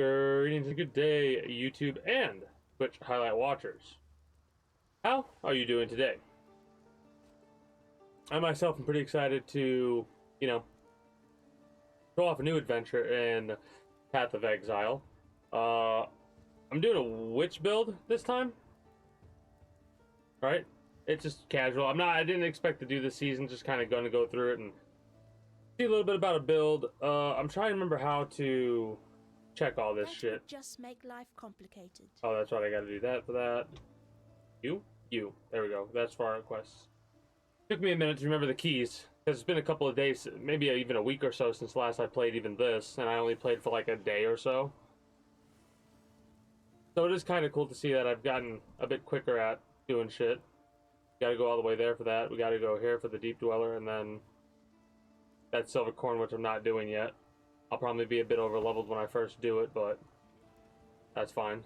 Greetings and good day, YouTube and Twitch highlight watchers. How are you doing today? I myself am pretty excited to, show off a new adventure in Path of Exile. I'm doing a witch build this time, right? It's just casual. I didn't expect to do this season, just kind of going to go through it and see a little bit about a build. I'm trying to remember how to check all this shit. Would just make life complicated. Oh, that's right, I gotta do that for that. You? There we go. That's for our requests. Took me a minute to remember the keys, because it's been a couple of days, maybe even a week or so since last I played even this, and I only played for like a day or so. So it is kind of cool to see that I've gotten a bit quicker at doing shit. Gotta go all the way there for that. We gotta go here for the Deep Dweller, and then that Silver Corn, which I'm not doing yet. I'll probably be a bit over leveled when I first do it, but that's fine.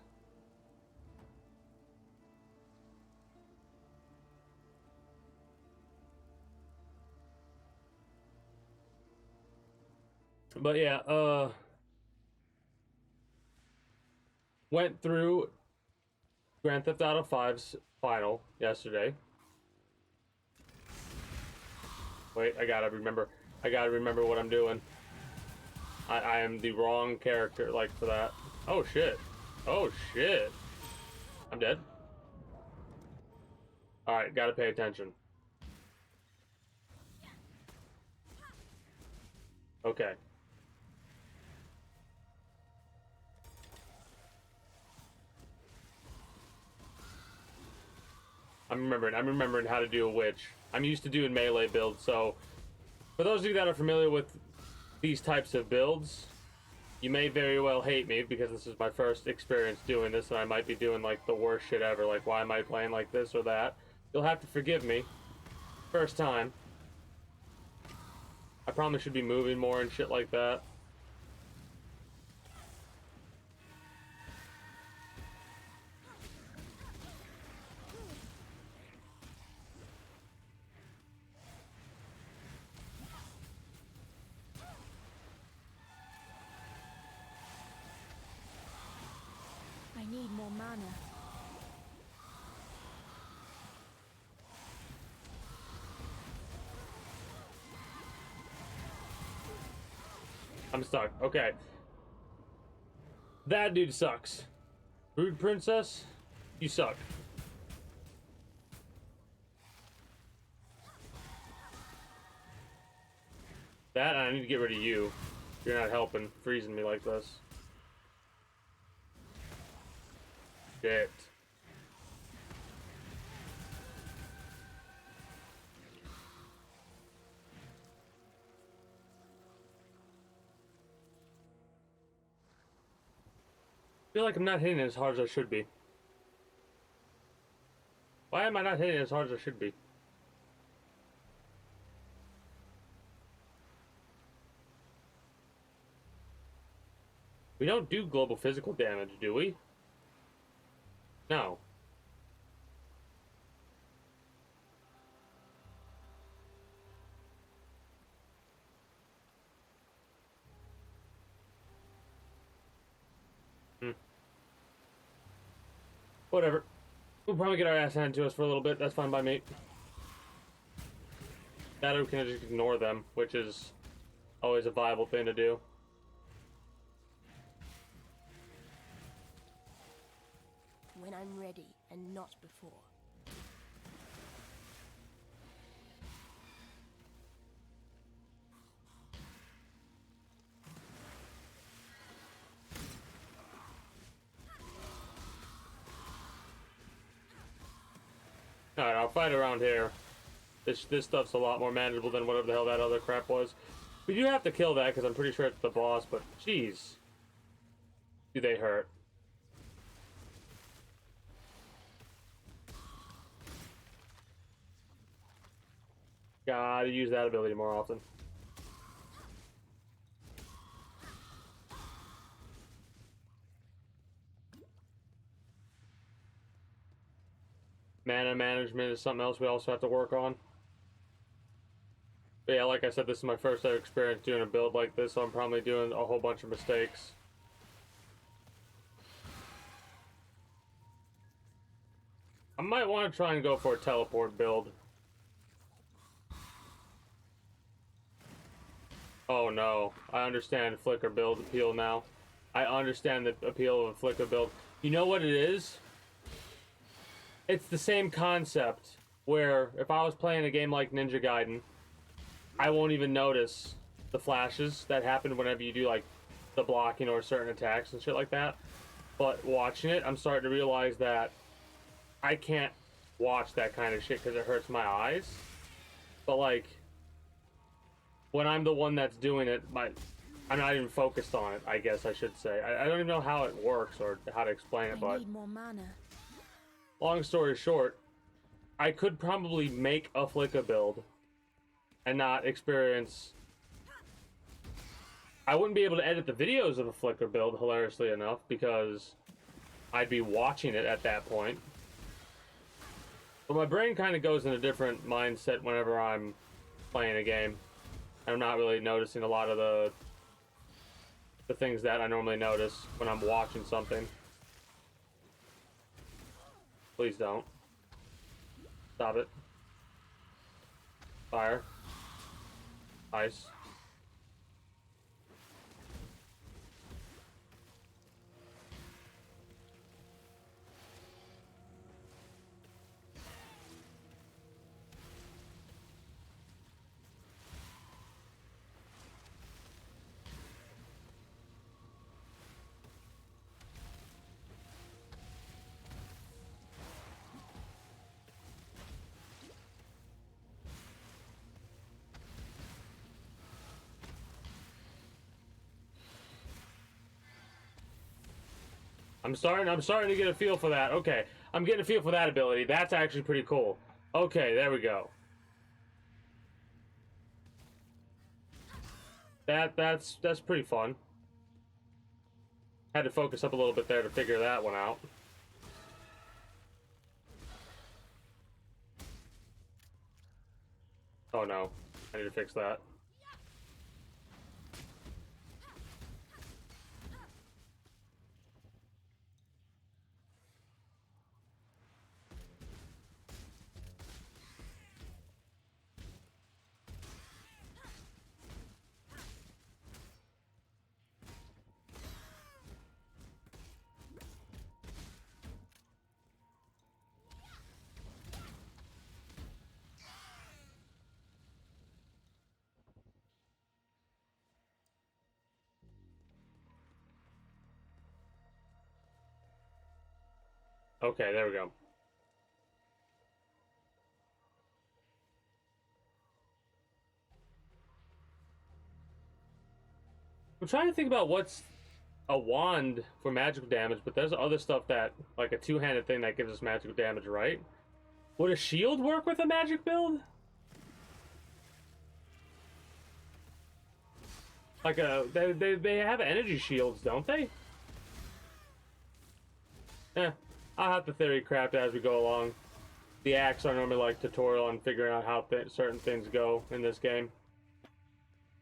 But yeah, went through Grand Theft Auto 5's final yesterday. Wait, I gotta remember what I'm doing. I am the wrong character, like, for that. Oh shit. Oh shit. I'm dead. Alright, gotta pay attention. Okay. I'm remembering how to do a witch. I'm used to doing melee builds, so for those of you that are familiar with these types of builds, you may very well hate me because this is my first experience doing this and I might be doing like the worst shit ever. Like, why am I playing like this or that? You'll have to forgive me. First time. I probably should be moving more and shit like that. I need more mana. I'm stuck. Okay. That dude sucks. Rude princess, you suck. That, and I need to get rid of you. You're not helping, freezing me like this. Shit. I feel like I'm not hitting it as hard as I should be. Why am I not hitting it as hard as I should be? We don't do global physical damage, do we? No. Whatever. We'll probably get our ass handed to us for a little bit. That's fine by me. That or we can just ignore them, which is always a viable thing to do. When I'm ready and not before. Alright, I'll fight around here. This stuff's a lot more manageable than whatever the hell that other crap was. We do have to kill that because I'm pretty sure it's the boss, but jeez. Do they hurt? Gotta use that ability more often. Mana management is something else we also have to work on. But yeah, like I said, this is my first ever experience doing a build like this, so I'm probably doing a whole bunch of mistakes. I might want to try and go for a teleport build. Oh no, I understand flicker build appeal now. I understand the appeal of a flicker build. You know what it is? It's the same concept where if I was playing a game like Ninja Gaiden, I won't even notice the flashes that happen whenever you do like the blocking or certain attacks and shit like that. But watching it, I'm starting to realize that I can't watch that kind of shit because it hurts my eyes. But like, when I'm the one that's doing it, I'm not even focused on it, I guess I should say. I don't even know how it works or how to explain it, I but need more mana. long story short, I could probably make a Flicka build and not experience... I wouldn't be able to edit the videos of a Flicker build, hilariously enough, because I'd be watching it at that point. But my brain kind of goes in a different mindset whenever I'm playing a game. I'm not really noticing a lot of the things that I normally notice when I'm watching something. Please don't. Stop it. Fire. Ice. I'm starting to get a feel for that. Okay, I'm getting a feel for that ability. That's actually pretty cool. Okay, there we go. That's pretty fun. Had to focus up a little bit there to figure that one out. Oh no, I need to fix that. Okay, there we go. I'm trying to think about what's a wand for magical damage, but there's other stuff that, like a two-handed thing that gives us magical damage, right? Would a shield work with a magic build? Like they have energy shields, don't they? I'll have to theory craft as we go along. The acts are normally like tutorial on figuring out how certain things go in this game.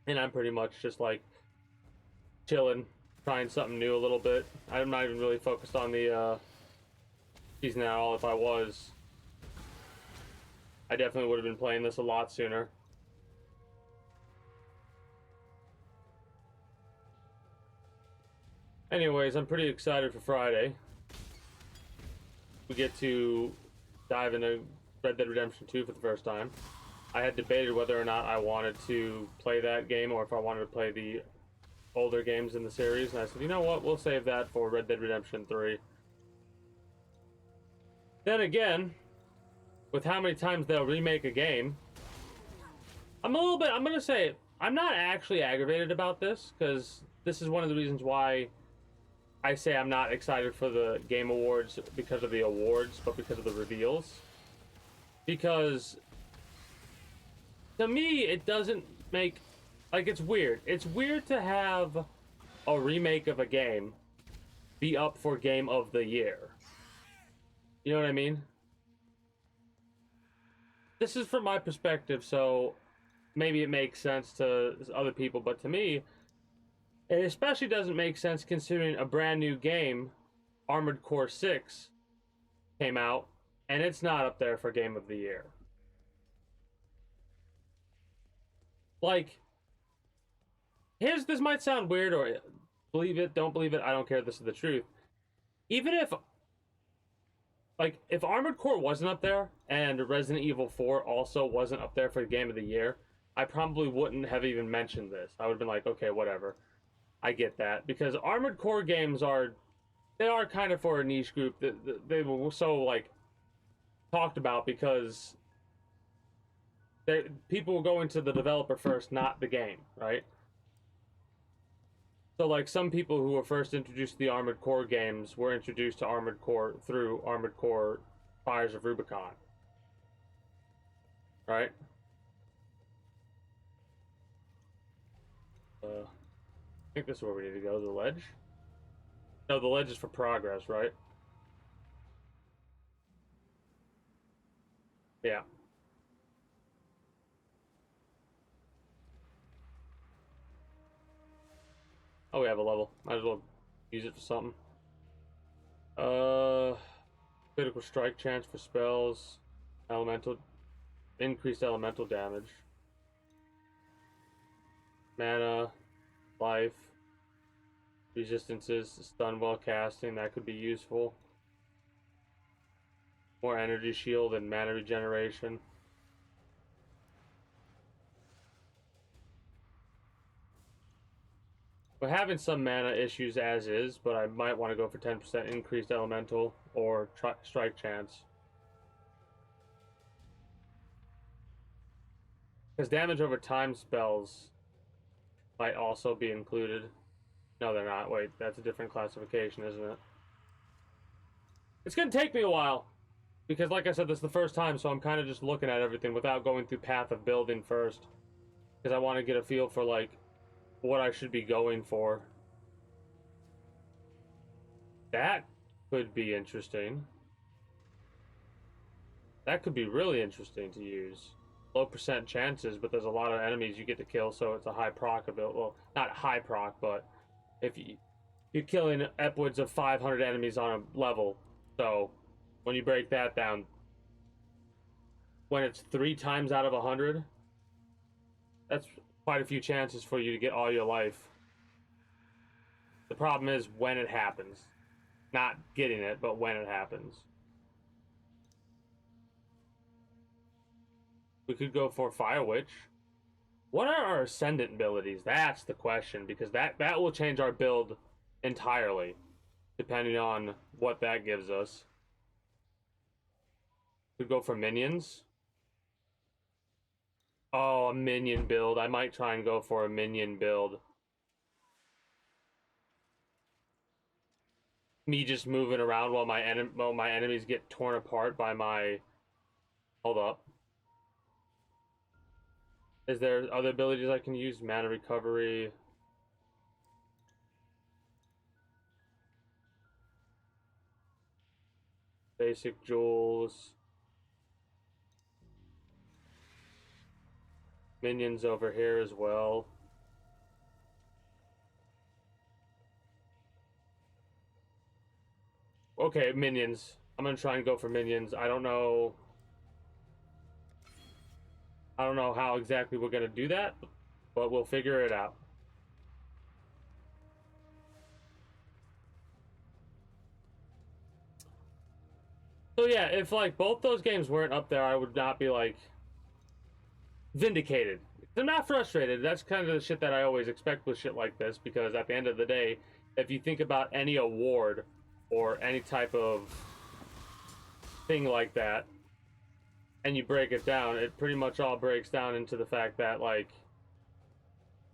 And I'm pretty much just like chilling, trying something new a little bit. I'm not even really focused on the season at all. If I was, I definitely would have been playing this a lot sooner. Anyways, I'm pretty excited for Friday. We get to dive into Red Dead Redemption 2 for the first time. I had debated whether or not I wanted to play that game or if I wanted to play the older games in the series, and I said, you know what, we'll save that for Red Dead Redemption 3. Then again, with how many times they'll remake a game, I'm gonna say, I'm not actually aggravated about this, because this is one of the reasons why I say I'm not excited for the Game Awards because of the awards, but because of the reveals. Because, to me, it doesn't make... Like, it's weird. It's weird to have a remake of a game be up for Game of the Year. You know what I mean? This is from my perspective, so maybe it makes sense to other people, but to me, it especially doesn't make sense considering a brand new game, Armored Core 6, came out, and it's not up there for Game of the Year. Like, this might sound weird, or believe it, don't believe it, I don't care, this is the truth. Even if, like, if Armored Core wasn't up there, and Resident Evil 4 also wasn't up there for the Game of the Year, I probably wouldn't have even mentioned this. I would have been like, okay, whatever. I get that. Because Armored Core games are kind of for a niche group. They were so, like, talked about because people will go into the developer first, not the game, right? So, like, some people who were first introduced to the Armored Core games were introduced to Armored Core through Armored Core Fires of Rubicon. Right? I think this is where we need to go. The ledge? No, the ledge is for progress, right? Yeah. Oh, we have a level. Might as well use it for something. Critical strike chance for spells. Elemental. Increased elemental damage. Mana. Life. Resistances. Stun while casting. That could be useful. More energy shield and mana regeneration. We're having some mana issues as is, but I might want to go for 10% increased elemental or strike chance. Because damage over time spells might also be included. No, they're not. Wait, that's a different classification, isn't it? It's going to take me a while. Because, like I said, this is the first time, so I'm kind of just looking at everything without going through path of building first. Because I want to get a feel for, like, what I should be going for. That could be interesting. That could be really interesting to use. Low percent chances, but there's a lot of enemies you get to kill, so it's a high proc ability. Well, not high proc, but if you're killing upwards of 500 enemies on a level, so when you break that down, when it's 3 times out of 100, that's quite a few chances for you to get all your life. The problem is when it happens. Not getting it, but when it happens. We could go for Fire Witch. What are our Ascendant abilities? That's the question, because that will change our build entirely, depending on what that gives us. We could go for minions. Oh, a minion build. I might try and go for a minion build. Me just moving around while my enemies get torn apart by my... Hold up. Is there other abilities I can use? Mana recovery. Basic jewels. Minions over here as well. Okay, minions. I'm gonna try and go for minions. I don't know how exactly we're gonna do that, but we'll figure it out. So yeah, if like both those games weren't up there, I would not be like vindicated. I'm not frustrated. That's kind of the shit that I always expect with shit like this, because at the end of the day, if you think about any award or any type of thing like that, and you break it down, it pretty much all breaks down into the fact that, like,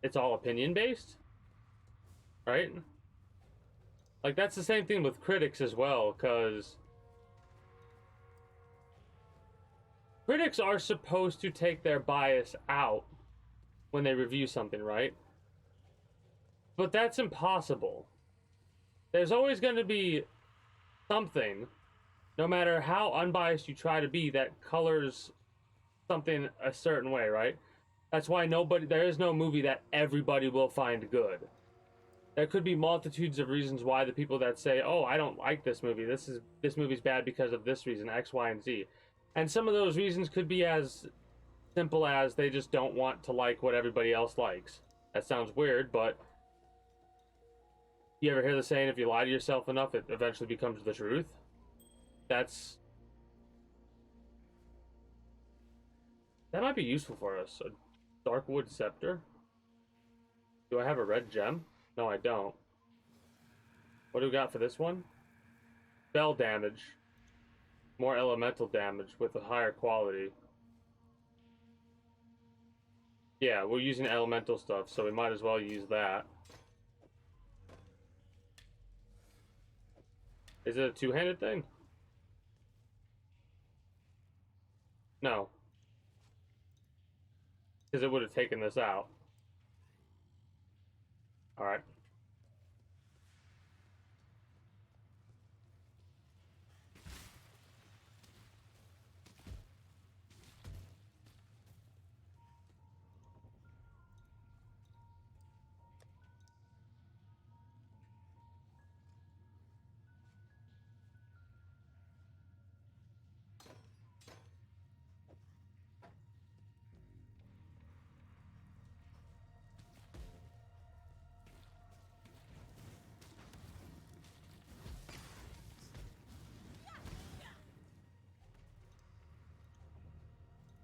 it's all opinion based, right? Like, that's the same thing with critics as well, because critics are supposed to take their bias out when they review something, right? But that's impossible. There's always going to be something, no matter how unbiased you try to be, that colors something a certain way, right? That's why there is no movie that everybody will find good. There could be multitudes of reasons why the people that say, "Oh, I don't like this movie. This movie's bad because of this reason, X, Y, and Z." And some of those reasons could be as simple as they just don't want to like what everybody else likes. That sounds weird, but you ever hear the saying, if you lie to yourself enough, it eventually becomes the truth? That might be useful for us. A Darkwood Scepter? Do I have a red gem? No, I don't. What do we got for this one? Spell damage. More elemental damage with a higher quality. Yeah, we're using elemental stuff, so we might as well use that. Is it a two-handed thing? No. Because it would have taken this out. Alright.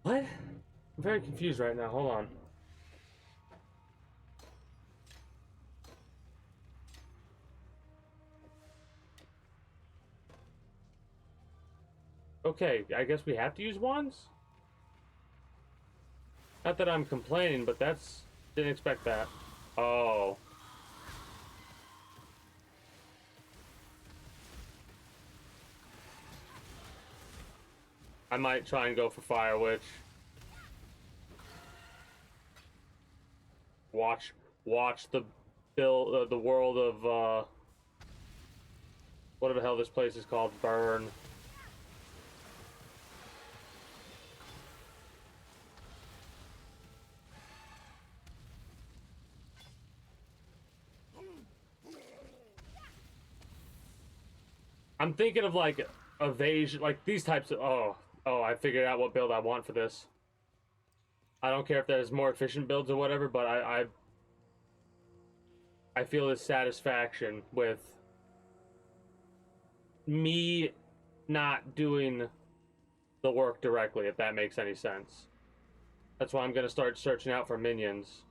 What? I'm very confused right now. Hold on. Okay, I guess we have to use wands? Not that I'm complaining, but that's... Didn't expect that. Oh. I might try and go for Fire Witch. Watch the the world of whatever the hell this place is called burn. I'm thinking of like evasion, like these types of I figured out what build I want for this. I don't care if there's more efficient builds or whatever, but I feel this satisfaction with me not doing the work directly, if that makes any sense. That's why I'm gonna start searching out for minions.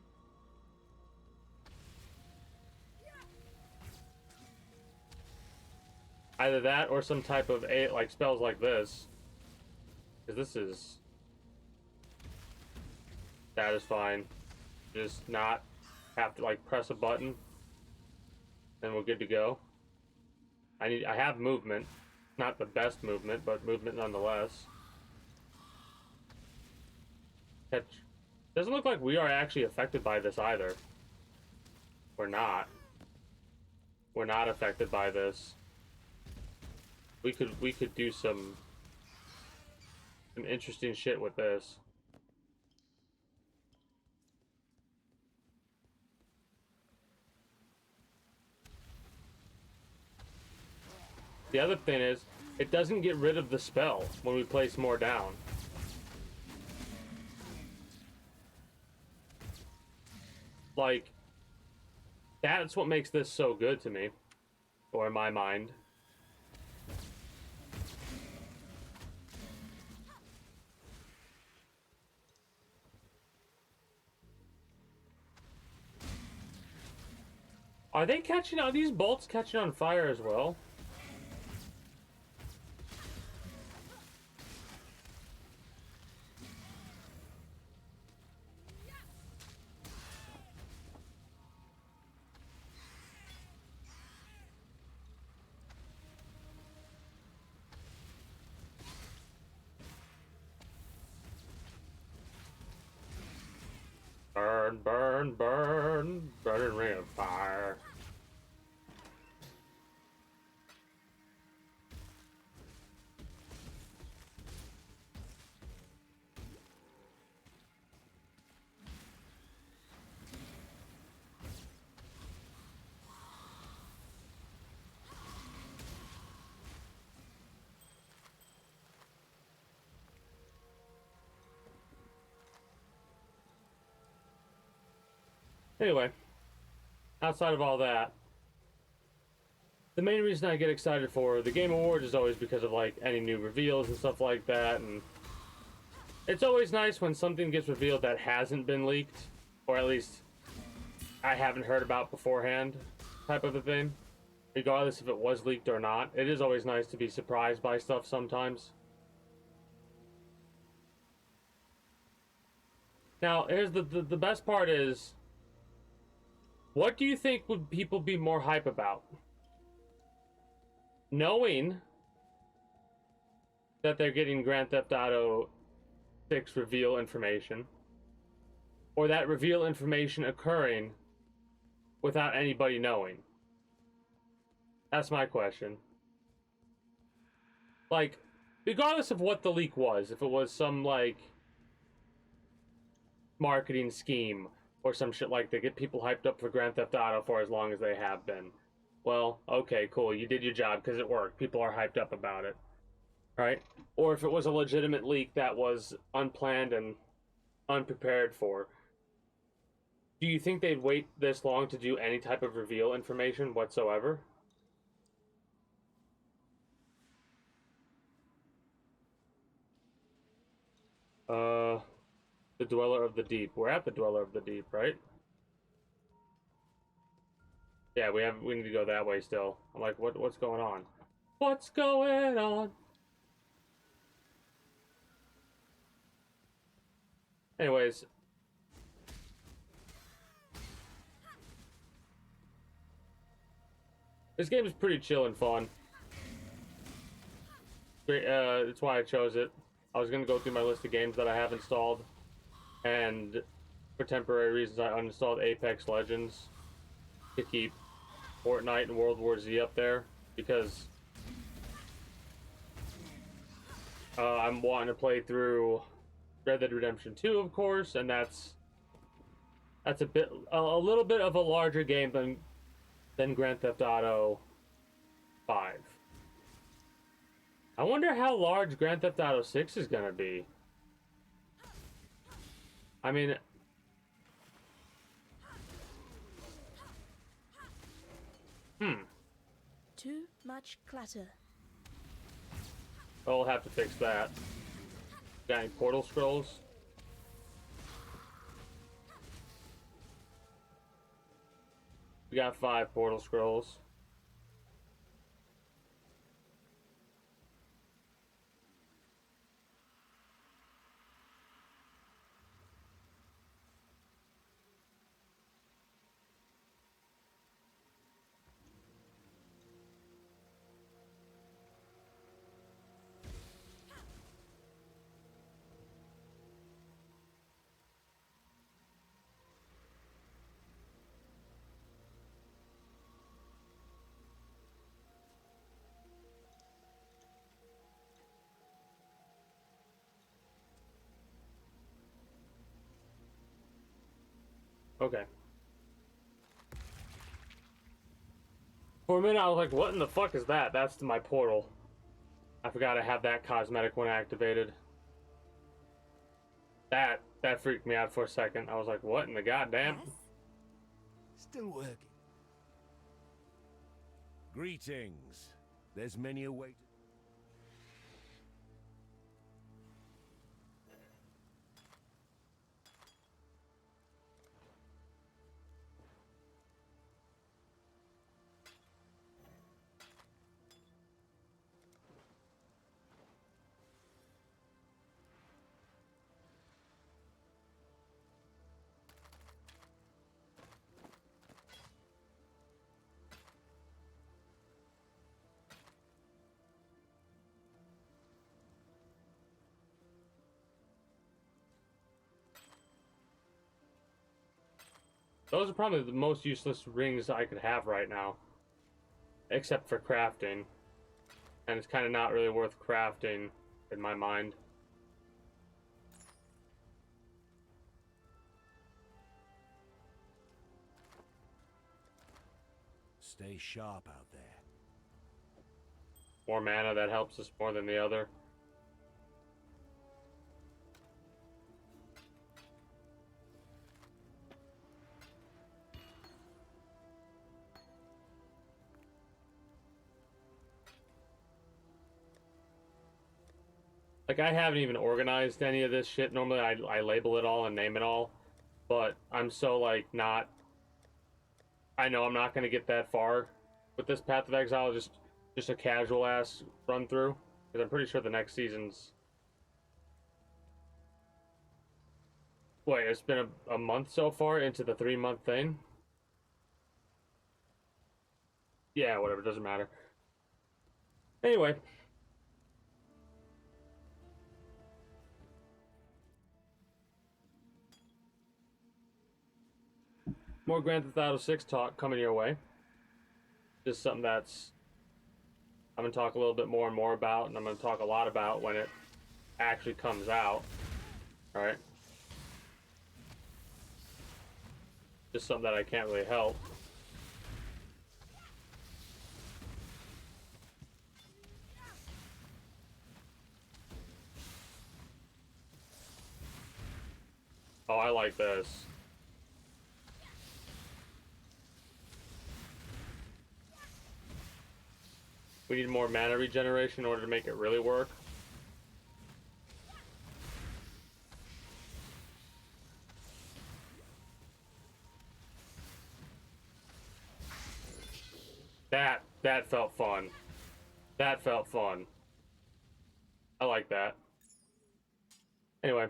Either that or some type of like spells like this, because this is satisfying. Just not have to like press a button, and we're good to go. I have movement, not the best movement, but movement nonetheless. Catch. Doesn't look like we are actually affected by this either. We're not. We're not affected by this. We could do some interesting shit with this. The other thing is, it doesn't get rid of the spell when we place more down. Like, that's what makes this so good to me, or in my mind. Are these bolts catching on fire as well? Burn, burn, burn, burning ring of fire. Anyway, outside of all that, the main reason I get excited for the Game Awards is always because of like any new reveals and stuff like that, and it's always nice when something gets revealed that hasn't been leaked, or at least I haven't heard about beforehand, type of a thing. Regardless if it was leaked or not, it is always nice to be surprised by stuff sometimes. Now, here's the best part is, what do you think would people be more hype about? Knowing that they're getting Grand Theft Auto 6 reveal information, or that reveal information occurring without anybody knowing? That's my question. Like, regardless of what the leak was, if it was some, like, marketing scheme or some shit like that, get people hyped up for Grand Theft Auto for as long as they have been. Well, okay, cool, you did your job because it worked. People are hyped up about it, right? Or if it was a legitimate leak that was unplanned and unprepared for, do you think they'd wait this long to do any type of reveal information whatsoever? The Dweller of the Deep. We're at the Dweller of the Deep, right? Yeah, we need to go that way still. I'm like, what's going on? What's going on? Anyways, this game is pretty chill and fun. Great, that's why I chose it. I was gonna go through my list of games that I have installed, and for temporary reasons, I uninstalled Apex Legends to keep Fortnite and World War Z up there because I'm wanting to play through Red Dead Redemption 2, of course, and that's a little bit of a larger game than Grand Theft Auto 5. I wonder how large Grand Theft Auto 6 is gonna be. I mean, Too much clutter. I'll have to fix that. Got any portal scrolls? We got 5 portal scrolls. Okay. For a minute, I was like, what in the fuck is that? That's my portal. I forgot I have that cosmetic one activated. That freaked me out for a second. I was like, what in the goddamn? Yes? Still working. Greetings. There's many a way to... Those are probably the most useless rings I could have right now. Except for crafting. And it's kind of not really worth crafting in my mind. Stay sharp out there. More mana, that helps us more than the other. Like, I haven't even organized any of this shit. Normally, I label it all and name it all. But I'm so, like, not... I know I'm not going to get that far with this Path of Exile. Just a casual-ass run-through. Because I'm pretty sure the next season's... Wait, it's been a month so far into the 3-month thing? Yeah, whatever, doesn't matter. Anyway. More Grand Theft Auto 6 talk coming your way. Just something that's I'm going to talk a little bit more and more about, and I'm going to talk a lot about when it actually comes out. Alright? Just something that I can't really help. Oh, I like this. We need more mana regeneration in order to make it really work. That felt fun. That felt fun. I like that. Anyway.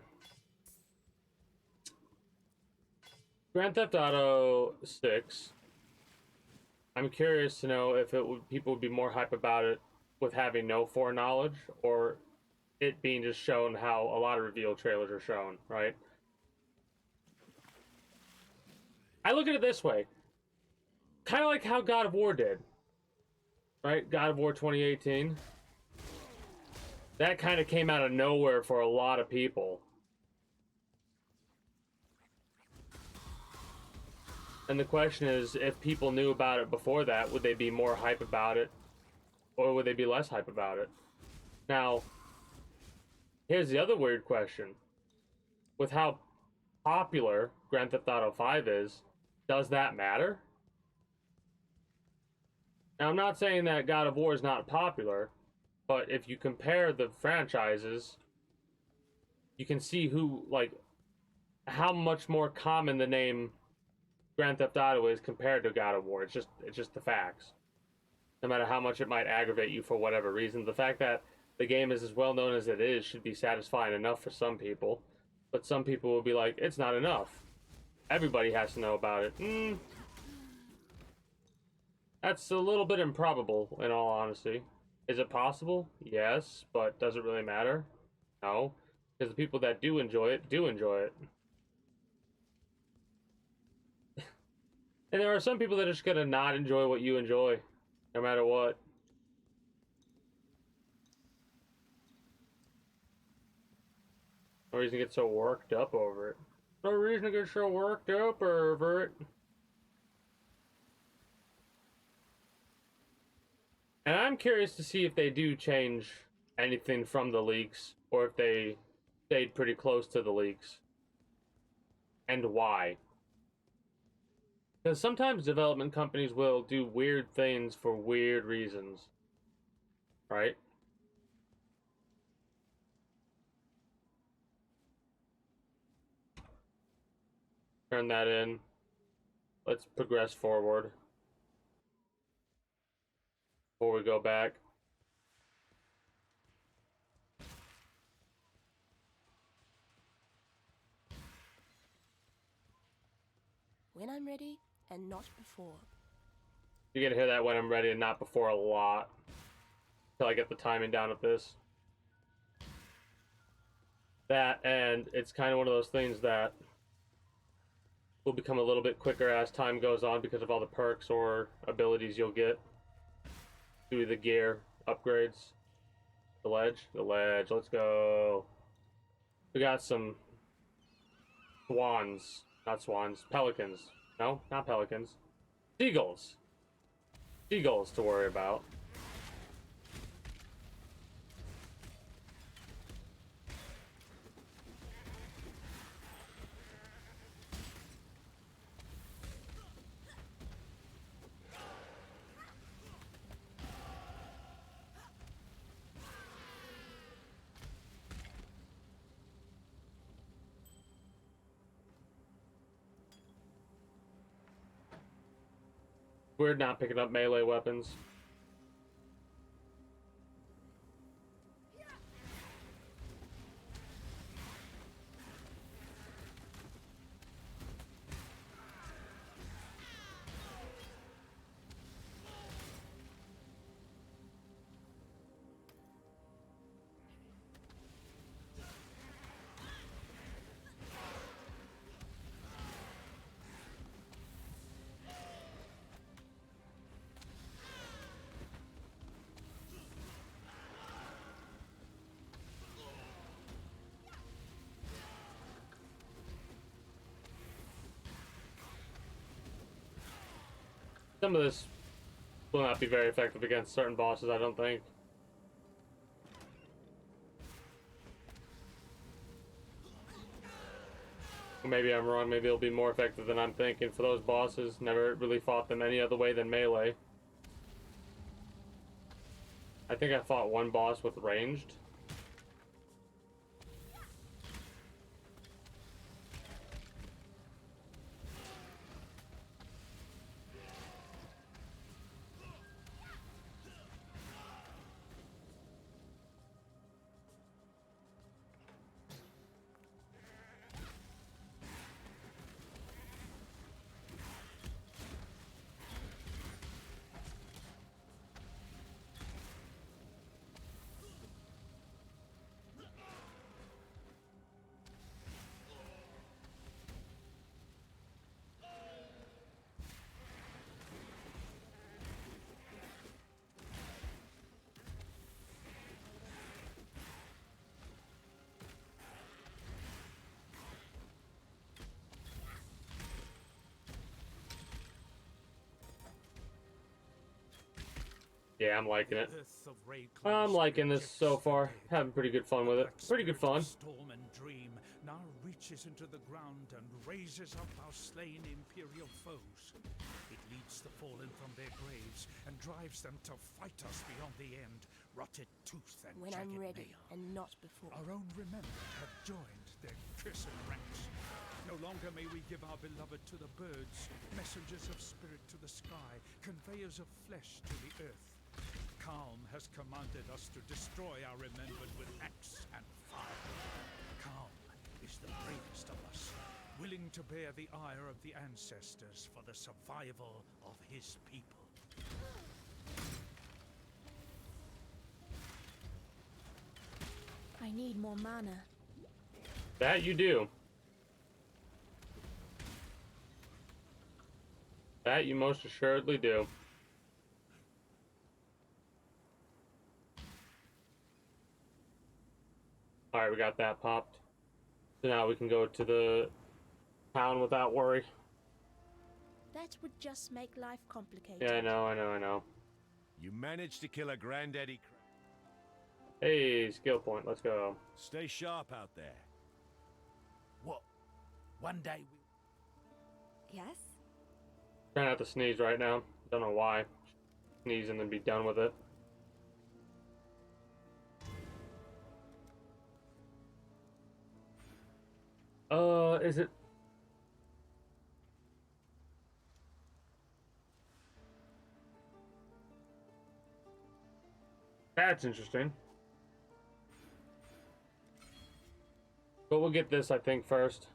Grand Theft Auto 6. I'm curious to know if people would be more hype about it with having no foreknowledge, or it being just shown how a lot of reveal trailers are shown, right? I look at it this way. Kind of like how God of War did. Right? God of War 2018. That kind of came out of nowhere for a lot of people. And the question is, if people knew about it before that, would they be more hype about it? Or would they be less hype about it? Now, here's the other weird question. With how popular Grand Theft Auto 5 is, does that matter? Now, I'm not saying that God of War is not popular, but if you compare the franchises, you can see how much more common the name Grand Theft Auto is compared to God of War. It's just the facts. No matter how much it might aggravate you for whatever reason, the fact that the game is as well known as it is should be satisfying enough for some people. But some people will be like, it's not enough. Everybody has to know about it. That's a little bit improbable, in all honesty. Is it possible? Yes, but does it really matter? No. Because the people that do enjoy it, do enjoy it. And there are some people that are just gonna not enjoy what you enjoy, no matter what. No reason to get so worked up over it. No reason to get so worked up over it. And I'm curious to see if they do change anything from the leaks, or if they stayed pretty close to the leaks. And why. Because sometimes development companies will do weird things for weird reasons. Right? Turn that in. Let's progress forward. Before we go back. When I'm ready, and not before. You're gonna hear that when I'm ready and not before a lot. Until I get the timing down of this. That, and it's kind of one of those things that will become a little bit quicker as time goes on because of all the perks or abilities you'll get through the gear upgrades. The ledge, let's go. We got some pelicans. No, not pelicans. Seagulls. Seagulls to worry about. weird not picking up melee weapons. Some of this will not be very effective against certain bosses, I don't think. Maybe I'm wrong, maybe it'll be more effective than I'm thinking for those bosses. Never really fought them any other way than melee. I think I fought one boss with ranged. Yeah, I'm liking it. I'm liking this so far. Having pretty good fun with it. Pretty good fun. Storm and dream now reaches into the ground and raises up our slain imperial foes. It leads the fallen from their graves and drives them to fight us beyond the end, rotted tooth and When jagged I'm ready nail. and not before. Our own remembered have joined their cursed ranks. No longer may we give our beloved to the birds, messengers of spirit to the sky, conveyors of flesh to the earth. Calm has commanded us to destroy our remembered with axe and fire. Calm is the bravest of us, willing to bear the ire of the ancestors for the survival of his people. I need more mana. That you do. That you most assuredly do. Alright, we got that popped. So now we can go to the town without worry. That would just make life complicated. Yeah, I know. You managed to kill a granddaddy. Hey, skill point, let's go. Stay sharp out there. What? One day we... Yes? Trying not to sneeze right now. Don't know why. Sneeze and then be done with it. Is it? That's interesting. But we'll get this, I think, first.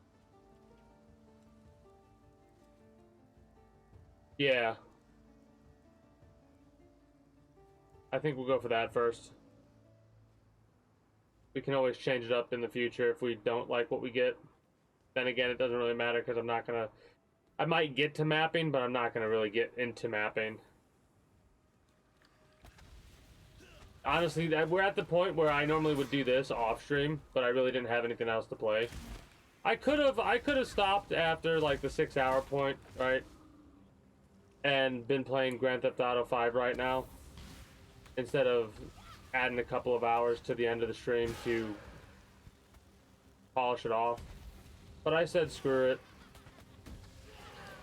Yeah. I think we'll go for that first. We can always change it up in the future if we don't like what we get. Then again, it doesn't really matter because I'm not gonna... I might get to mapping, but I'm not gonna really get into mapping. Honestly, we're at the point where I normally would do this off stream, but I really didn't have anything else to play. I could have stopped after like the 6-hour point, right? And been playing Grand Theft Auto 5 right now, instead of adding a couple of hours to the end of the stream to polish it off. But I said screw it.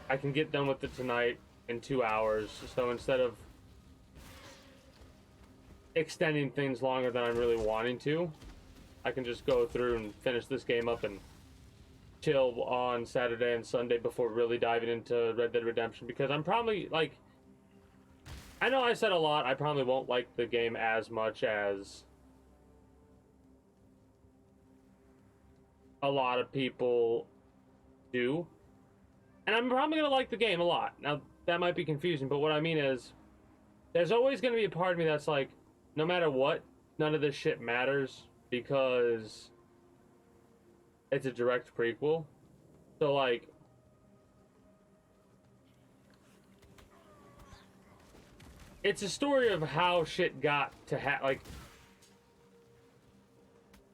I can get done with it tonight in 2 hours, so instead of extending things longer than I'm really wanting to, I can just go through and finish this game up and chill on Saturday and Sunday before really diving into Red Dead Redemption, because I'm probably, like, I know I said a lot. I probably won't like the game as much as a lot of people do. And I'm probably going to like the game a lot. Now, that might be confusing, but what I mean is, there's always going to be a part of me that's like, no matter what, none of this shit matters because it's a direct prequel. So, like, it's a story of how shit got to like,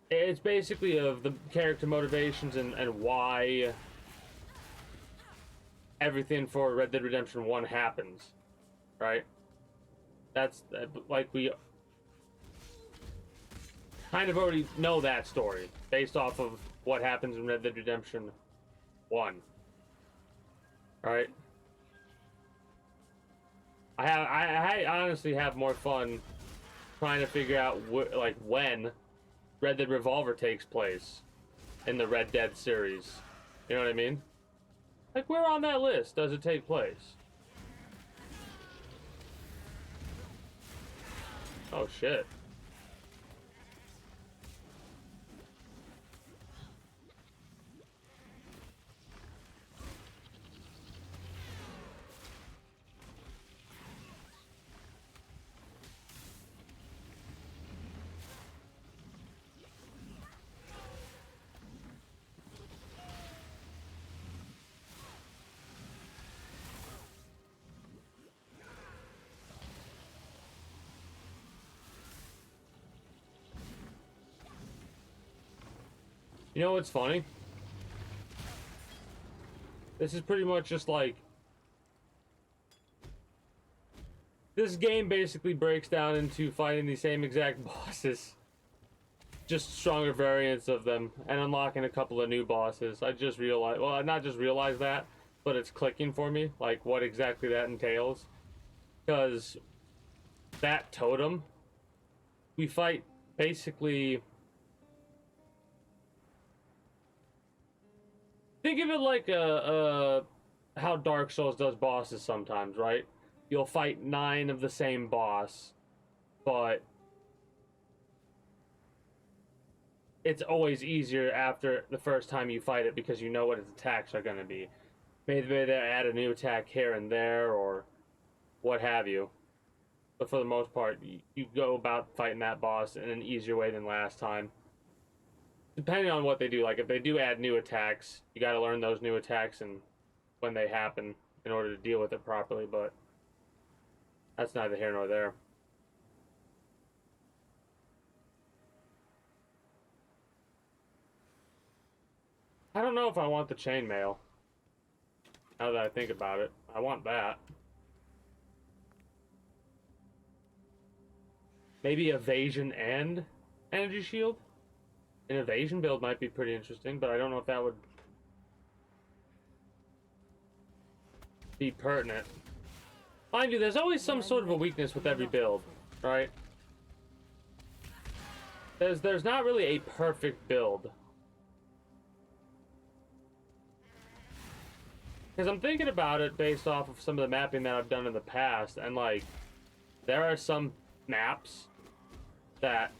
it's basically of the character motivations and why everything for Red Dead Redemption 1 happens, right? That's, like, we kind of already know that story based off of what happens in Red Dead Redemption 1. Right? I honestly have more fun trying to figure out like when Red Dead Revolver takes place in the Red Dead series. You know what I mean? Like, where on that list does it take place? Oh shit. You know what's funny? This is pretty much just like, this game basically breaks down into fighting the same exact bosses, just stronger variants of them, and unlocking a couple of new bosses. I just realized, well, I not just realized that, but it's clicking for me, like what exactly that entails. Because that totem, we fight basically, think of it like how Dark Souls does bosses sometimes, right? You'll fight 9 of the same boss, but it's always easier after the first time you fight it because you know what its attacks are going to be. Maybe they add a new attack here and there, or what have you. But for the most part, you go about fighting that boss in an easier way than last time. Depending on what they do, like if they do add new attacks, you got to learn those new attacks and when they happen in order to deal with it properly, but that's neither here nor there. I don't know if I want the chainmail. Now that I think about it, I want that. Maybe evasion and energy shield? An evasion build might be pretty interesting, but I don't know if that would be pertinent. Mind you, there's always some sort of a weakness with every build, right? There's not really a perfect build. Because I'm thinking about it based off of some of the mapping that I've done in the past, and like, there are some maps that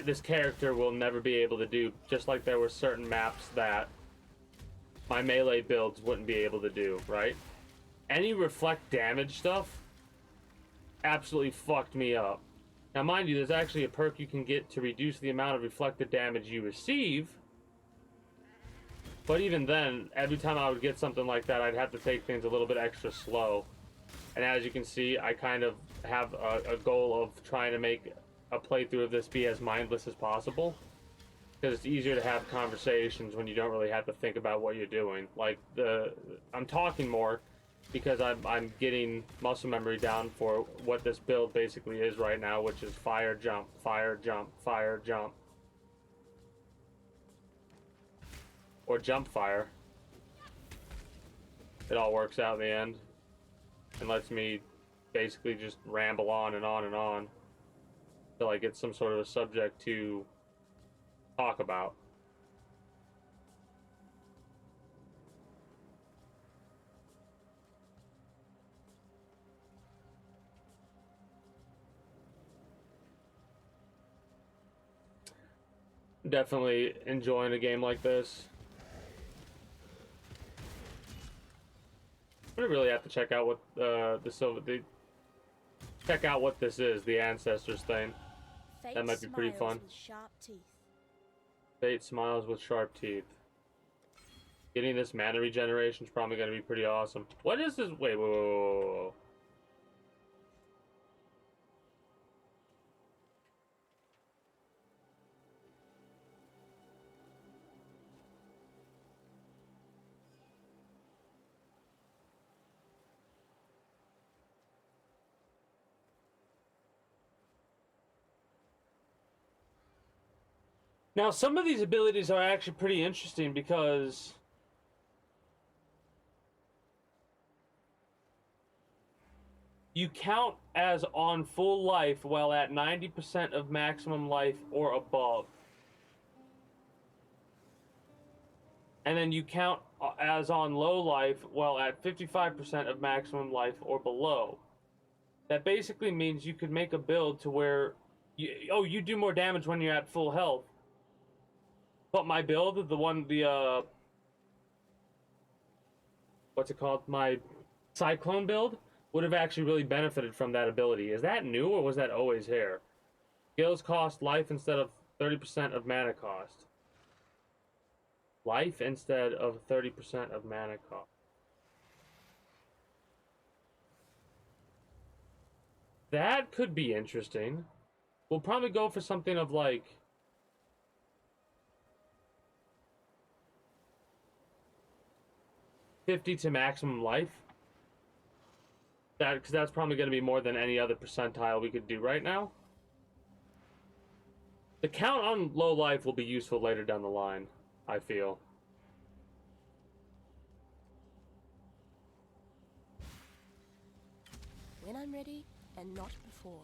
this character will never be able to do, just like there were certain maps that my melee builds wouldn't be able to do, right? Any reflect damage stuff absolutely fucked me up. Now mind you, there's actually a perk you can get to reduce the amount of reflected damage you receive, but even then, every time I would get something like that, I'd have to take things a little bit extra slow. And as you can see, I kind of have a goal of trying to make a playthrough of this be as mindless as possible, because it's easier to have conversations when you don't really have to think about what you're doing. Like, I'm talking more because I'm getting muscle memory down for what this build basically is right now, which is fire, jump, fire, jump, fire, jump. Or jump fire. It all works out in the end and lets me basically just ramble on and on and on until I get some sort of a subject to talk about. Definitely enjoying a game like this. I'm gonna really have to check out what check out what this is, the ancestors thing. Fate That might be pretty smiles fun. with sharp teeth. Fate smiles with sharp teeth. Getting this mana regeneration is probably gonna be pretty awesome. What is this? Wait, whoa. Now, some of these abilities are actually pretty interesting because you count as on full life while at 90% of maximum life or above. And then you count as on low life while at 55% of maximum life or below. That basically means you could make a build to where you do more damage when you're at full health. But my build, what's it called? My Cyclone build would have actually really benefited from that ability. Is that new or was that always here? Skills cost life instead of 30% of mana cost. Life instead of 30% of mana cost. That could be interesting. We'll probably go for something of like 50 to maximum life. Because that's probably going to be more than any other percentile we could do right now. The count on low life will be useful later down the line, I feel. When I'm ready, and not before.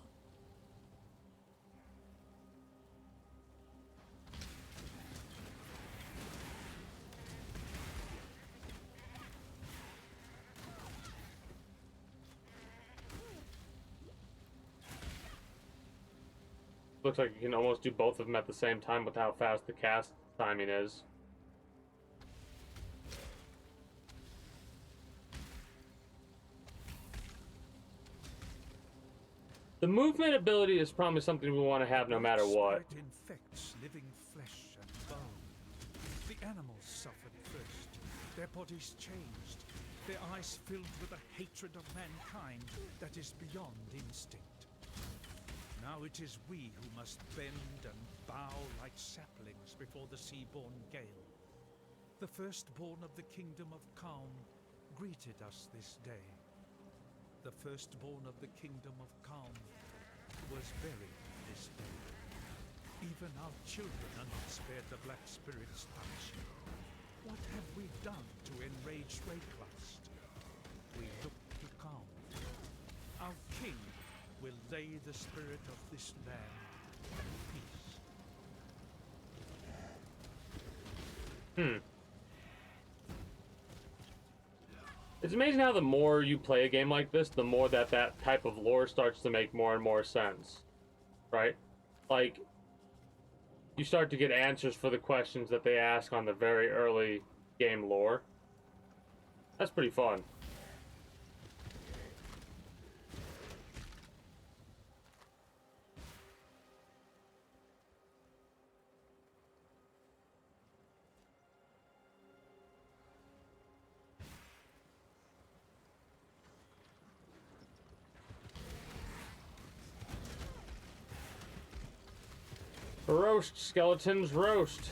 Looks like you can almost do both of them at the same time with how fast the cast timing is. The movement ability is probably something we want to have no matter what. Spirit infects living flesh and bone. The animals suffered first. Their bodies changed. Their eyes filled with a hatred of mankind that is beyond instinct. Now it is we who must bend and bow like saplings before the sea-born gale. The firstborn of the kingdom of Calm greeted us this day. The firstborn of the kingdom of Calm was buried this day. Even our children are not spared the Black Spirit's touch. What have we done to enrage Rayclust? We look to Calm. Our king will lay the spirit of this land at peace. It's amazing how the more you play a game like this, the more that type of lore starts to make more and more sense. Right? Like, you start to get answers for the questions that they ask on the very early game lore. That's pretty fun. Roast, skeletons, roast.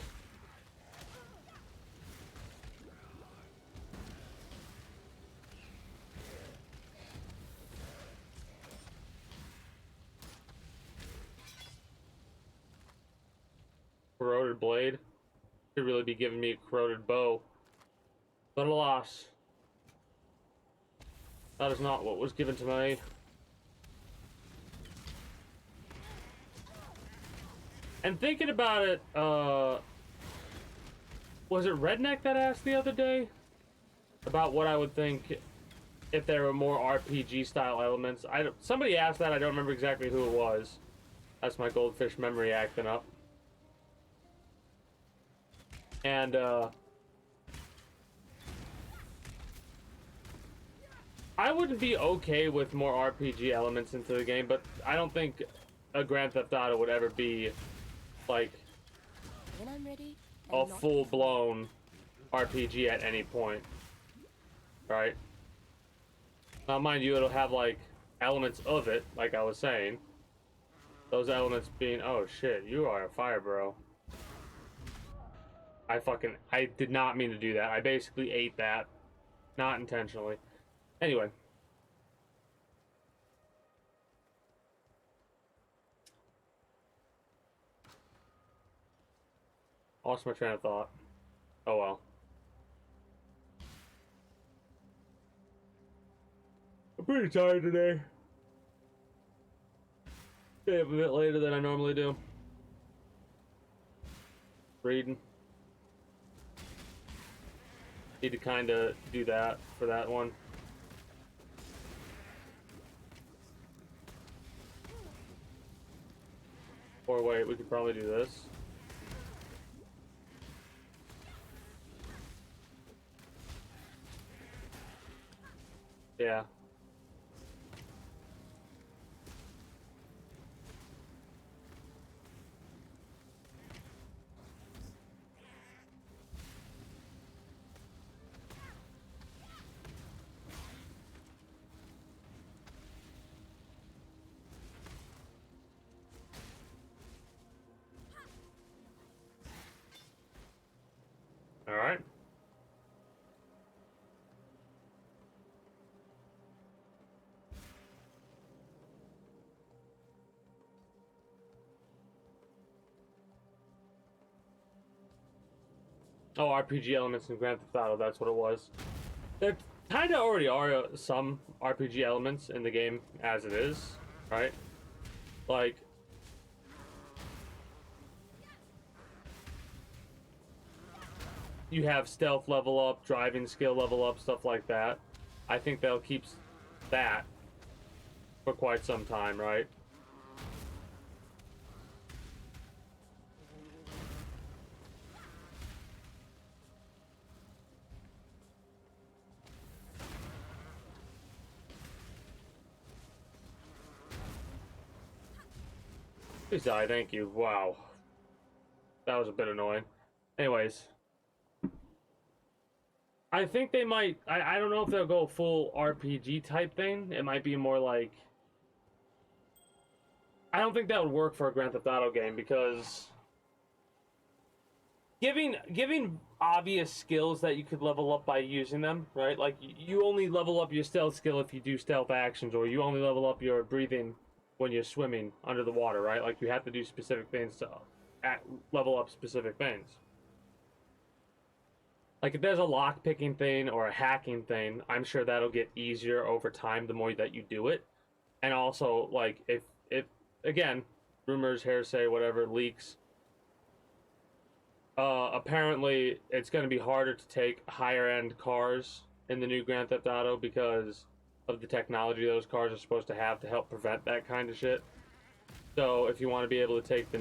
Corroded blade. Should really be giving me a corroded bow. But alas, that is not what was given to me. And thinking about it, was it Redneck that asked the other day about what I would think if there were more RPG style elements? Somebody asked that. I don't remember exactly who it was. That's my goldfish memory acting up. And I would be okay with more RPG elements into the game, but I don't think a Grand Theft Auto would ever be like When I'm ready a and not full-blown RPG at any point, right? Now, mind you, it'll have like elements of it, like I was saying. Those elements being, oh shit, you are a fire bro. I did not mean to do that. I basically ate that, not intentionally. Anyway. Lost my train of thought. Oh well. I'm pretty tired today. Stay up a bit later than I normally do. Reading. Need to kind of do that for that one. Or wait, we could probably do this. Yeah. All right. Oh, RPG elements in Grand Theft Auto, that's what it was. There kind of already are some RPG elements in the game as it is, right? Like, you have stealth level up, driving skill level up, stuff like that. I think they'll keep that for quite some time, right? Please die, thank you. Wow. That was a bit annoying. Anyways. I think they might... I don't know if they'll go full RPG type thing. It might be more like... I don't think that would work for a Grand Theft Auto game because... Giving obvious skills that you could level up by using them, right? Like, you only level up your stealth skill if you do stealth actions, or you only level up your breathing when you're swimming under the water, right? Like, you have to do specific things to level up specific things. Like, if there's a lock-picking thing or a hacking thing, I'm sure that'll get easier over time the more that you do it. And also, like, if again, rumors, hearsay, whatever, leaks, apparently it's going to be harder to take higher-end cars in the new Grand Theft Auto because of the technology those cars are supposed to have to help prevent that kind of shit. So, if you want to be able to take the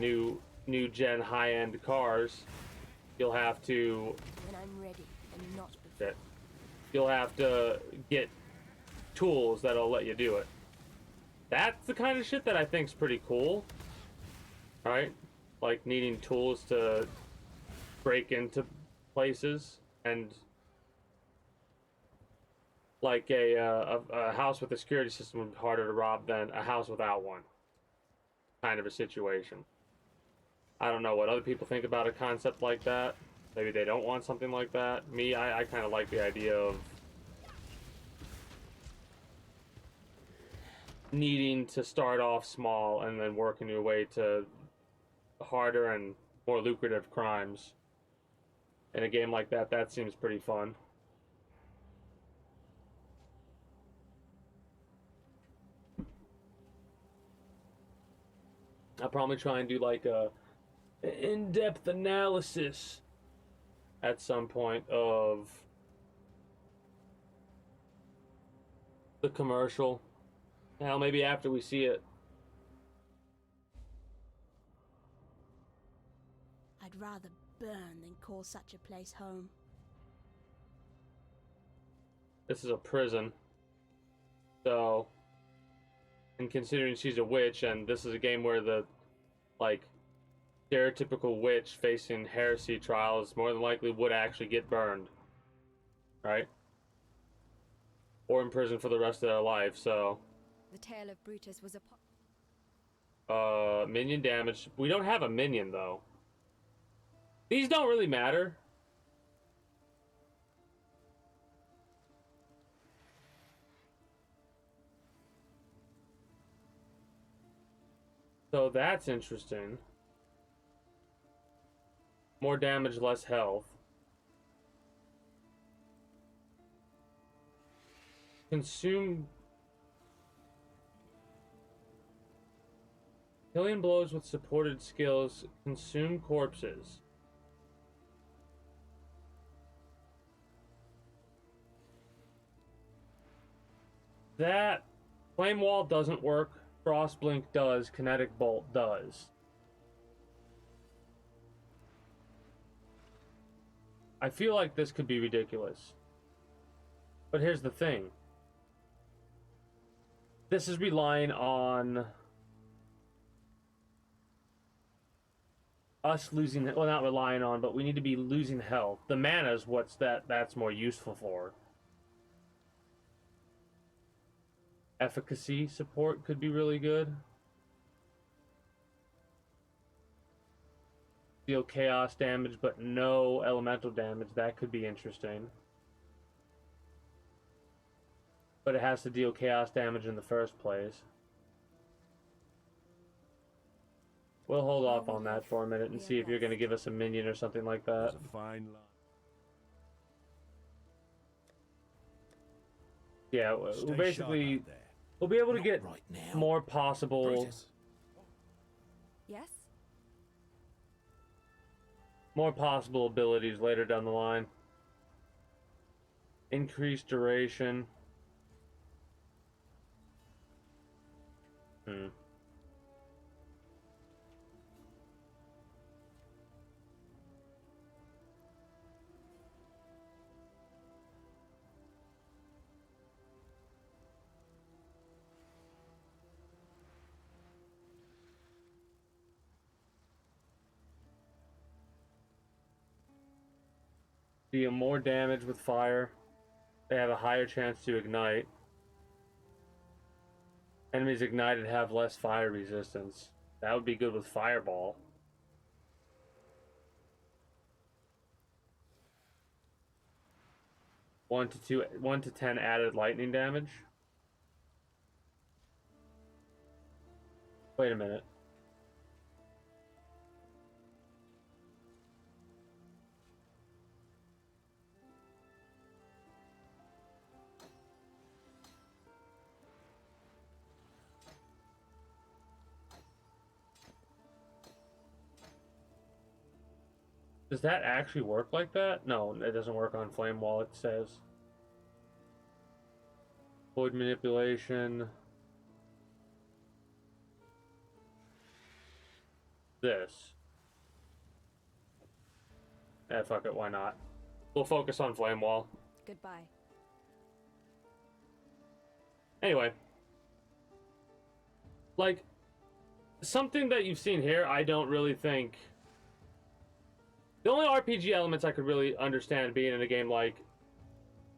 new-gen high-end cars, you'll have to... when I'm ready and not before. Shit. You'll have to get tools that'll let you do it. That's the kind of shit that I think's pretty cool. Right? Like needing tools to break into places, and like a house with a security system would be harder to rob than a house without one. Kind of a situation. I don't know what other people think about a concept like that. Maybe they don't want something like that. Me, I kind of like the idea of needing to start off small and then working your way to harder and more lucrative crimes. In a game like that, that seems pretty fun. I'll probably try and do like a in-depth analysis at some point of the commercial. Hell, maybe after we see it. I'd rather burn than call such a place home. This is a prison. So, and considering she's a witch, and this is a game where the, like, stereotypical witch facing heresy trials more than likely would actually get burned. Right? Or in prison for the rest of their life, so... The tale of Brutus was a Minion damage. We don't have a minion, though. These don't really matter. So that's interesting. More damage, less health. Consume... Killing blows with supported skills. Consume corpses. That... Flame Wall doesn't work. Frost Blink does. Kinetic Bolt does. I feel like this could be ridiculous. But here's the thing. This is relying on us losing, well, not relying on, but we need to be losing health. The mana is what's that's more useful for. Efficacy support could be really good. Deal chaos damage, but no elemental damage. That could be interesting. But it has to deal chaos damage in the first place. We'll hold off on that for a minute and see if you're going to give us a minion or something like that. There's a fine line. Yeah, Stay we'll basically... sharp out there. We'll be able to Not get right now. more possible... Brutus. yes? more possible abilities later down the line. Increased duration. Deal more damage with fire. They have a higher chance to ignite. Enemies ignited have less fire resistance. That would be good with Fireball. One to 10 added lightning damage. Wait a minute. Does that actually work like that? No, it doesn't work on Flame Wall, it says. Void Manipulation. This. Eh, fuck it, why not? We'll focus on Flame Wall. Goodbye. Anyway. Like, something that you've seen here, I don't really think... The only RPG elements I could really understand being in a game like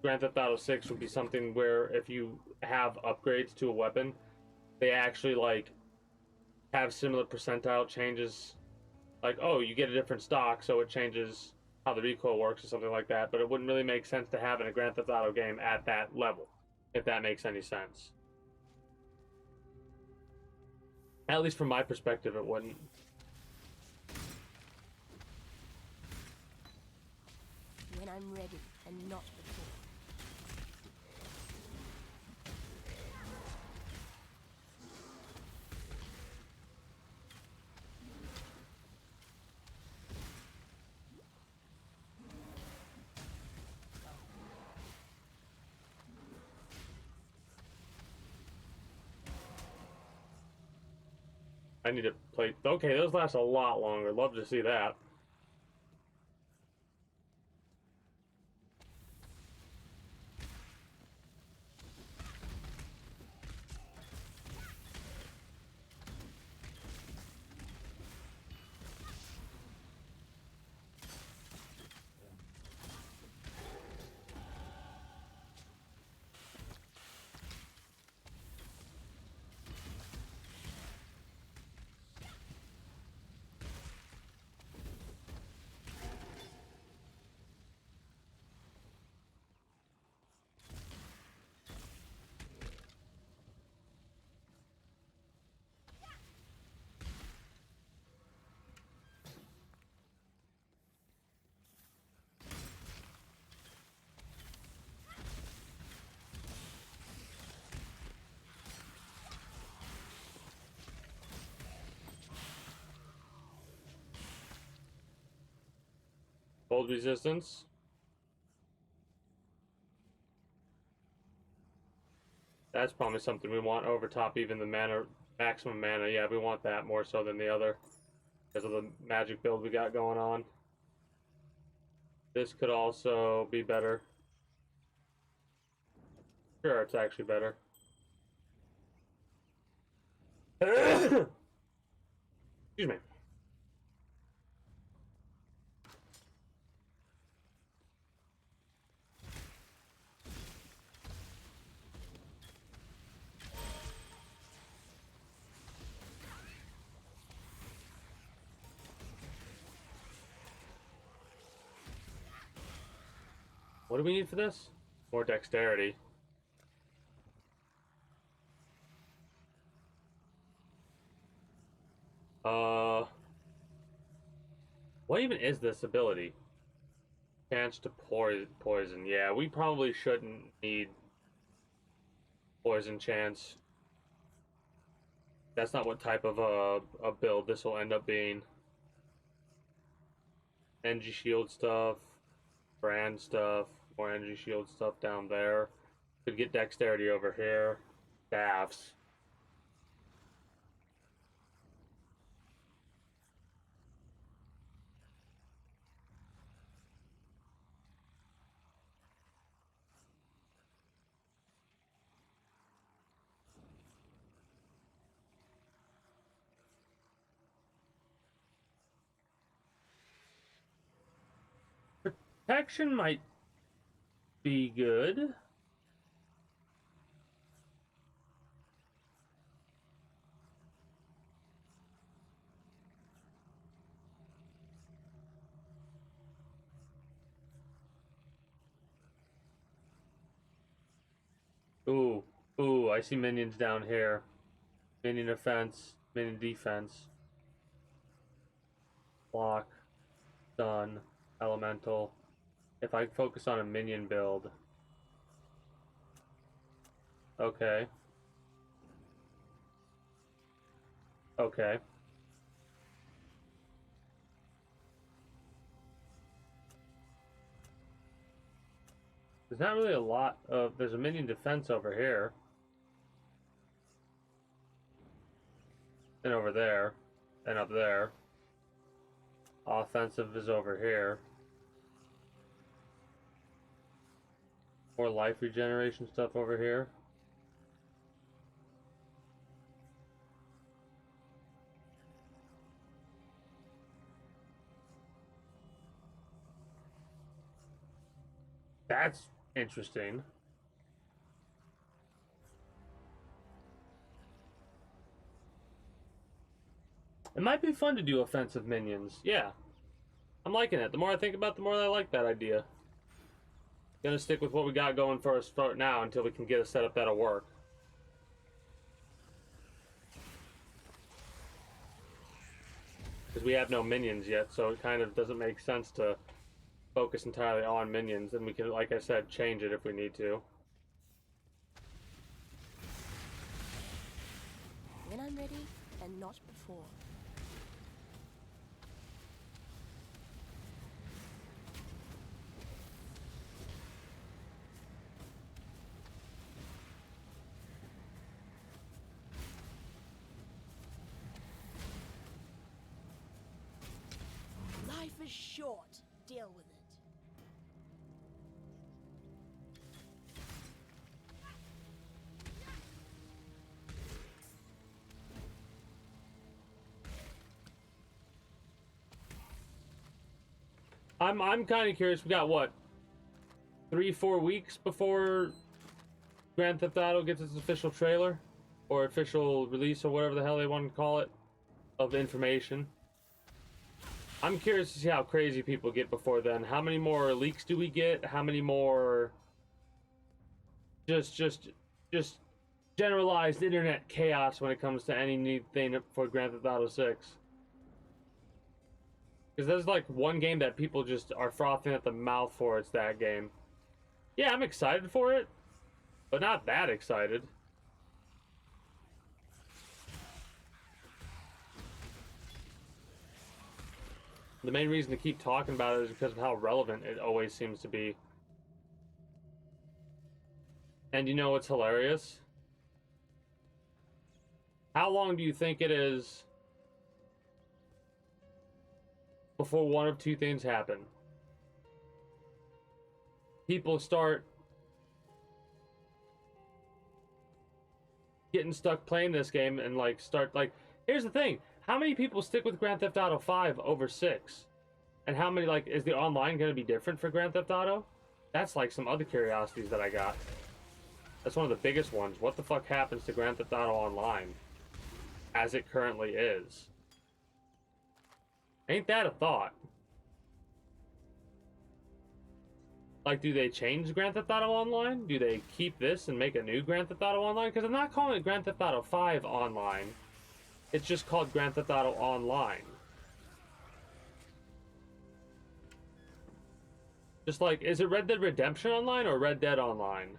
Grand Theft Auto 6 would be something where if you have upgrades to a weapon, they actually, like, have similar percentile changes. Like, oh, you get a different stock, so it changes how the recoil works or something like that. But it wouldn't really make sense to have in a Grand Theft Auto game at that level, if that makes any sense. At least from my perspective, it wouldn't. When I'm ready and not before. I need to play... Okay, those last a lot longer. Love to see that. Cold resistance. That's probably something we want over top even the mana, maximum mana. Yeah, we want that more so than the other because of the magic build we got going on. This could also be better. Sure, it's actually better. Excuse me. What do we need for this? More dexterity. What even is this ability? Chance to poison. Yeah, we probably shouldn't need poison chance. That's not what type of a build this will end up being. Energy shield stuff, brand stuff, more energy shield stuff down there. Could get dexterity over here. Staffs. Protection might be good. Ooh, ooh, I see minions down here. Minion offense, minion defense. Block, stun, elemental. If I focus on a minion build. Okay. Okay. There's not really a lot of... There's a minion defense over here. And over there. And up there. Offensive is over here. More life regeneration stuff over here. That's interesting. It might be fun to do offensive minions. Yeah. I'm liking it. The more I think about it, the more I like that idea. Gonna stick with what we got going for us for now until we can get a setup that'll work. Because we have no minions yet, so it kind of doesn't make sense to focus entirely on minions, and we can, like I said, change it if we need to. When I'm ready, and not before. Life is short. Deal with it. I'm kind of curious. We got what, 3-4 weeks before Grand Theft Auto gets its official trailer or official release or whatever the hell they want to call it of information. I'm curious to see how crazy people get before then. How many more leaks do we get? How many more just generalized internet chaos when it comes to any new thing for Grand Theft Auto 6? Because there's like one game that people just are frothing at the mouth for. It's that game. Yeah, I'm excited for it, but not that excited. The main reason to keep talking about it is because of how relevant it always seems to be. And you know what's hilarious? How long do you think it is before one of two things happen? People start getting stuck playing this game and like start like, here's the thing, how many people stick with Grand Theft Auto 5 over 6? And how many, like, is the online going to be different for Grand Theft Auto? That's like some other curiosities that I got. That's one of the biggest ones. What the fuck happens to Grand Theft Auto Online as it currently is? Ain't that a thought? Like, do they change Grand Theft Auto Online? Do they keep this and make a new Grand Theft Auto Online? Because I'm not calling it Grand Theft Auto 5 Online. It's just called Grand Theft Auto Online. Just like, is it Red Dead Redemption Online or Red Dead Online?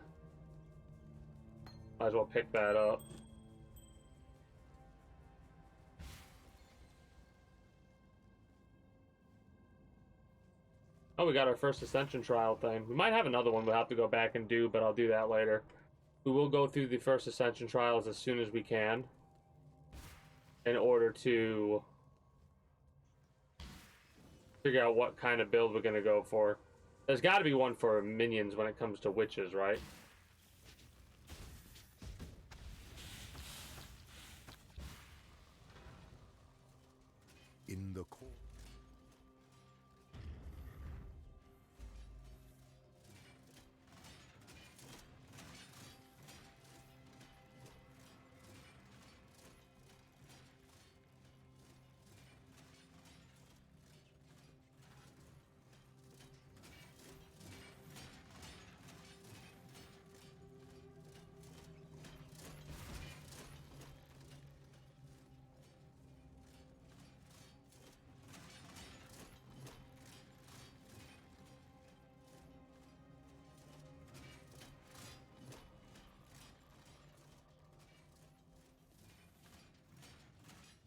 Might as well pick that up. Oh, we got our first Ascension trial thing. We might have another one we'll have to go back and do, but I'll do that later. We will go through the first Ascension trials as soon as we can in order to figure out what kind of build we're going to go for. There's got to be one for minions when it comes to witches, right? In the core.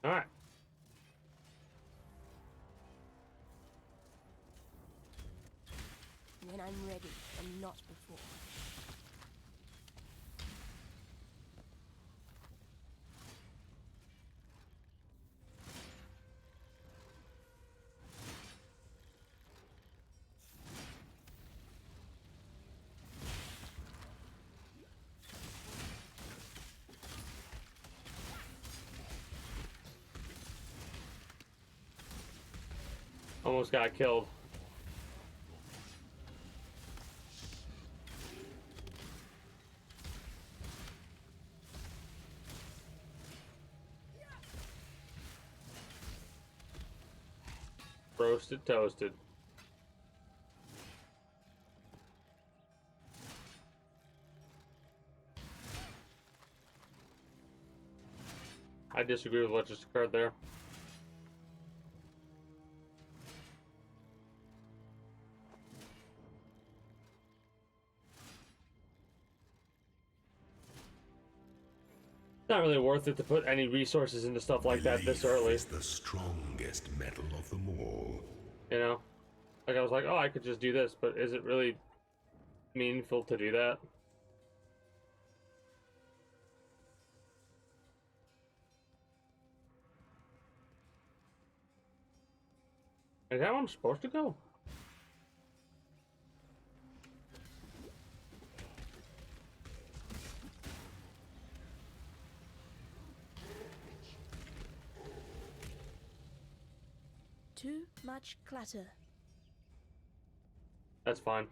All right. When I'm ready and not before. Almost got killed. Roasted, toasted. I disagree with what just occurred there. It's not really worth it to put any resources into stuff like that this early. Is the strongest metal of them all. You know? Like, I was like, oh, I could just do this, but is it really meaningful to do that? Is that where I'm supposed to go? Too much clutter. That's fine.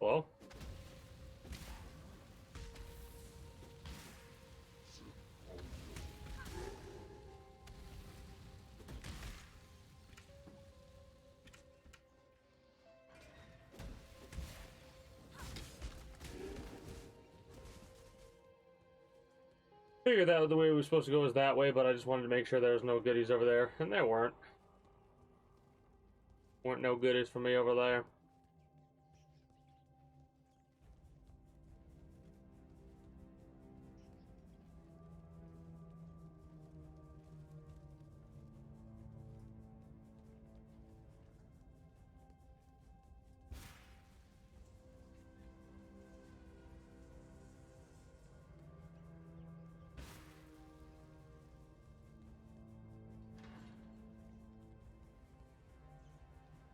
Hello? Figured that the way we were supposed to go was that way, but I just wanted to make sure there was no goodies over there, and there weren't. Weren't no goodies for me over there.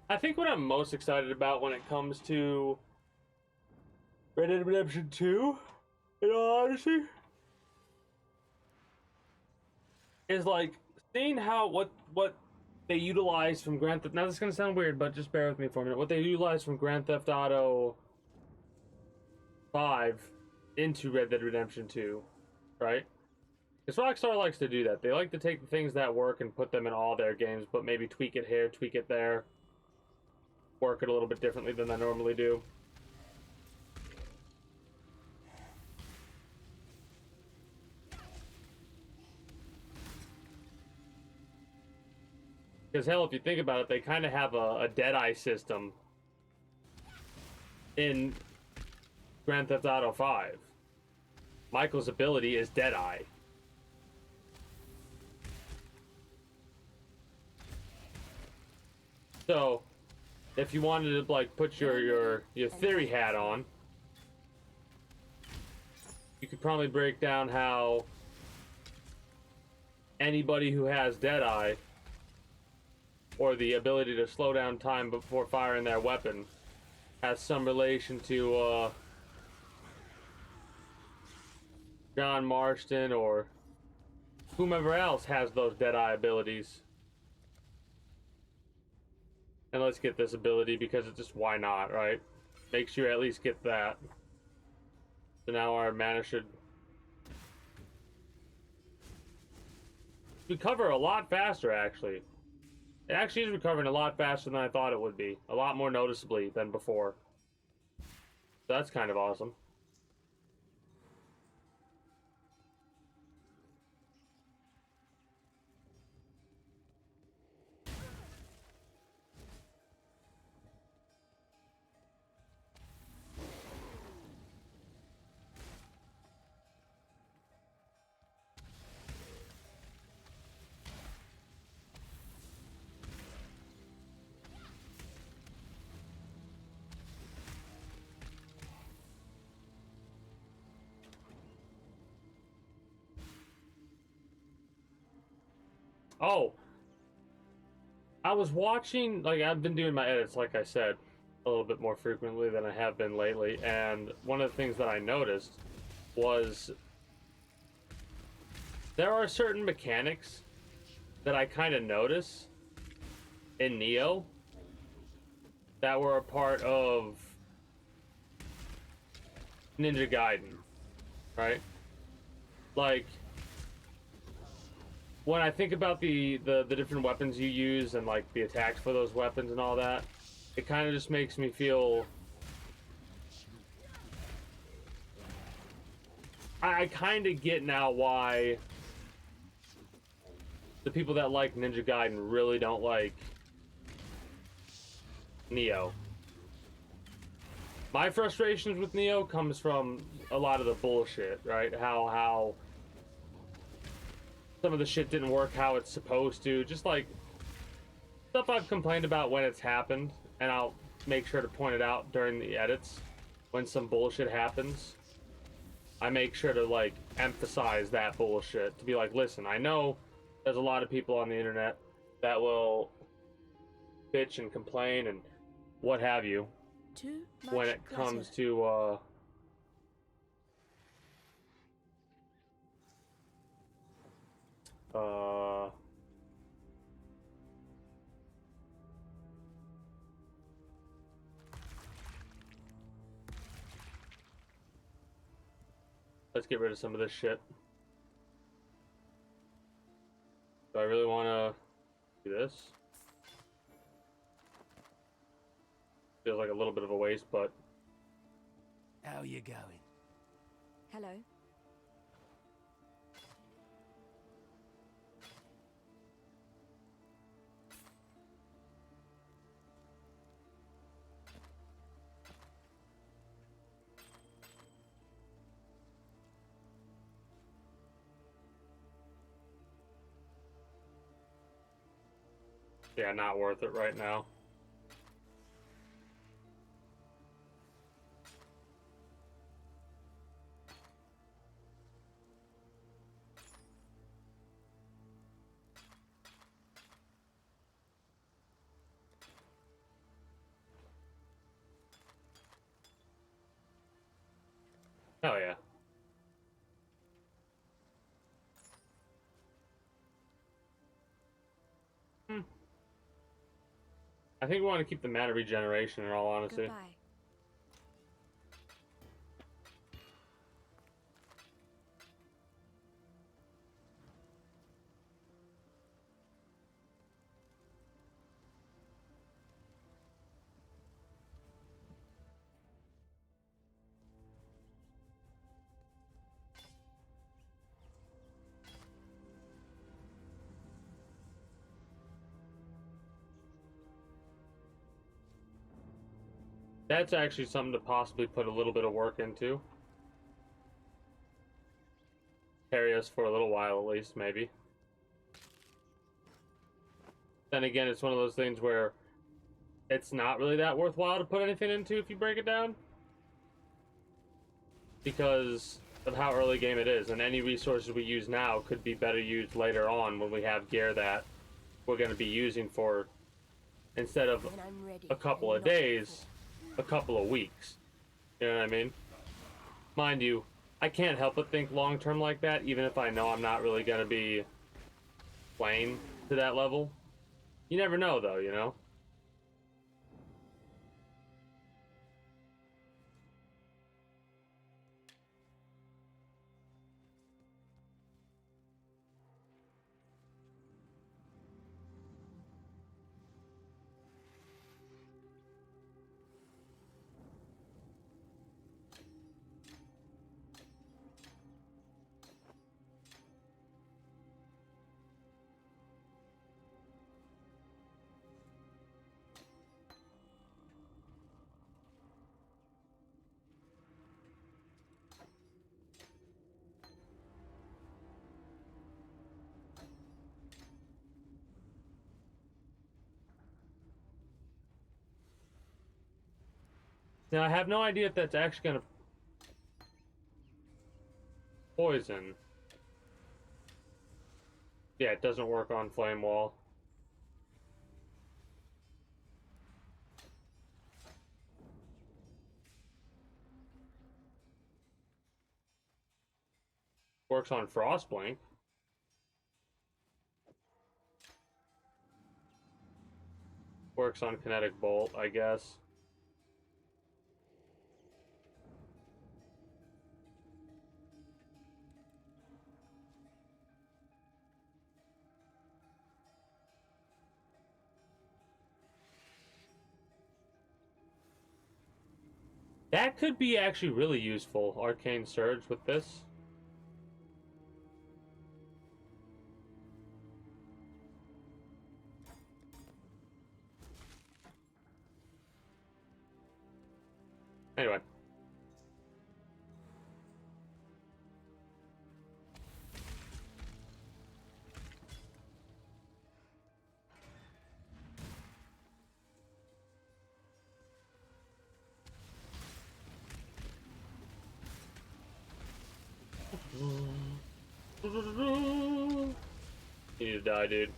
I think what I'm most excited about when it comes to Red Dead Redemption 2, in all honesty, is like seeing how what they utilize from Grand Theft. Now this is gonna sound weird, but just bear with me for a minute. What they utilize from Grand Theft Auto 5 into Red Dead Redemption 2, right? Because Rockstar likes to do that. They like to take the things that work and put them in all their games, but maybe tweak it here, tweak it there, work it a little bit differently than they normally do. Because hell, if you think about it, they kind of have a Deadeye system in Grand Theft Auto 5. Michael's ability is Deadeye. So, if you wanted to like put your theory hat on, you could probably break down how anybody who has Deadeye, or the ability to slow down time before firing their weapon, has some relation to John Marston or whomever else has those Deadeye abilities. And let's get this ability because it's just, why not, right? Make sure you at least get that. So now our mana should recover a lot faster, actually. It actually is recovering a lot faster than I thought it would be. A lot more noticeably than before. So that's kind of awesome. Oh, I was watching, like, I've been doing my edits, like I said, a little bit more frequently than I have been lately, and one of the things that I noticed was there are certain mechanics that I kind of notice in Neo that were a part of Ninja Gaiden, right? Like, when I think about the different weapons you use and like the attacks for those weapons and all that, it kind of just makes me feel I kind of get now why the people that like Ninja Gaiden really don't like Neo. My frustrations with Neo comes from a lot of the bullshit, right? How some of the shit didn't work how it's supposed to. Just like stuff I've complained about when it's happened, and I'll make sure to point it out during the edits. When some bullshit happens, I make sure to like emphasize that bullshit. To be like, listen, I know there's a lot of people on the internet that will bitch and complain and what have you Too much when it clutter. comes to let's get rid of some of this shit. Do I really want to do this? Feels like a little bit of a waste, but How you going? Hello. Yeah, not worth it right now. Hell yeah. I think we want to keep the mana regeneration in all honesty. Goodbye. That's actually something to possibly put a little bit of work into. Carry us for a little while at least, maybe. Then again, it's one of those things where it's not really that worthwhile to put anything into if you break it down. Because of how early game it is, and any resources we use now could be better used later on when we have gear that we're going to be using for, instead of When I'm ready a couple and of not days, a couple of weeks. You know what I mean? Mind you, I can't help but think long term like that, even if I know I'm not really going to be playing to that level. You never know, though, you know? Now, I have no idea if that's actually going to poison. Yeah, it doesn't work on Flame Wall. Works on Frostblink. Works on Kinetic Bolt, I guess. That could be actually really useful, Arcane Surge, with this. Anyway. You need to die, dude.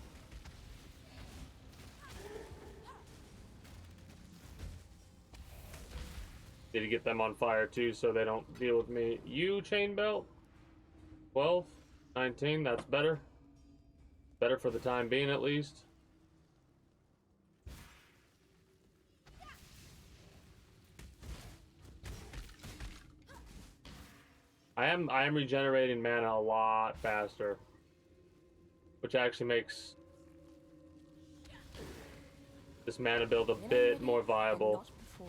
Need to get them on fire too so they don't deal with me. You, Chain Belt? 12? 19, that's better. Better for the time being, at least. I am regenerating mana a lot faster, which actually makes this mana build a when I'm bit ready more and viable. not before.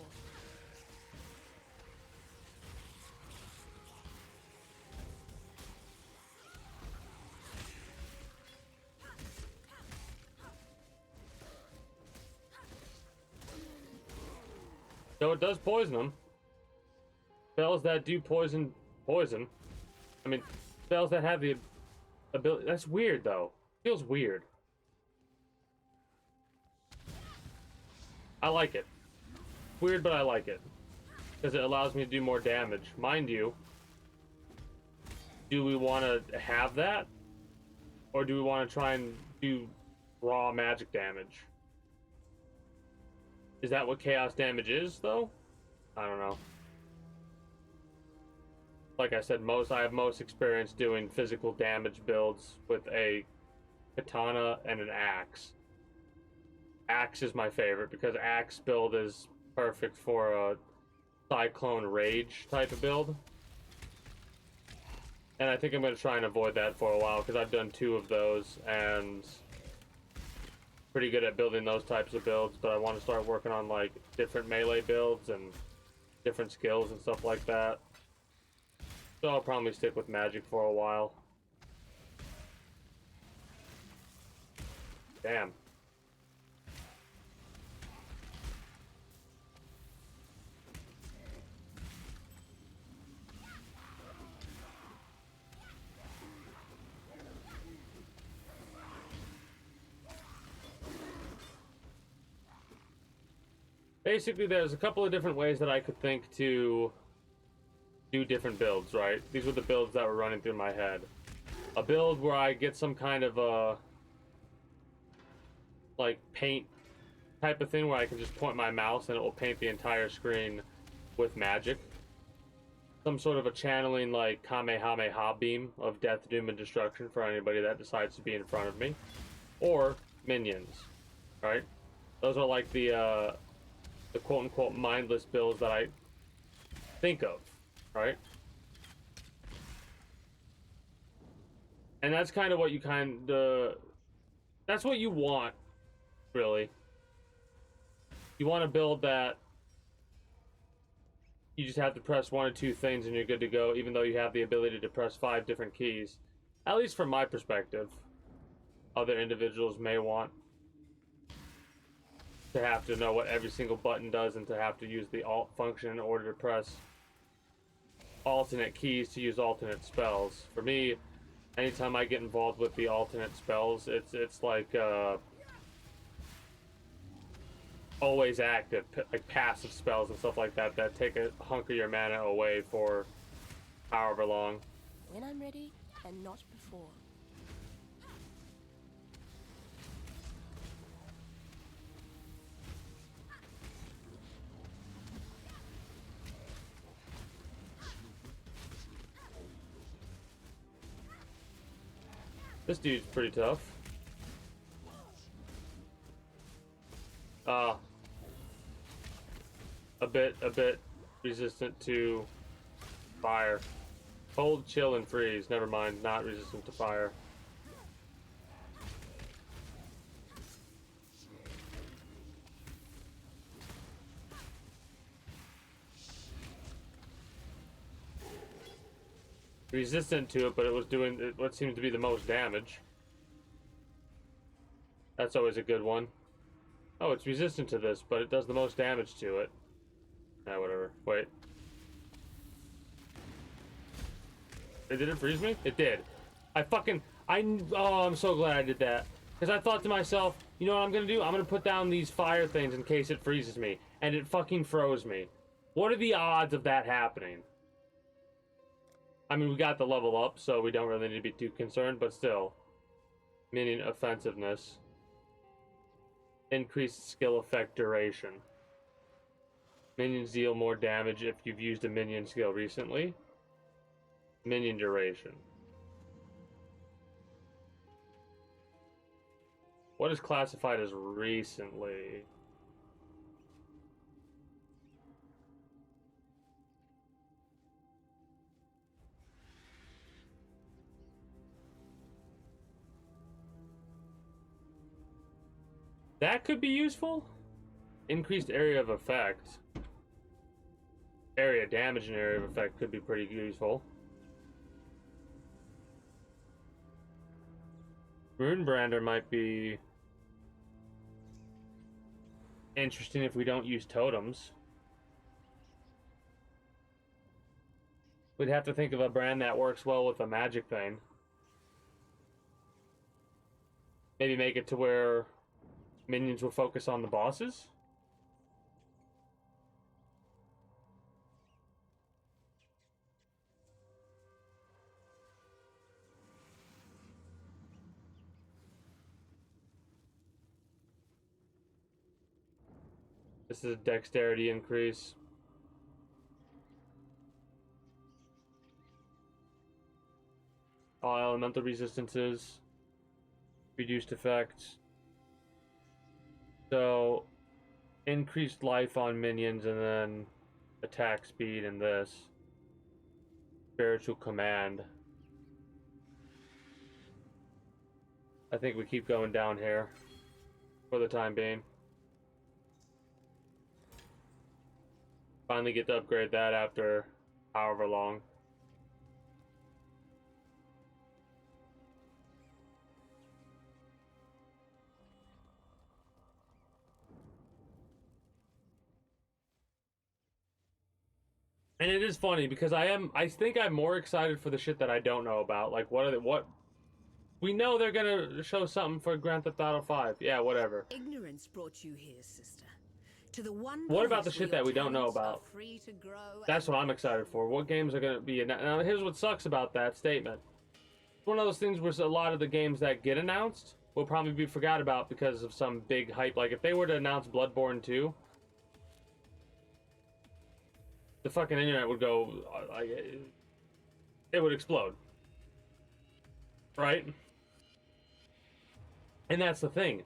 So it does poison them. Spells that do poison. I mean, spells that have the ability. That's weird, though. Feels weird. I like it. Weird, but I like it. Because it allows me to do more damage. Mind you, do we want to have that? Or do we want to try and do raw magic damage? Is that what chaos damage is, though? I don't know. Like I said, I have most experience doing physical damage builds with a katana and an axe. Axe is my favorite because axe build is perfect for a cyclone rage type of build. And I think I'm going to try and avoid that for a while because I've done 2 of those and pretty good at building those types of builds, but I want to start working on like different melee builds and different skills and stuff like that. So I'll probably stick with magic for a while. Damn. Basically, there's a couple of different ways that I could think to do different builds, right? These were the builds that were running through my head. A build where I get some kind of a like paint type of thing where I can just point my mouse and it will paint the entire screen with magic. Some sort of a channeling like Kamehameha beam of death, doom, and destruction for anybody that decides to be in front of me. Or minions, right? Those are like the quote-unquote mindless builds that I think of, right? And that's kind of what you that's what you want, really. You want to build that you just have to press 1 or 2 things and you're good to go, even though you have the ability to press 5 different keys. At least from my perspective. Other individuals may want to have to know what every single button does and to have to use the alt function in order to press alternate keys to use alternate spells. For me, anytime I get involved with the alternate spells, it's like always active, like passive spells and stuff like that that take a hunk of your mana away for however long. When I'm ready, and not before. This dude's pretty tough. A bit resistant to fire. Cold, chill, and freeze. Never mind, not resistant to fire. Resistant to it, but it was doing what seems to be the most damage. That's always a good one. Oh, it's resistant to this, but it does the most damage to it. Ah, whatever. Wait. Did it freeze me? It did. Oh, I'm so glad I did that. Because I thought to myself, you know what I'm going to do? I'm going to put down these fire things in case it freezes me. And it fucking froze me. What are the odds of that happening? I mean, we got the level up, so we don't really need to be too concerned, but still. Minion offensiveness. Increased skill effect duration. Minions deal more damage if you've used a minion skill recently. Minion duration. What is classified as recently? That could be useful. Increased area of effect. Area damage and area of effect could be pretty useful. Runebrander might be interesting if we don't use totems. We'd have to think of a brand that works well with a magic thing. Maybe make it to where minions will focus on the bosses? This is a dexterity increase. All elemental resistances. Reduced effects. So, increased life on minions and then attack speed in this. Spiritual command. I think we keep going down here for the time being. Finally get to upgrade that after however long. And it is funny because I think I'm more excited for the shit that I don't know about. Like what we know they're gonna show something for Grand Theft Auto 5. Yeah, whatever. Ignorance brought you here, sister. To the one What about the place shit where that we your don't know talents are about? free to grow That's and what I'm excited for. What games are gonna be now here's what sucks about that statement. It's one of those things where a lot of the games that get announced will probably be forgot about because of some big hype. Like if they were to announce Bloodborne 2, the fucking internet would go like it would explode. Right? And that's the thing.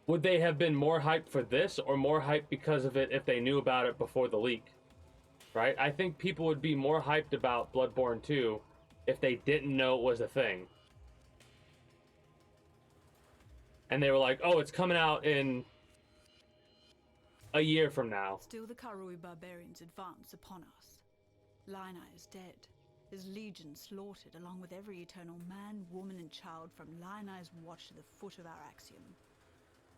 Would they have been more hyped for this or more hyped because of it if they knew about it before the leak? Right? I think people would be more hyped about Bloodborne 2 if they didn't know it was a thing. And they were like, oh, it's coming out in a year from now. Still the Karui barbarians advance upon us. Lina is dead, his legion slaughtered along with every eternal man, woman and child from Lina's watch to the foot of our axiom.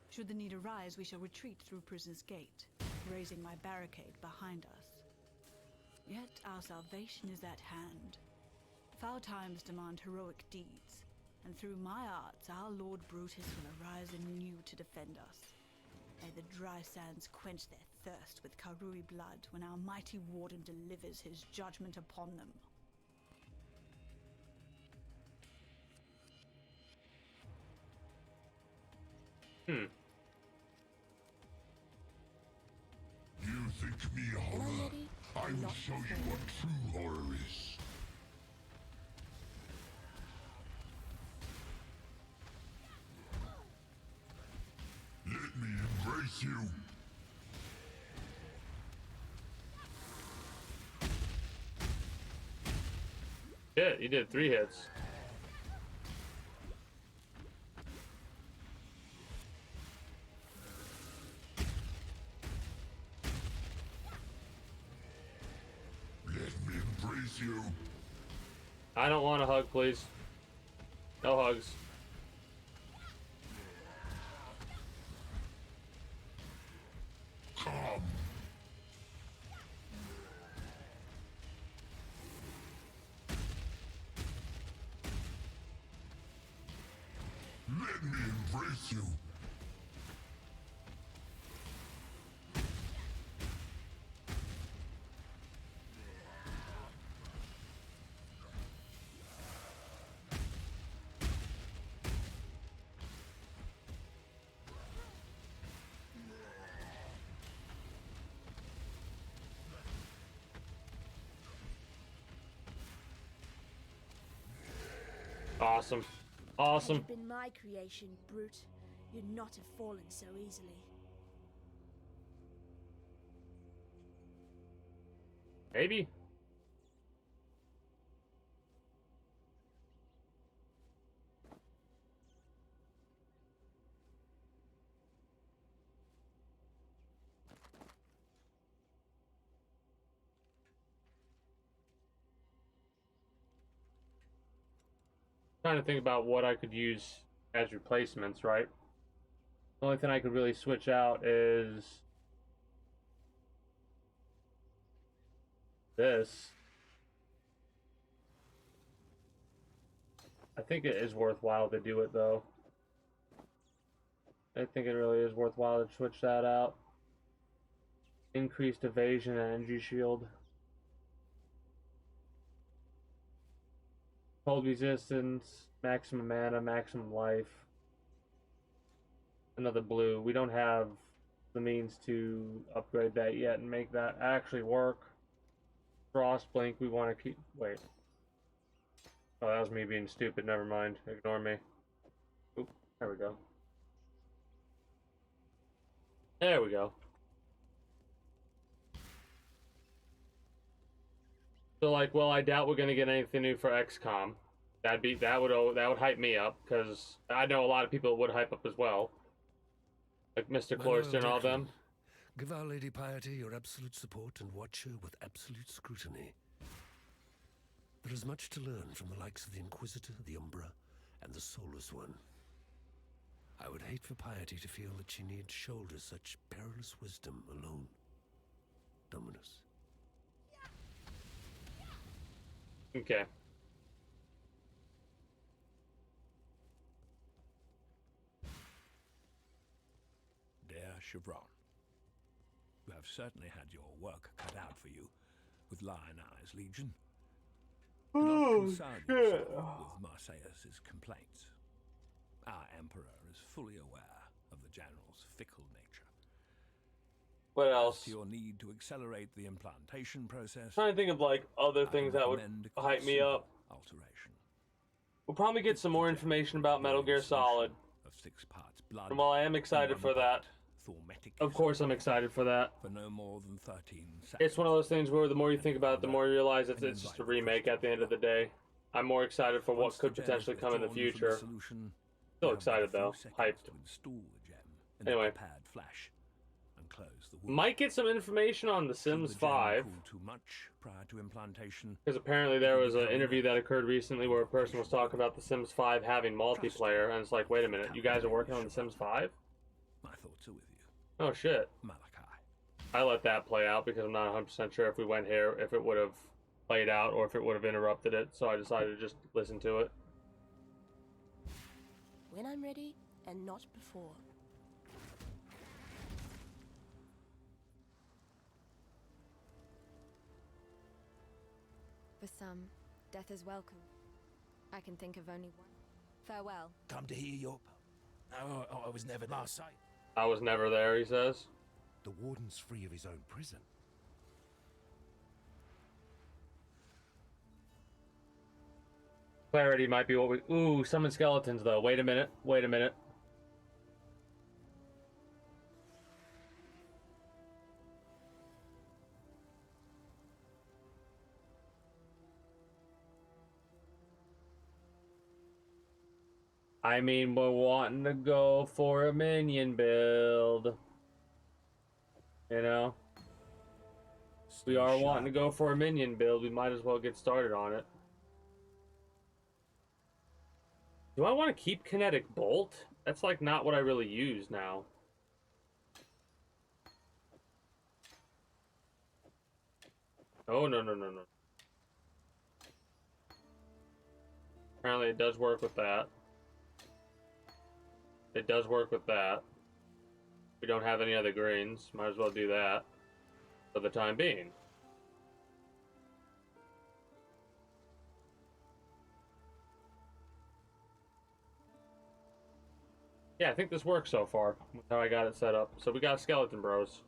Should the need arise, we shall retreat through Prisoner's Gate, raising my barricade behind us. Yet our salvation is at hand. Foul times demand heroic deeds, and through my arts our Lord Brutus will arise anew to defend us. May the dry sands quench their thirst with Karui blood when our mighty warden delivers his judgment upon them. You think me When I'm horror? ready, I will not show you before. what true horror is. Let me embrace you. Shit, you did 3 hits. Let me embrace you. I don't want a hug, please. No hugs. Come. Let me embrace you. Awesome. Had Awesome. you been my creation, brute, you'd not have fallen so easily. Maybe. Trying to think about what I could use as replacements, right? The only thing I could really switch out is this. I think it is worthwhile to do it though. I think it really is worthwhile to switch that out. Increased evasion and energy shield. Cold resistance, maximum mana, maximum life. Another blue. We don't have the means to upgrade that yet and make that actually work. Frost blink, we want to keep. Wait. Oh, that was me being stupid. Never mind. Ignore me. Oop, there we go. There we go. So like, well, I doubt we're gonna get anything new for XCOM. That would hype me up because I know a lot of people would hype up as well, like Mr. Cloyster and all them. Give Our Lady Piety your absolute support and watch her with absolute scrutiny. There is much to learn from the likes of the Inquisitor, the Umbra, and the Soulless One. I would hate for Piety to feel that she need shoulder such perilous wisdom alone. Dominus. Okay. Dear Chevron, you have certainly had your work cut out for you with Lion Eye's Legion. Do not concern yourself with Marseilles' complaints. Our Emperor is fully aware of the General's fickle nature. What As else? to your need to accelerate the implantation process, Trying to think of like other I things that would recommend a hype me simple up. Alteration. We'll probably get some more information about Metal Gear Solid. Of 6 parts blood, And while I am excited and for 1 that, part thaumatic of course I'm excited for that. for no more than 13 seconds. It's one of those things where the more you think about it, the more you realize it's just a remake at the end of the day. I'm more excited for what Once could the gem potentially is come in the withdrawn from future. solution, Still you have but a excited few though. seconds Hyped. to install the gem in Anyway. the prepared flash and close the wound. Might get some information on The Should Sims the gem 5. cool too much prior to implantation, Because apparently there was an interview that occurred recently where a person was talking about The Sims 5 having multiplayer, and it's like, wait a minute, you guys are working on The Sims 5? my thoughts are with you, Oh shit. Malachi. I let that play out because I'm not 100% sure if we went here, if it would have played out, or if it would have interrupted it, so I decided to just listen to it. When I'm ready, and not before. For some, death is welcome. I can think of only one. Farewell. Come to hear your... I was never last sight. I was never there, he says. The warden's free of his own prison. Clarity might be what we... Ooh, summon skeletons, though. Wait a minute. Wait a minute. I mean, we're wanting to go for a minion build. You know? We are wanting to go for a minion build. We might as well get started on it. Do I want to keep Kinetic Bolt? That's like not what I really use now. Oh, no, no, no, no. Apparently it does work with that. It does work with that. We don't have any other greens. Might as well do that for the time being. Yeah, I think this works so far. That's how I got it set up. So we got skeleton bros.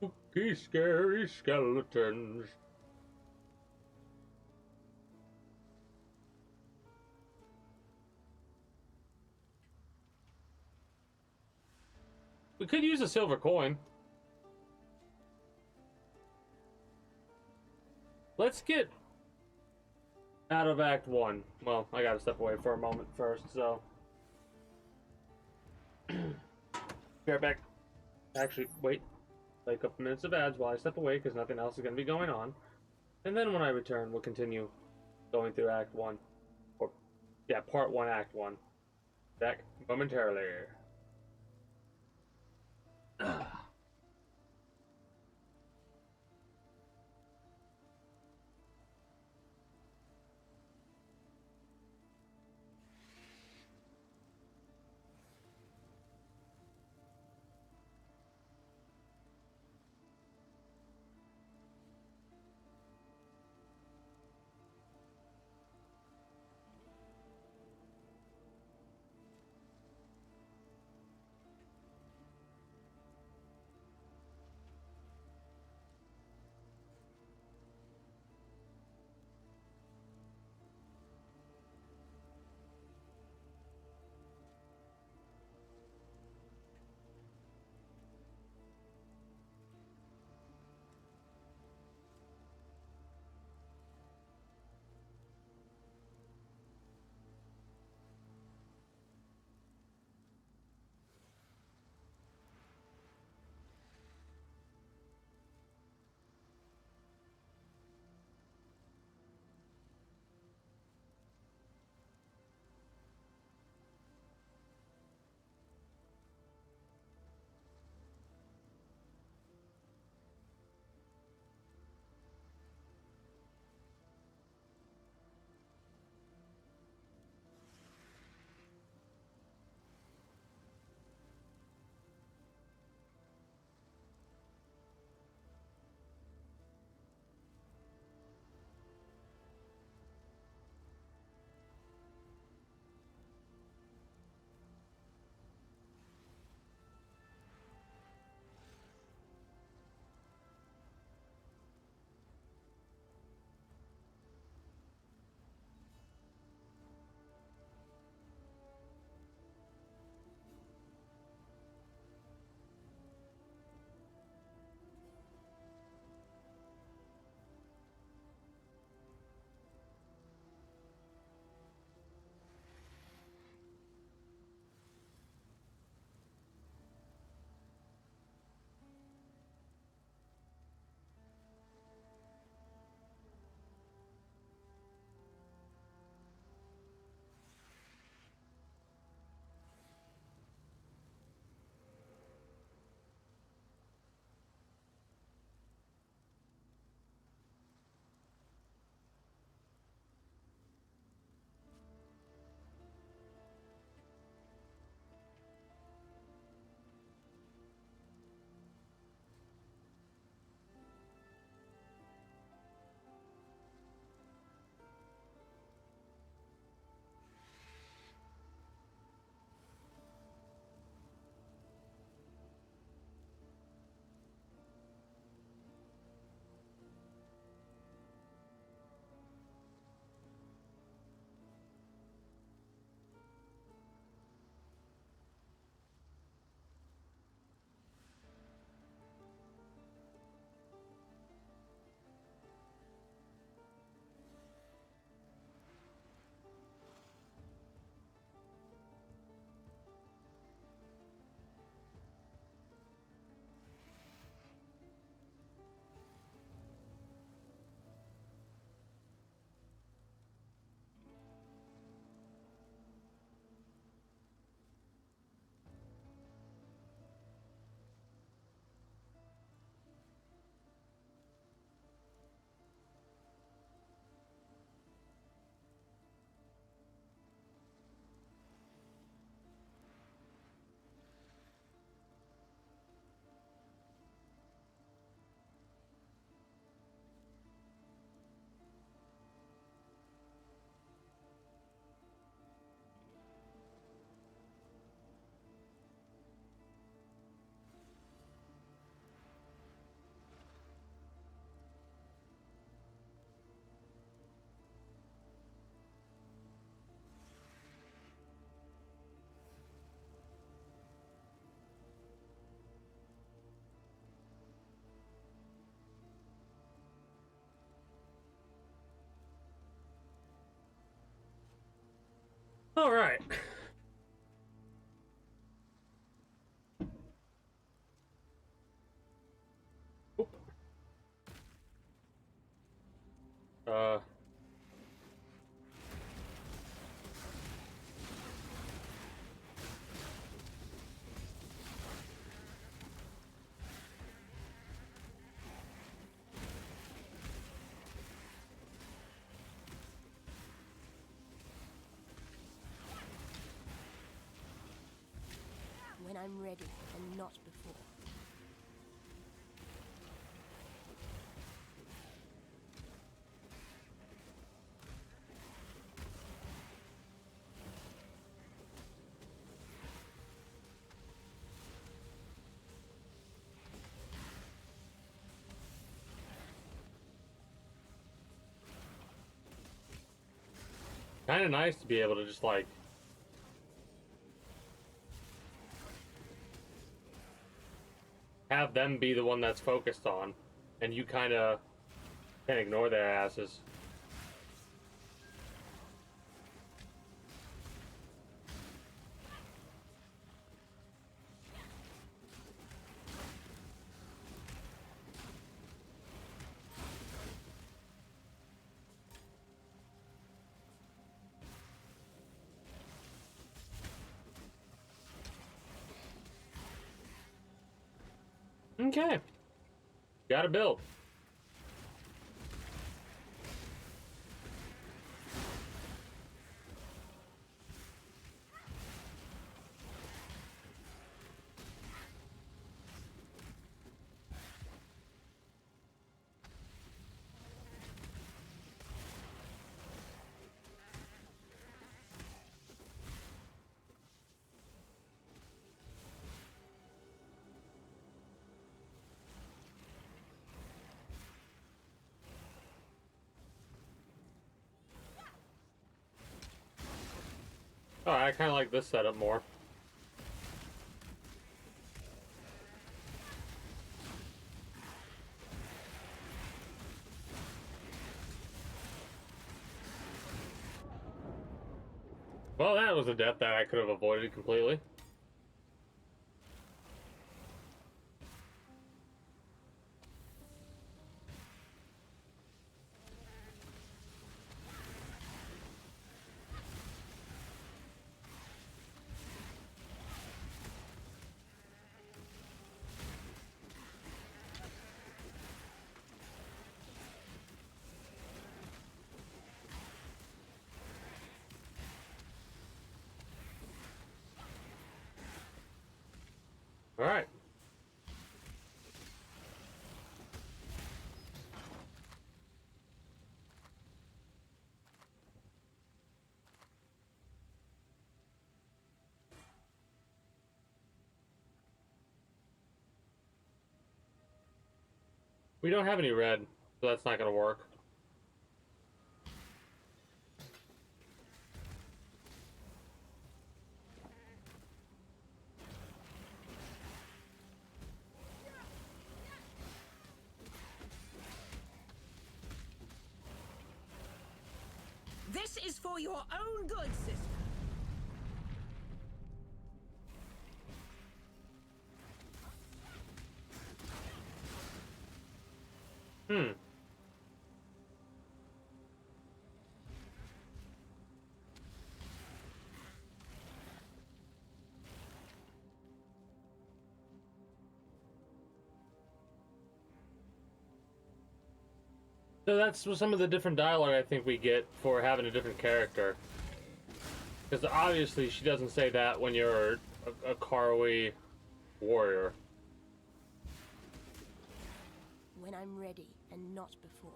Spooky, scary skeletons. We could use a silver coin. Let's get out of Act 1. Well, I gotta step away for a moment first, so... Be right back. Actually, wait. Like a couple minutes of ads while I step away, because nothing else is going to be going on. And then when I return, we'll continue going through Act 1. Or, yeah, Part 1, Act 1. Back momentarily. All right. Oop. When I'm ready and not before. Kind of nice to be able to just like have them be the one that's focused on, and you kind of can ignore their asses. Okay. Gotta build. Oh, I kind of like this setup more. Well, that was a death that I could have avoided completely. All right. We don't have any red, so that's not gonna work. This is for your own good, sister. Hmm. So that's some of the different dialogue I think we get for having a different character. Because obviously she doesn't say that when you're a Karwi warrior. When I'm ready and not before.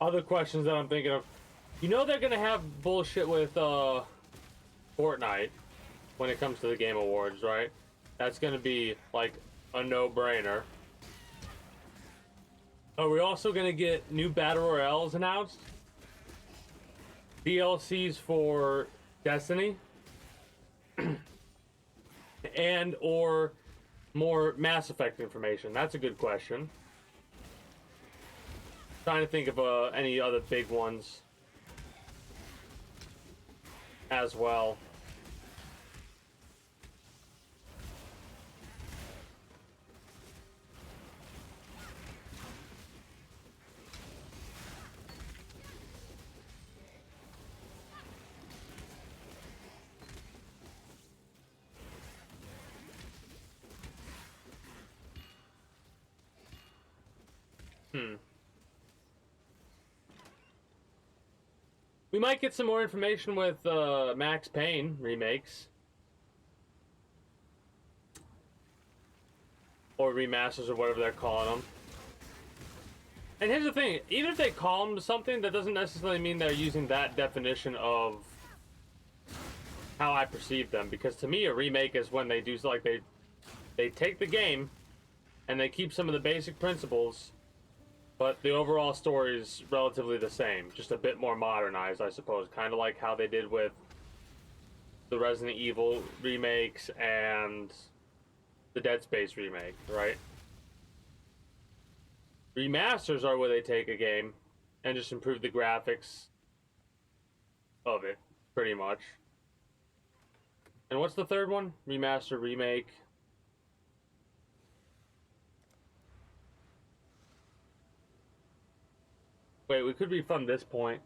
Other questions that I'm thinking of. You know they're gonna have bullshit with Fortnite when it comes to the Game Awards, right? That's gonna be like a no-brainer. Are we also gonna get new battle royales announced? DLCs for Destiny? And or more Mass Effect information? That's a good question. Trying to think of any other big ones as well. We might get some more information with Max Payne remakes. Or remasters or whatever they're calling them. And here's the thing, even if they call them something, that doesn't necessarily mean they're using that definition of how I perceive them. Because to me, a remake is when they do, like, they take the game and they keep some of the basic principles, but the overall story is relatively the same, just a bit more modernized, I suppose. Kind of like how they did with the Resident Evil remakes and the Dead Space remake, right? Remasters are where they take a game and just improve the graphics of it, pretty much. And what's the third one? Remaster, remake. Wait, we could be from this point.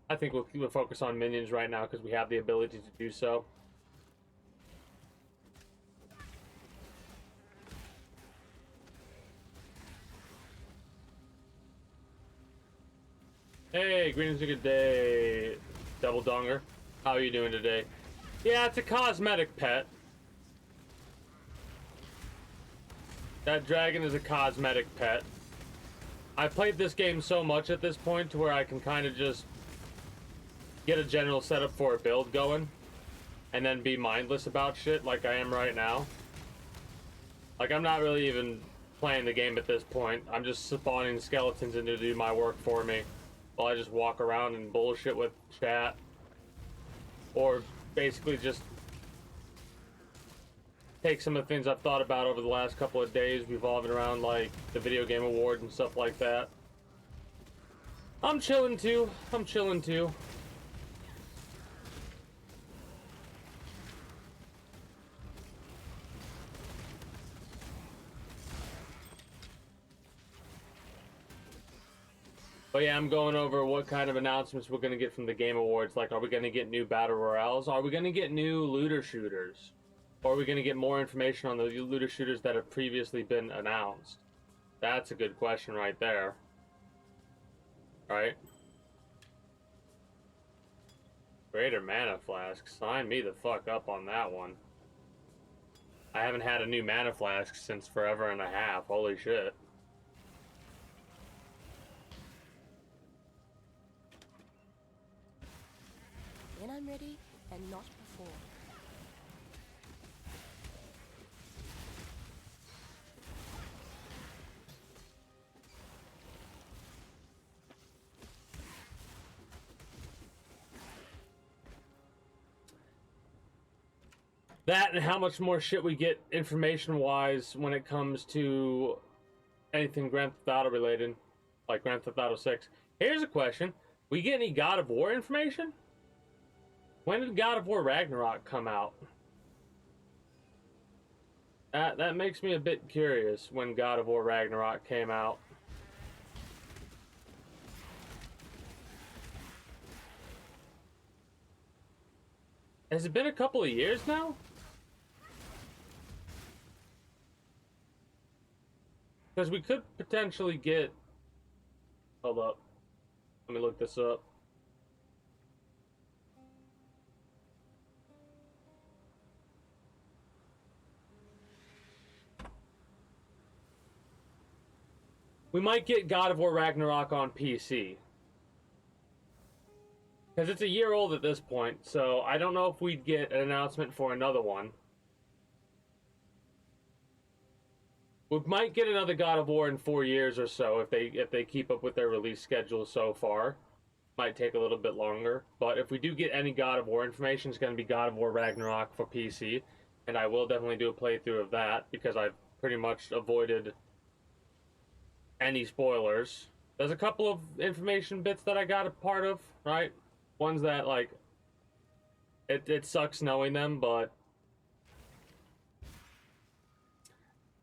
I think we'll focus on minions right now because we have the ability to do so. Hey, greetings, a good day, Double Donger. How are you doing today? Yeah, it's a cosmetic pet. That dragon is a cosmetic pet. I played this game so much at this point to where I can kind of just get a general setup for a build going and then be mindless about shit like I am right now. Like, I'm not really even playing the game at this point. I'm just spawning skeletons in to do my work for me while I just walk around and bullshit with chat, or basically just take some of the things I've thought about over the last couple of days revolving around like the video game awards and stuff like that. I'm chilling too. I'm chilling too. But yeah, I'm going over what kind of announcements we're going to get from the Game Awards. Like, are we going to get new Battle Royales? Are we going to get new looter shooters? Or are we going to get more information on the looter shooters that have previously been announced? That's a good question right there. Right? Greater Mana Flask. Sign me the fuck up on that one. I haven't had a new Mana Flask since forever and a half. Holy shit. When I'm ready, and not before. That and how much more shit we get information-wise when it comes to anything Grand Theft Auto related, like Grand Theft Auto 6. Here's a question. We get any God of War information? When did God of War Ragnarok come out? That makes me a bit curious when God of War Ragnarok came out. Has it been a couple of years now? Because we could potentially get... Hold up. Let me look this up. We might get God of War Ragnarok on PC. Because it's a year old at this point, so I don't know if we'd get an announcement for another one. We might get another God of War in 4 years or so if they keep up with their release schedule so far. Might take a little bit longer, but if we do get any God of War information, it's going to be God of War Ragnarok for PC, and I will definitely do a playthrough of that because I've pretty much avoided any spoilers. There's a couple of information bits that I got a part of, right? Ones that, like, it sucks knowing them, but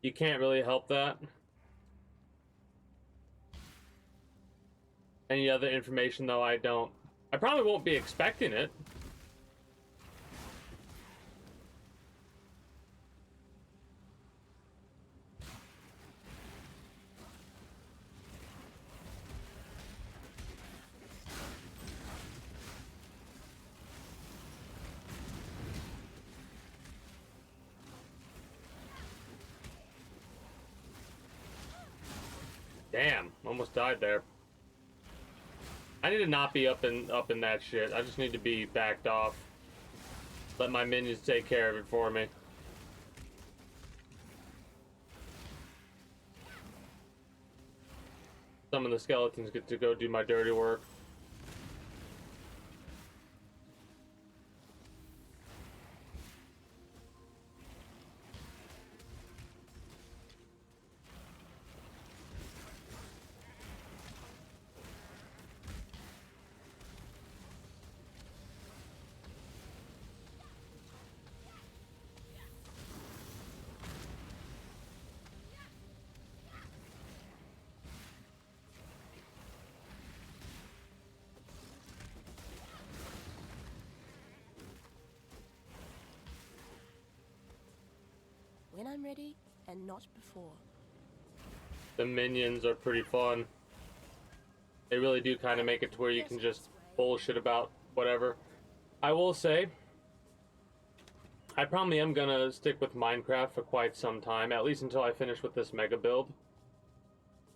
you can't really help that. Any other information, though, I probably won't be expecting it. Damn, almost died there. I need to not be up in that shit. I just need to be backed off. Let my minions take care of it for me. Some of the skeletons get to go do my dirty work. When I'm ready, and not before. The minions are pretty fun. They really do kind of make it to where you can just bullshit about whatever. I will say, I probably am gonna stick with Minecraft for quite some time, at least until I finish with this mega build.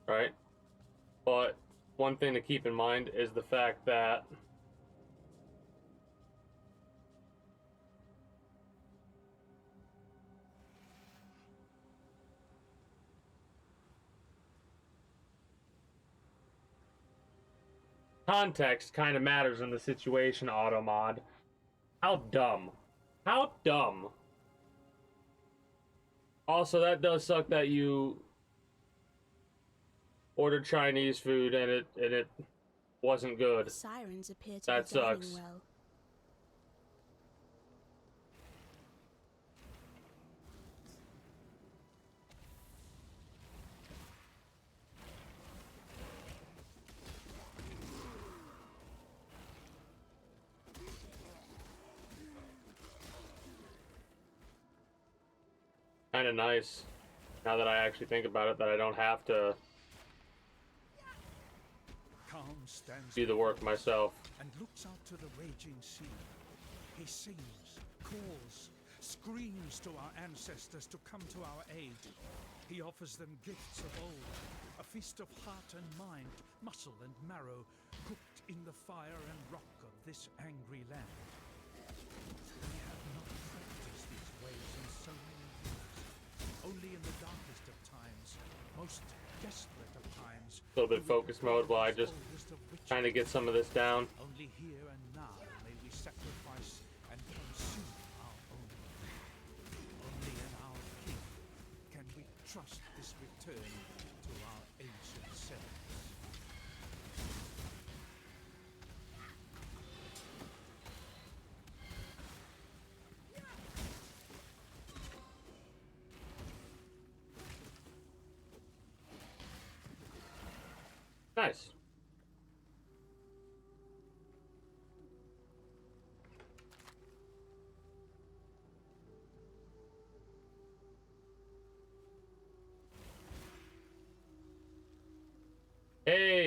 Right? But one thing to keep in mind is the fact that context kind of matters in the situation, Automod. How dumb. How dumb. Also, that does suck that you ordered Chinese food and it wasn't good. The sirens appear to That be dining sucks. well. Kind of nice, now that I actually think about it, that I don't have to Calm stands do the work myself. and looks out to the raging sea. He sings, calls, screams to our ancestors to come to our aid. He offers them gifts of old, a feast of heart and mind, muscle and marrow, cooked in the fire and rock of this angry land. We have not practiced these ways in so many years. Only in the darkest of times, most desperate of times, A little bit focus mode while I just trying to get some of this down. only here and now may we sacrifice and consume our own. Only in our King can we trust this return to our ancient selves. Nice.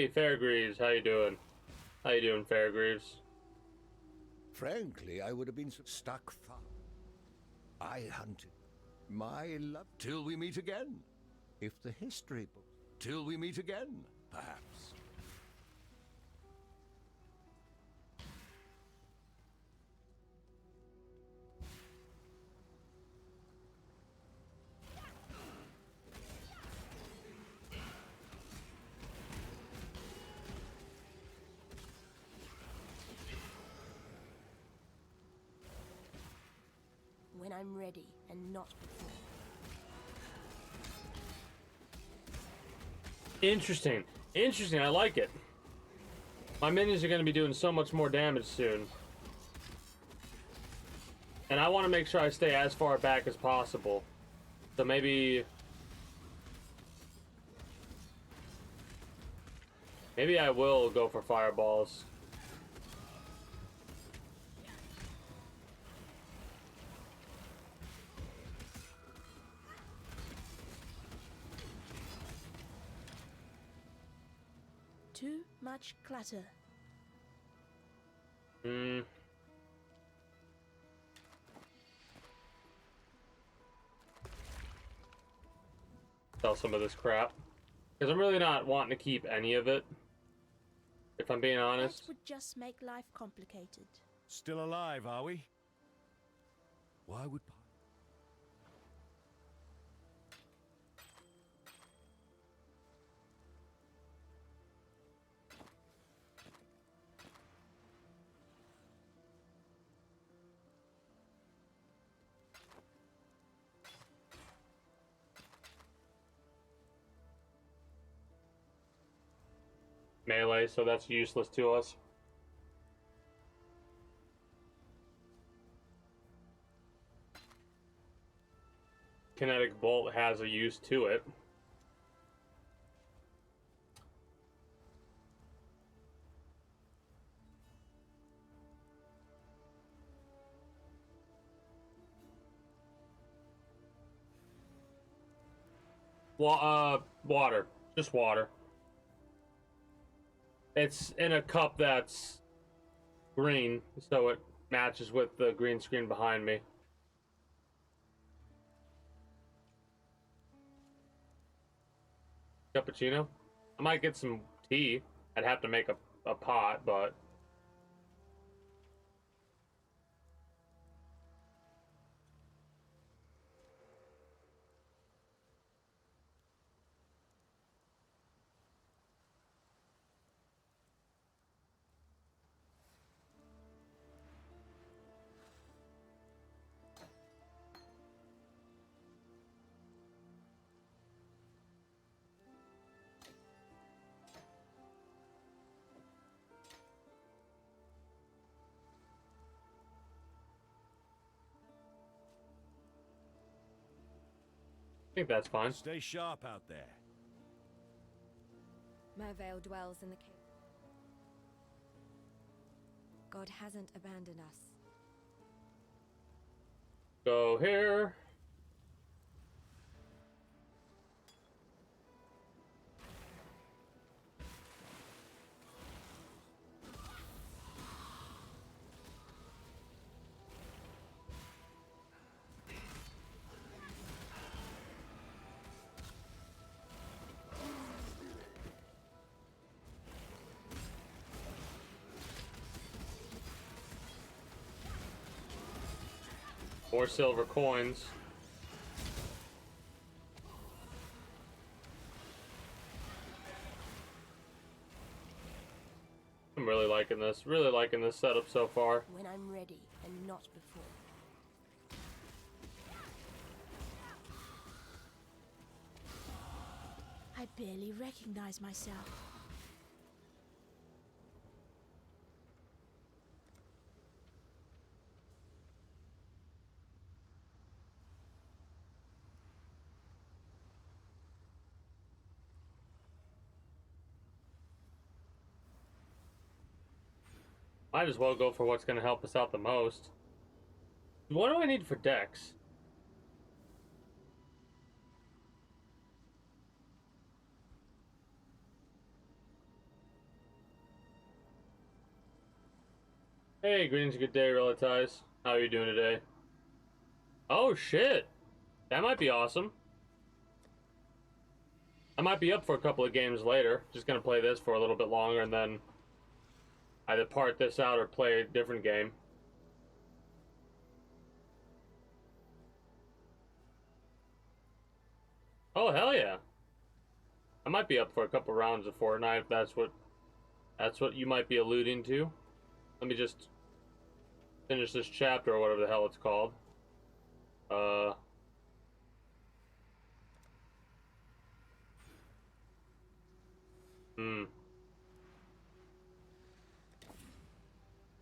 Hey, Fairgreaves, how you doing? How you doing, Fairgreaves? Frankly, I would have been stuck far. I hunted my love till we meet again. If the history book, till we meet again, perhaps. When I'm ready and not before. Interesting. Interesting, I like it. My minions are going to be doing so much more damage soon. And I want to make sure I stay as far back as possible. So maybe... Maybe I will go for fireballs. Too much clutter. Sell some of this crap. Because I'm really not wanting to keep any of it. If I'm being honest. That would just make life complicated. Still alive, are we? Why would... Melee, so that's useless to us. Kinetic Bolt has a use to it. Water. Just water. It's in a cup that's green, so it matches with the green screen behind me. Cappuccino? I might get some tea. I'd have to make a pot, but... I think that's fine. Stay sharp out there. Mervale dwells in the cave. God hasn't abandoned us. Go here. More silver coins. I'm really liking this. Really liking this setup so far. When I'm ready and not before. I barely recognize myself. Might as well go for what's going to help us out the most. What do I need for Dex? Hey, greetings, good day, Relatize. How are you doing today? Oh shit! That might be awesome. I might be up for a couple of games later. Just gonna play this for a little bit longer and then either part this out or play a different game. Oh hell yeah! I might be up for a couple rounds of Fortnite if that's what you might be alluding to. Let me just finish this chapter or whatever the hell it's called.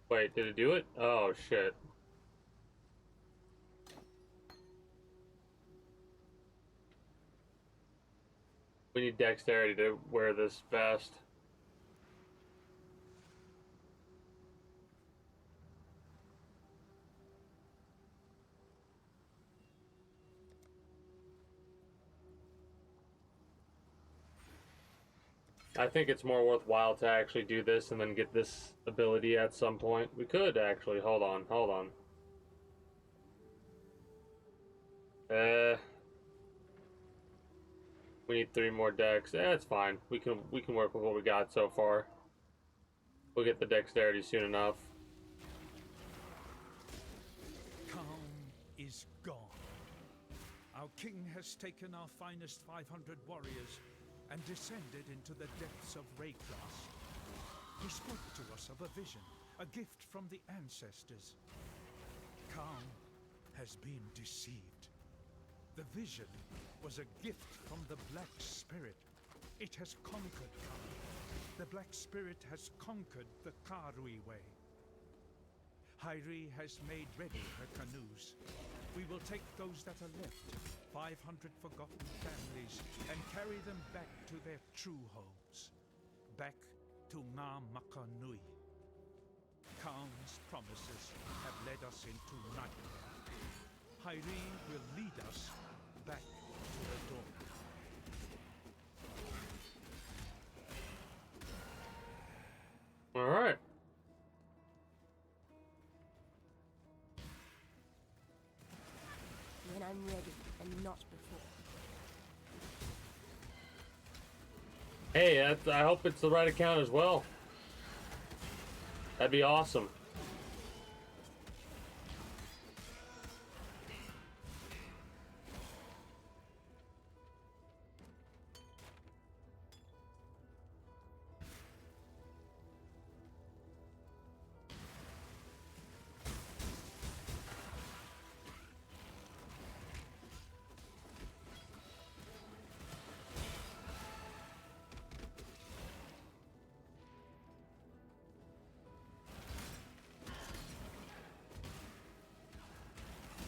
Wait, did it do it? Oh shit. We need dexterity to wear this vest. I think it's more worthwhile to actually do this and then get this ability at some point. We could actually. Hold on, hold on. We need 3 more decks. It's fine. We can work with what we got so far. We'll get the dexterity soon enough. Calm is gone. Our king has taken our finest 500 warriors and descended into the depths of Raycross. He spoke to us of a vision, a gift from the ancestors. Calm has been deceived. The vision was a gift from the Black Spirit. It has conquered Calm. The Black Spirit has conquered the Karui way. Hyri has made ready her canoes. We will take those that are left, 500 forgotten families, and carry them back to their true homes. Back to Ngā Makanui. Khan's promises have led us into nightmare. Hyri will lead us back to the dawn. All right. When I'm ready and not before. Hey, I hope it's the right account as well. That'd be awesome.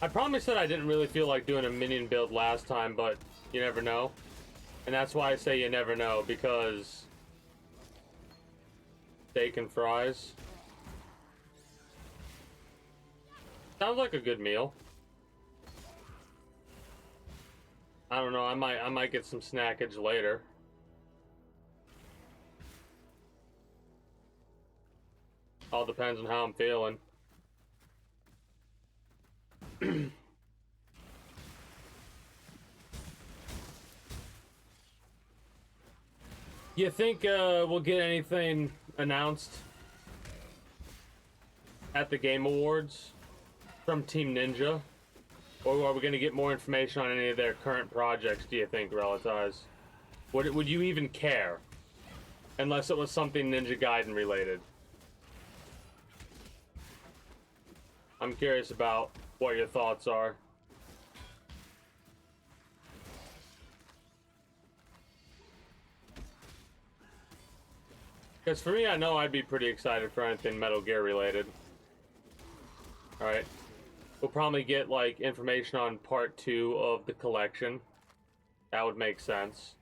I promised that I didn't really feel like doing a minion build last time, but you never know. And that's why I say you never know, because steak and fries. Sounds like a good meal. I don't know, I might get some snackage later. All depends on how I'm feeling. You think we'll get anything announced at the Game Awards from Team Ninja? Or are we going to get more information on any of their current projects, do you think, Relatize? Would you even care? Unless it was something Ninja Gaiden related. I'm curious about what your thoughts are. Because for me, I know I'd be pretty excited for anything Metal Gear related. Alright. We'll probably get, like, information on part 2 of the collection. That would make sense.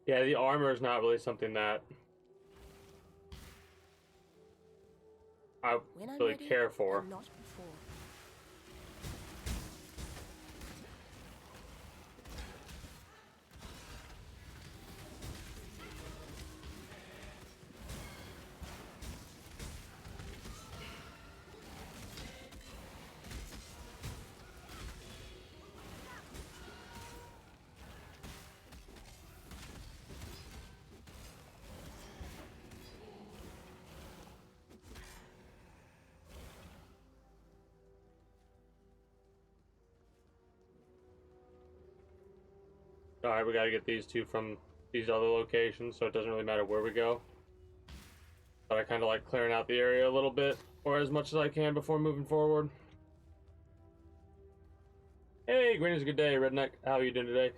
Yeah, the armor is not really something that I When I'm really ready care for. and not before. Alright, we gotta get these two from these other locations, so it doesn't really matter where we go. But I kind of like clearing out the area a little bit, or as much as I can before moving forward. Hey, Green is a good day, Redneck. How are you doing today?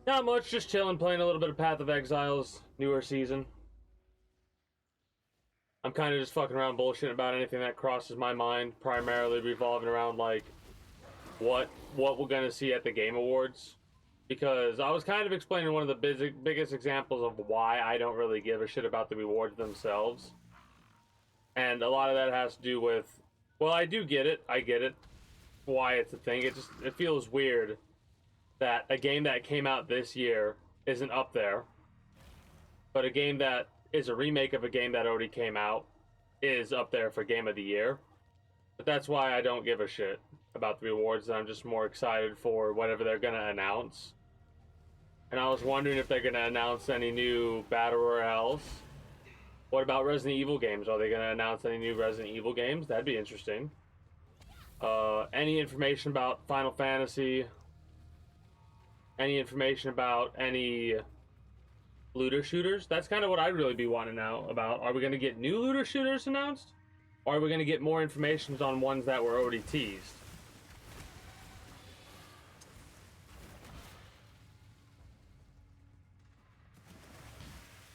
Not much, just chilling, playing a little bit of Path of Exile's newer season. I'm kind of just fucking around bullshitting about anything that crosses my mind, primarily revolving around, like, what we're gonna see at the Game Awards. Because I was kind of explaining one of the biggest examples of why I don't really give a shit about the rewards themselves. And a lot of that has to do with, well, I do get it. I get it. Why it's a thing. It feels weird that a game that came out this year isn't up there, but a game that is a remake of a game that already came out is up there for Game of the Year. But that's why I don't give a shit about the rewards, and I'm just more excited for whatever they're gonna announce. And I was wondering if they're gonna announce any new Battle Royales. What about Resident Evil games? Are they gonna announce any new Resident Evil games? That'd be interesting. Any information about Final Fantasy? Any information about any looter shooters? That's kind of what I'd really be wanting to know about. Are we gonna get new looter shooters announced? Or are we gonna get more information on ones that were already teased?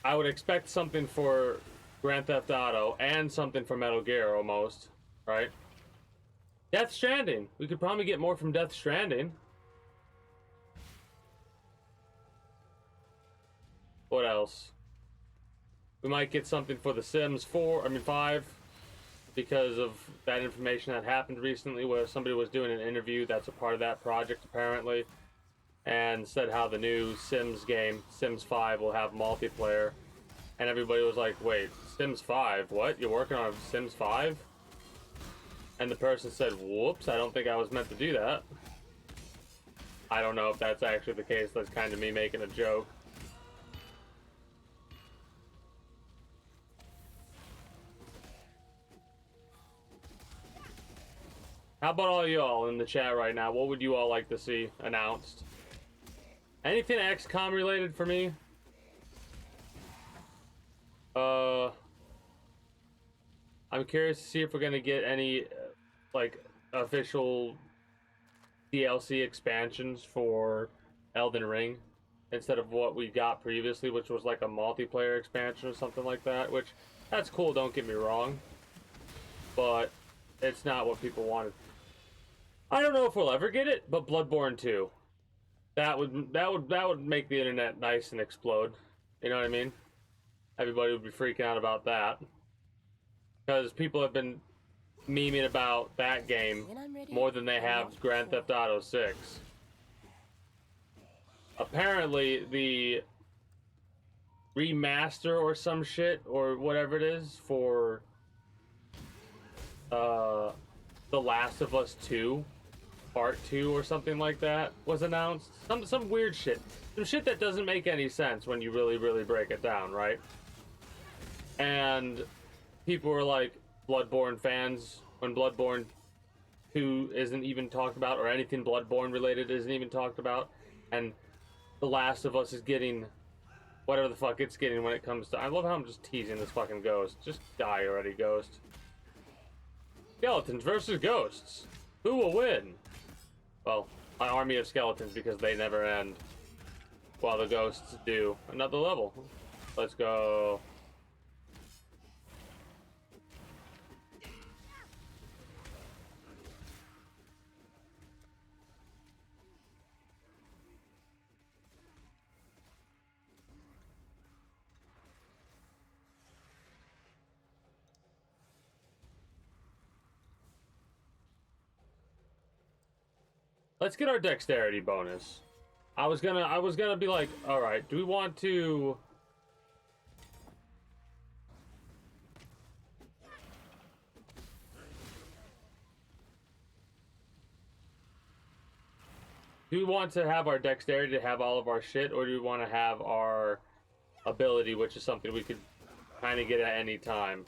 I would expect something for Grand Theft Auto and something for Metal Gear almost, right? Death Stranding. We could probably get more from Death Stranding. What else? We might get something for The Sims 5, because of that information that happened recently where somebody was doing an interview that's a part of that project apparently, and said how the new Sims game, Sims 5, will have multiplayer. And everybody was like, wait, Sims 5? What? You're working on Sims 5? And the person said, whoops, I don't think I was meant to do that. I don't know if that's actually the case. That's kind of me making a joke. How about all y'all in the chat right now? What would you all like to see announced? Anything XCOM related for me? I'm curious to see if we're gonna get any like official DLC expansions for Elden Ring instead of what we got previously, which was like a multiplayer expansion or something like that, which that's cool, don't get me wrong, but it's not what people wanted. I don't know if we'll ever get it, but Bloodborne 2. That would make the internet nice and explode. You know what I mean? Everybody would be freaking out about that. Because people have been memeing about that game more than they have Grand Theft Auto 6. Apparently, the remaster or some shit, or whatever it is, for The Last of Us 2, Part 2 or something like that, was announced. Some weird shit. Some shit that doesn't make any sense when you really, really break it down, right? And people were like, Bloodborne fans, when Bloodborne 2 isn't even talked about, or anything Bloodborne related isn't even talked about, and The Last of Us is getting whatever the fuck it's getting when it comes to... I love how I'm just teasing this fucking ghost. Just die already, ghost. Skeletons versus ghosts. Who will win? Well, an army of skeletons, because they never end, while the ghosts do. Another level. Let's go. Let's get our dexterity bonus. I was gonna be like, all right, do we want to? Do we want to have our dexterity to have all of our shit, or do we want to have our ability, which is something we could kind of get at any time?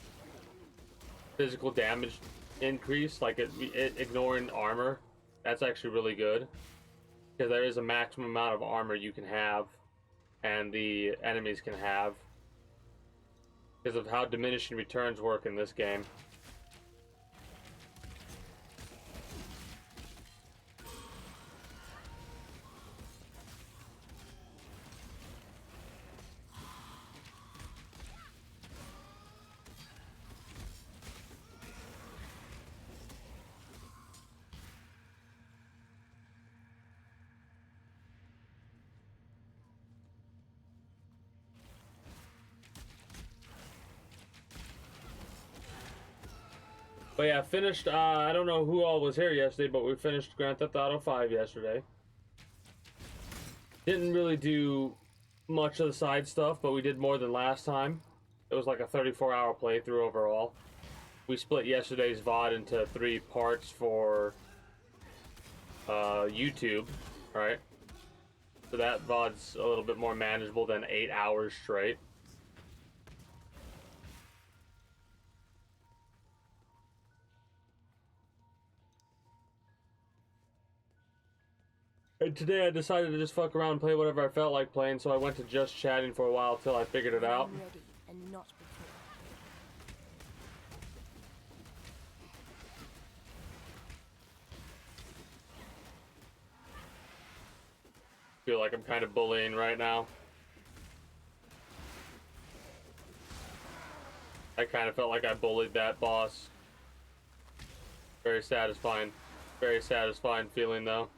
Physical damage increase, like ignoring armor, that's actually really good. Because there is a maximum amount of armor you can have, and the enemies can have. Because of how diminishing returns work in this game. But yeah, finished, I don't know who all was here yesterday, but we finished Grand Theft Auto 5 yesterday. Didn't really do much of the side stuff, but we did more than last time. It was like a 34-hour playthrough overall. We split yesterday's VOD into 3 parts for YouTube, right? So that VOD's a little bit more manageable than 8 hours straight. And today I decided to just fuck around and play whatever I felt like playing, so I went to just chatting for a while till I figured it out. I'm ready and not before. Feel like I'm kind of bullying right now. I kind of felt like I bullied that boss. Very satisfying. Very satisfying feeling though.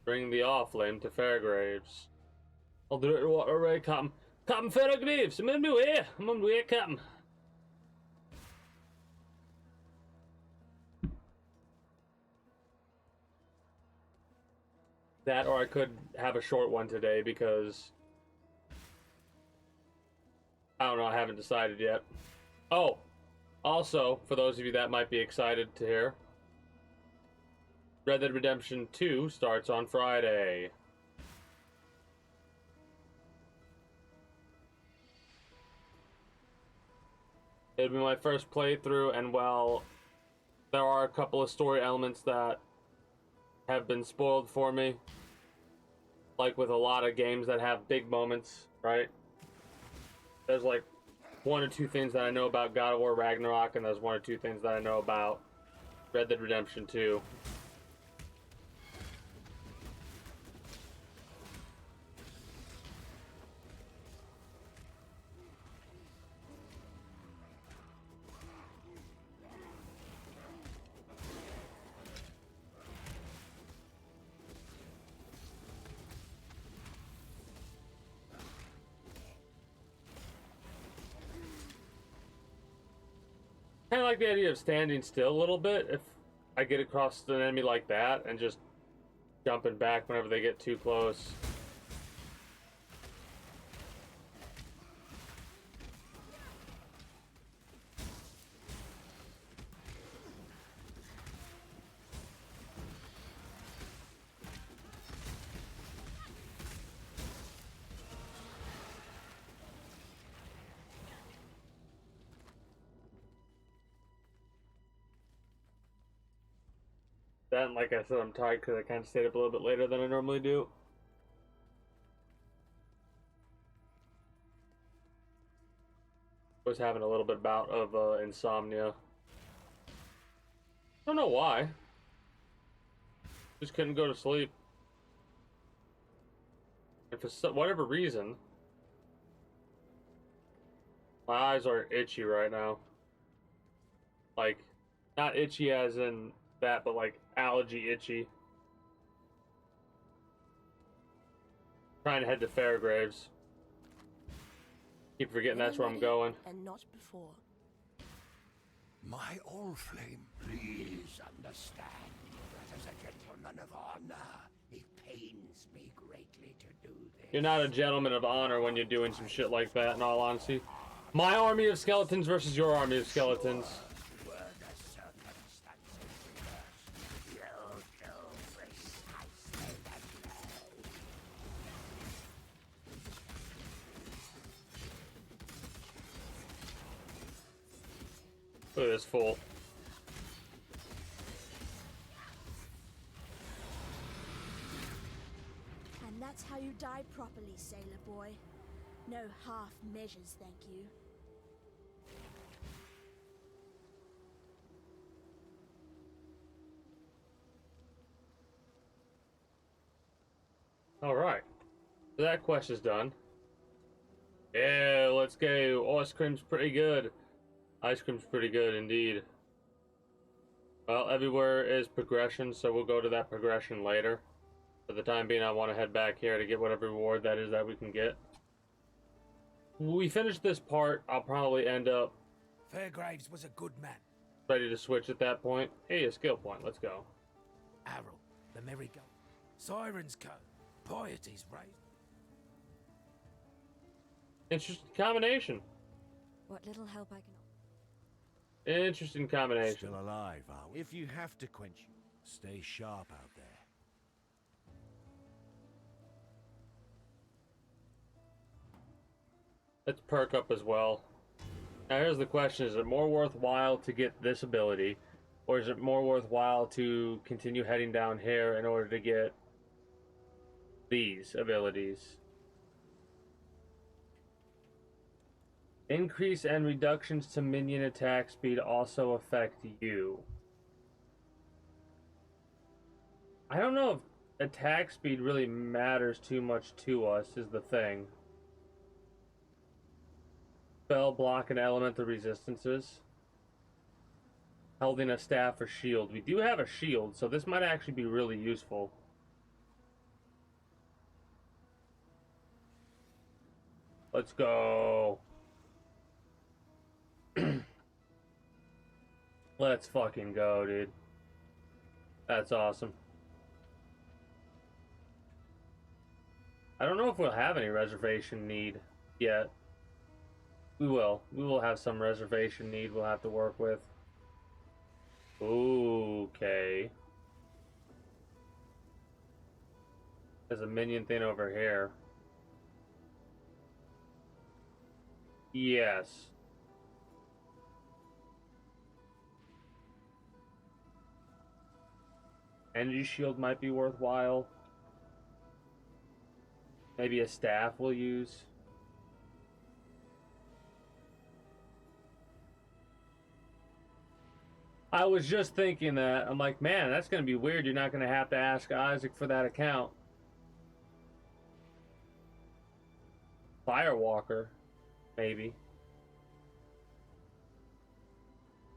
Bring the offlame to Fairgraves. I'll do it right away, Captain. Captain Fairgraves, I'm on my way. I'm on my way, Captain. That, or I could have a short one today because I don't know, I haven't decided yet. Oh, also, for those of you that might be excited to hear, Red Dead Redemption 2 starts on Friday. It'll be my first playthrough, and well, there are a couple of story elements that have been spoiled for me. Like with a lot of games that have big moments, right? There's like 1 or 2 things that I know about God of War Ragnarok, and there's 1 or 2 things that I know about Red Dead Redemption 2. Kind of like the idea of standing still a little bit if I get across an enemy like that and just jumping back whenever they get too close. Then, like I said, I'm tired because I kind of stayed up a little bit later than I normally do. I was having a little bit bout of insomnia. I don't know why. Just couldn't go to sleep. And for whatever reason, my eyes are itchy right now. Like, not itchy as in that, but like allergy itchy. Trying to head to Fairgraves. Keep forgetting that's where I'm going. And not before. My Allflame, please understand that as a gentleman of honor. It pains me greatly to do this. You're not a gentleman of honor when you're doing some shit like that, in all honesty. My army of skeletons versus your army of skeletons. Were the circumstances reversed, you'll do precisely the same. Look at this fool. And that's how you die properly, sailor boy. No half measures, thank you. Alright. So that quest is done. Yeah, let's go. Ice cream's pretty good. Ice cream's pretty good indeed. Well, everywhere is progression, so we'll go to that progression later. For the time being, I want to head back here to get whatever reward that is that we can get. When we finish this part, I'll probably end up Fairgraves was a good man. ready to switch at that point. Hey, a skill point. Let's go. Arrow, the merry-go, Siren's Code, Piety's raised. Interesting combination. What little help I can offer. Interesting combination. Still alive, are we? If you have to quench you, stay sharp out there. Let's perk up as well. Now here's the question, is it more worthwhile to get this ability, or is it more worthwhile to continue heading down here in order to get these abilities? Increase and reductions to minion attack speed also affect you. I don't know if attack speed really matters too much to us, is the thing. Spell, block, and elemental resistances. Holding a staff or shield. We do have a shield, so this might actually be really useful. Let's go. Let's fucking go, dude. That's awesome. I don't know if we'll have any reservation need yet. We will. We will have some reservation need we'll have to work with. Okay. There's a minion thing over here. Yes. Energy shield might be worthwhile. Maybe a staff we'll use. I was just thinking that. I'm like, man, that's going to be weird. You're not going to have to ask Isaac for that account. Firewalker, maybe.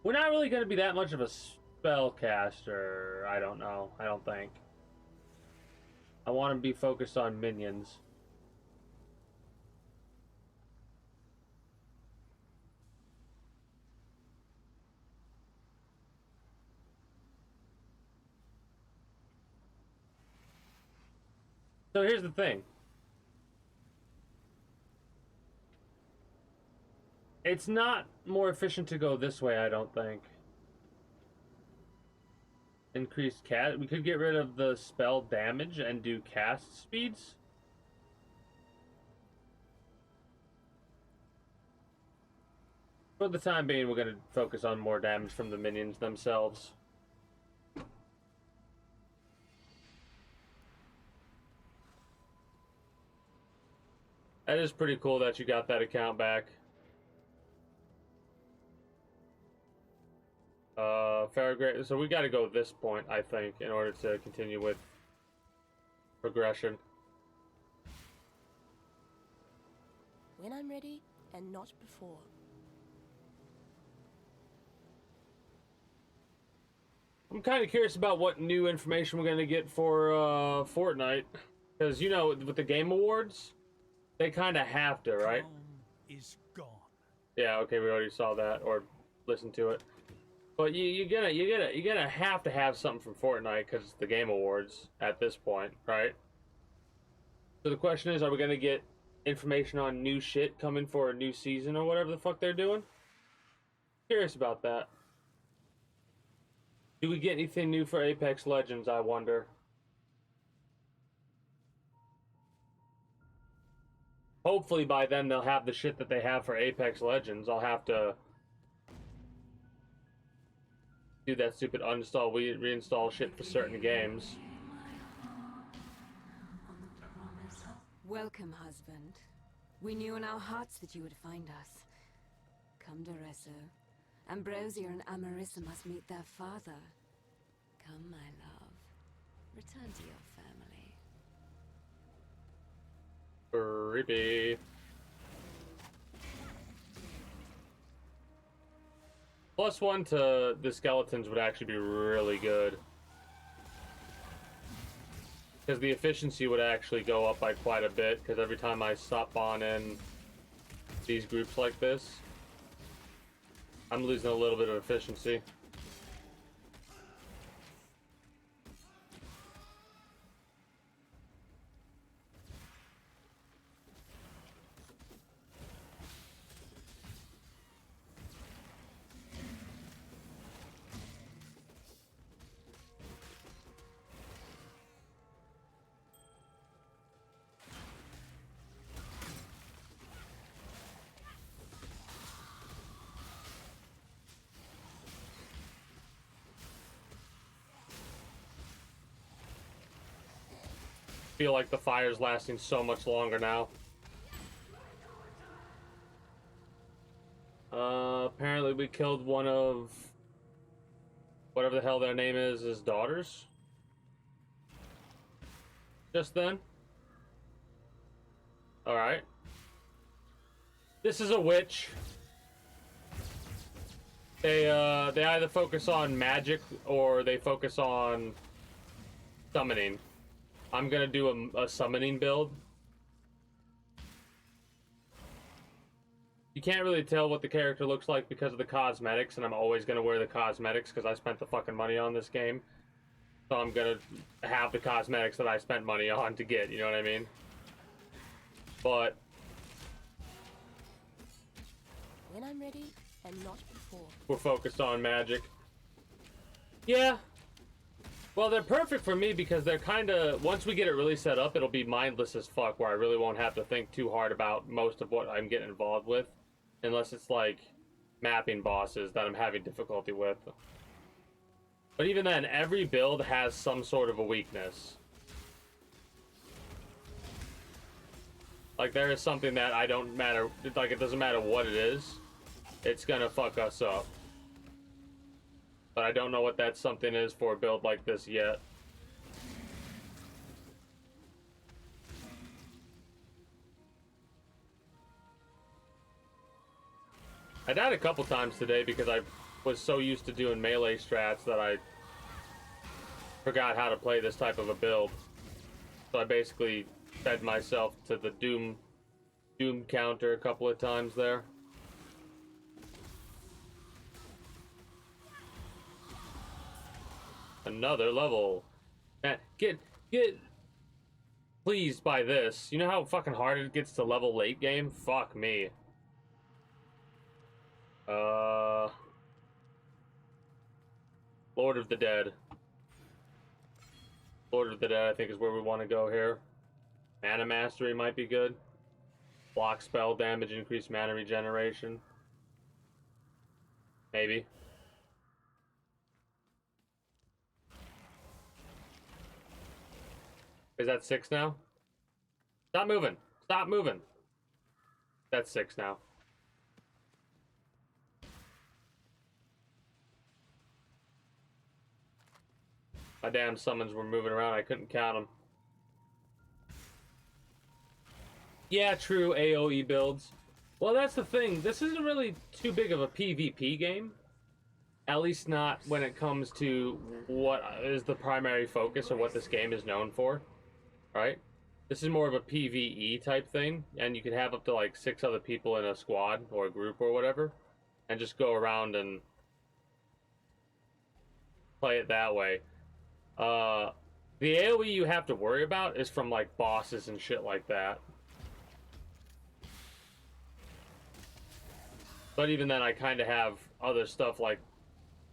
We're not really going to be that much of a spellcaster. I don't know. I don't think. I want to be focused on minions. So here's the thing. It's not more efficient to go this way, I don't think. Increased cast. We could get rid of the spell damage and do cast speeds. For the time being, we're going to focus on more damage from the minions themselves. That is pretty cool that you got that account back. Fairgrave. So we got to go this point, I think, in order to continue with progression. When I'm ready, and not before. I'm kind of curious about what new information we're going to get for Fortnite. Because, you know, with the Game Awards, they kind of have to, right? Is gone. Yeah, okay, we already saw that, or listened to it. But you're gonna have to have something from Fortnite because it's the Game Awards at this point, right? So the question is, are we gonna get information on new shit coming for a new season or whatever the fuck they're doing? Curious about that. Do we get anything new for Apex Legends, I wonder? Hopefully by then they'll have the shit that they have for Apex Legends. I'll have to do that stupid uninstall, reinstall shit for certain games. Welcome, husband. We knew in our hearts that you would find us. Come, Doresso. Ambrosia and Amarissa must meet their father. Come, my love. Return to your family. Creepy. +1 to the skeletons would actually be really good. Because the efficiency would actually go up by quite a bit, because every time I stop on in these groups like this, I'm losing a little bit of efficiency. Feel like the fire's lasting so much longer now. Apparently we killed one of whatever the hell their name is, his daughters. Just then. Alright. This is a witch. They either focus on magic or they focus on summoning. I'm gonna do a summoning build. You can't really tell what the character looks like because of the cosmetics, and I'm always gonna wear the cosmetics because I spent the fucking money on this game. So I'm gonna have the cosmetics that I spent money on to get, you know what I mean? But When I'm ready, and not before. we're focused on magic. Yeah. Well, they're perfect for me because they're kind of, once we get it really set up, it'll be mindless as fuck, where I really won't have to think too hard about most of what I'm getting involved with, unless it's like mapping bosses that I'm having difficulty with. But even then, every build has some sort of a weakness. Like, there is something that I don't matter, like, it doesn't matter what it is, it's gonna fuck us up. But I don't know what that something is for a build like this yet. I died a couple times today because I was so used to doing melee strats that I forgot how to play this type of a build. So I basically fed myself to the Doom counter a couple of times there. Another level. Man, get pleased by this. You know how fucking hard it gets to level late game? Fuck me. Lord of the Dead. Lord of the Dead, I think, is where we want to go here. Mana Mastery might be good. Block spell damage, increased mana regeneration. Maybe. Is that 6 now? Stop moving! Stop moving! That's 6 now. My damn summons were moving around, I couldn't count them. Yeah, true, AoE builds. Well, that's the thing. This isn't really too big of a PvP game. At least not when it comes to what is the primary focus or what this game is known for. Right? This is more of a PvE type thing, and you can have up to like 6 other people in a squad or a group or whatever, and just go around and play it that way. The AoE you have to worry about is from like bosses and shit like that. But even then, I kind of have other stuff like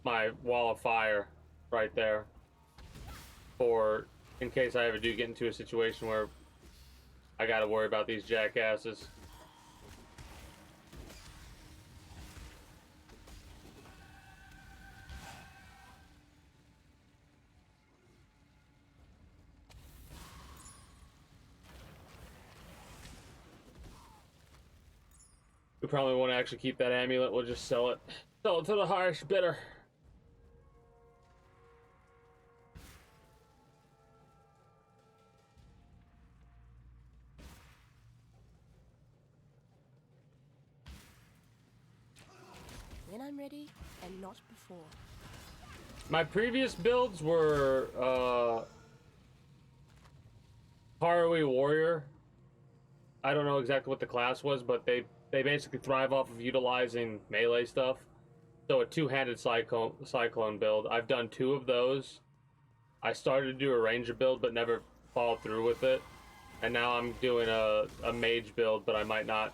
my wall of fire right there for in case I ever do get into a situation where I gotta worry about these jackasses. We probably won't actually keep that amulet. We'll just sell it. Sell it to the highest bidder. When I'm ready, and not before. My previous builds were Harrowing Warrior. I don't know exactly what the class was, but they basically thrive off of utilizing melee stuff. So a two-handed cyclone build. I've done 2 of those. I started to do a ranger build, but never followed through with it. And now I'm doing a mage build, but I might not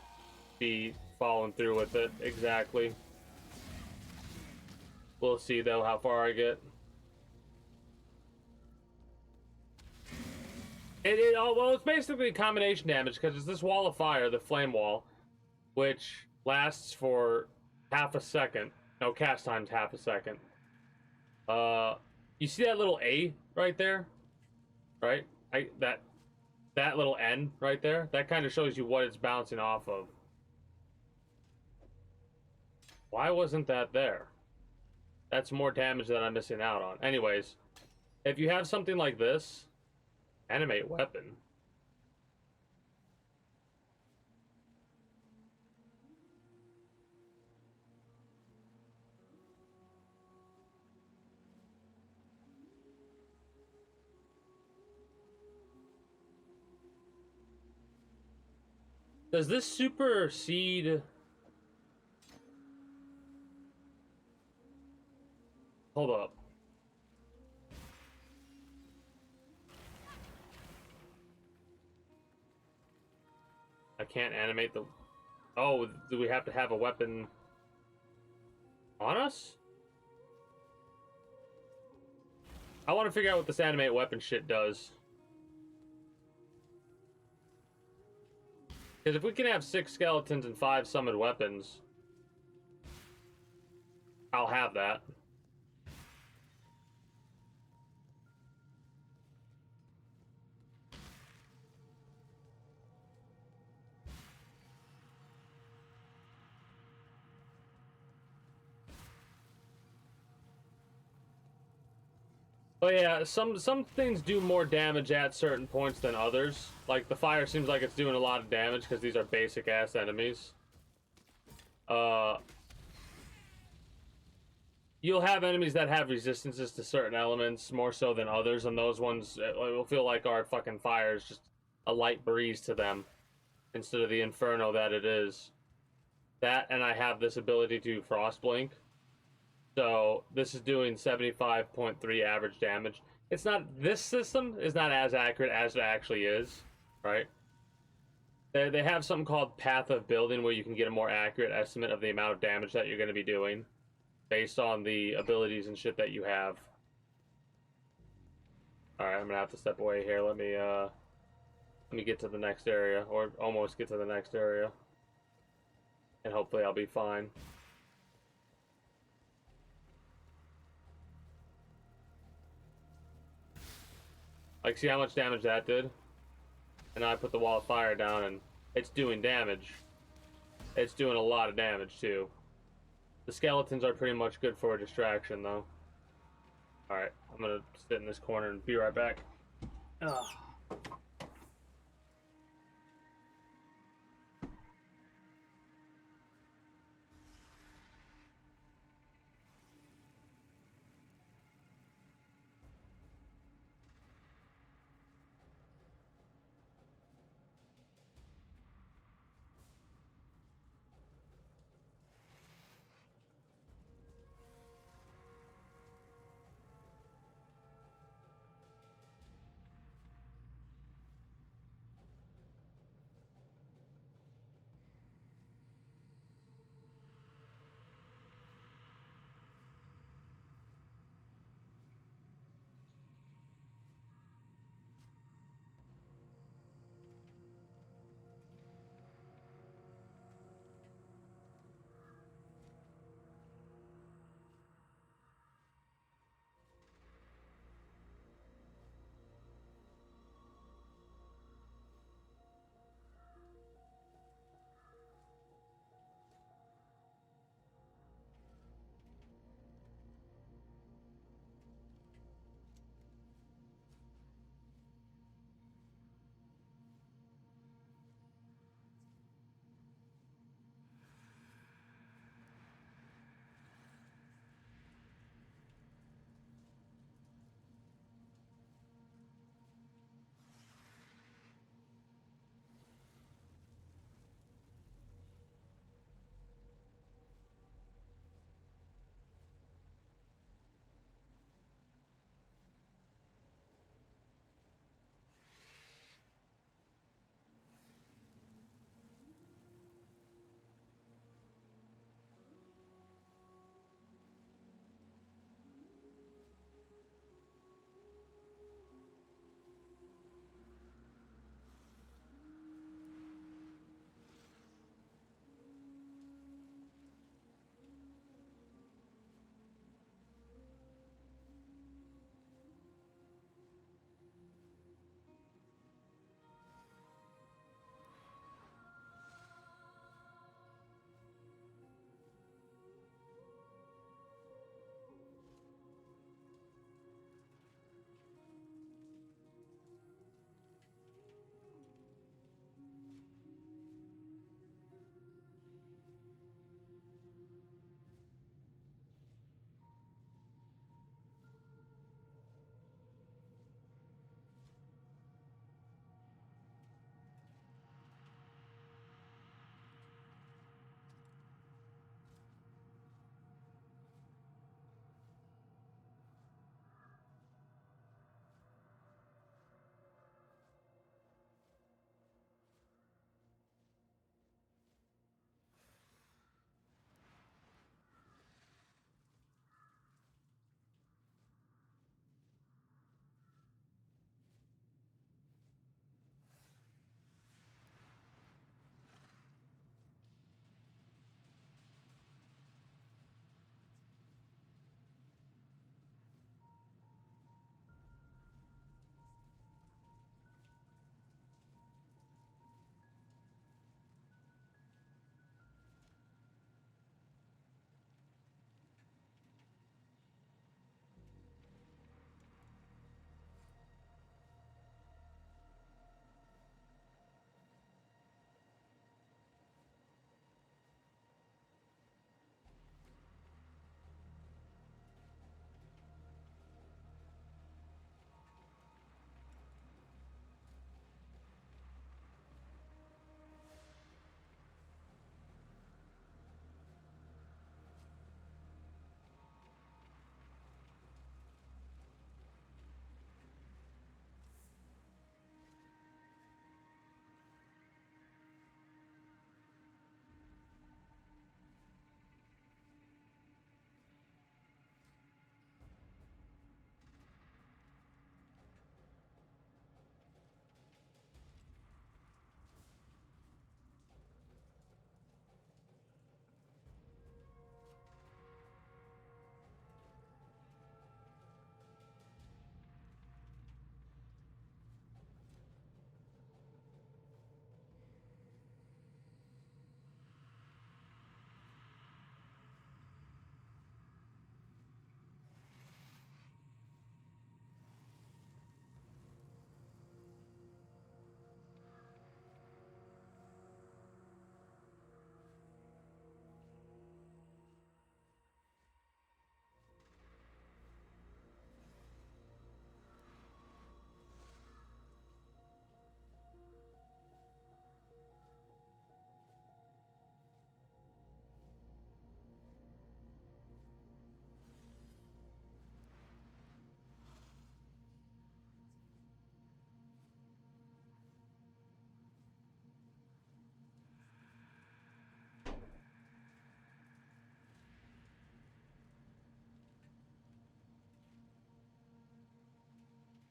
be following through with it exactly. We'll see though how far I get. Well, it's basically combination damage because it's this wall of fire, the flame wall, which lasts for half a second. No, cast time's half a second. You see that little A right there, right? That little N right there. That kind of shows you what it's bouncing off of. Why wasn't that there? That's more damage that I'm missing out on. Anyways, if you have something like this, animate weapon. Does this supersede? Hold up. I can't animate the... Oh, do we have to have a weapon on us? I want to figure out what this animate weapon shit does. Because if we can have 6 skeletons and 5 summoned weapons, I'll have that. But yeah, some things do more damage at certain points than others. Like the fire seems like it's doing a lot of damage because these are basic ass enemies. You'll have enemies that have resistances to certain elements more so than others, and those ones will feel like our fucking fire is just a light breeze to them instead of the inferno that it is. That, and I have this ability to frost blink. So this is doing 75.3 average damage. It's not, this system is not as accurate as it actually is, right? They have something called Path of Building where you can get a more accurate estimate of the amount of damage that you're going to be doing based on the abilities and shit that you have. Alright, I'm going to have to step away here. Let me get to the next area, or almost get to the next area. And hopefully I'll be fine. Like, see how much damage that did? And I put the wall of fire down and it's doing damage. It's doing a lot of damage too. The skeletons are pretty much good for a distraction though. Alright, I'm gonna sit in this corner and be right back. Ugh.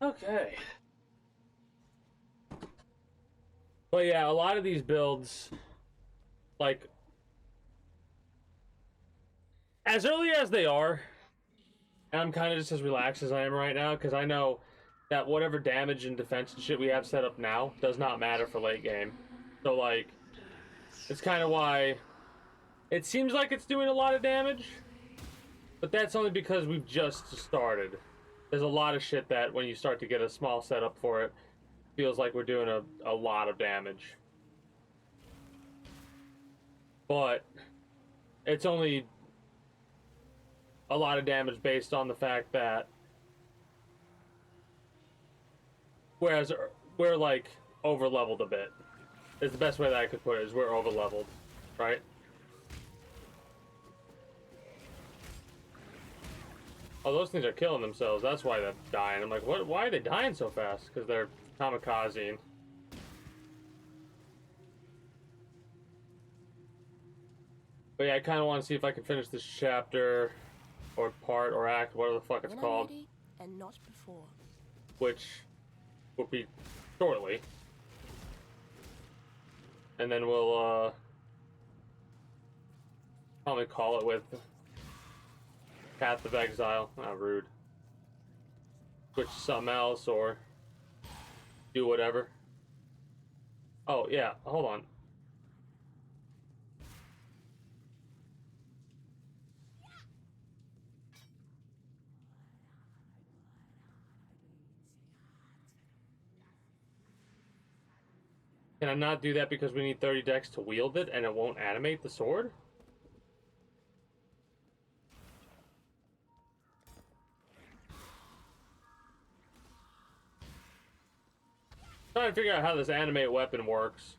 Okay. But yeah, a lot of these builds, like, as early as they are, and I'm kind of just as relaxed as I am right now, because I know that whatever damage and defense and shit we have set up now does not matter for late game. So, like, it's kind of why it seems like it's doing a lot of damage, but that's only because we've just started. There's a lot of shit that when you start to get a small setup for it, feels like we're doing a lot of damage. But it's only a lot of damage based on the fact that whereas we're like over leveled a bit. Is the best way that I could put it, is we're over leveled, right? Oh, those things are killing themselves. That's why they're dying. I'm like, what? Why are they dying so fast? Because they're kamikazing. But yeah, I kind of want to see if I can finish this chapter, or part, or act, whatever the fuck it's When called. I'm ready, and not before. Which will be shortly. And then we'll, probably call it with Path of Exile. Not rude. Switch to something else, or do whatever. Oh, yeah, hold on. Can I not do that because we need 30 decks to wield it and it won't animate the sword? Trying to figure out how this animate weapon works.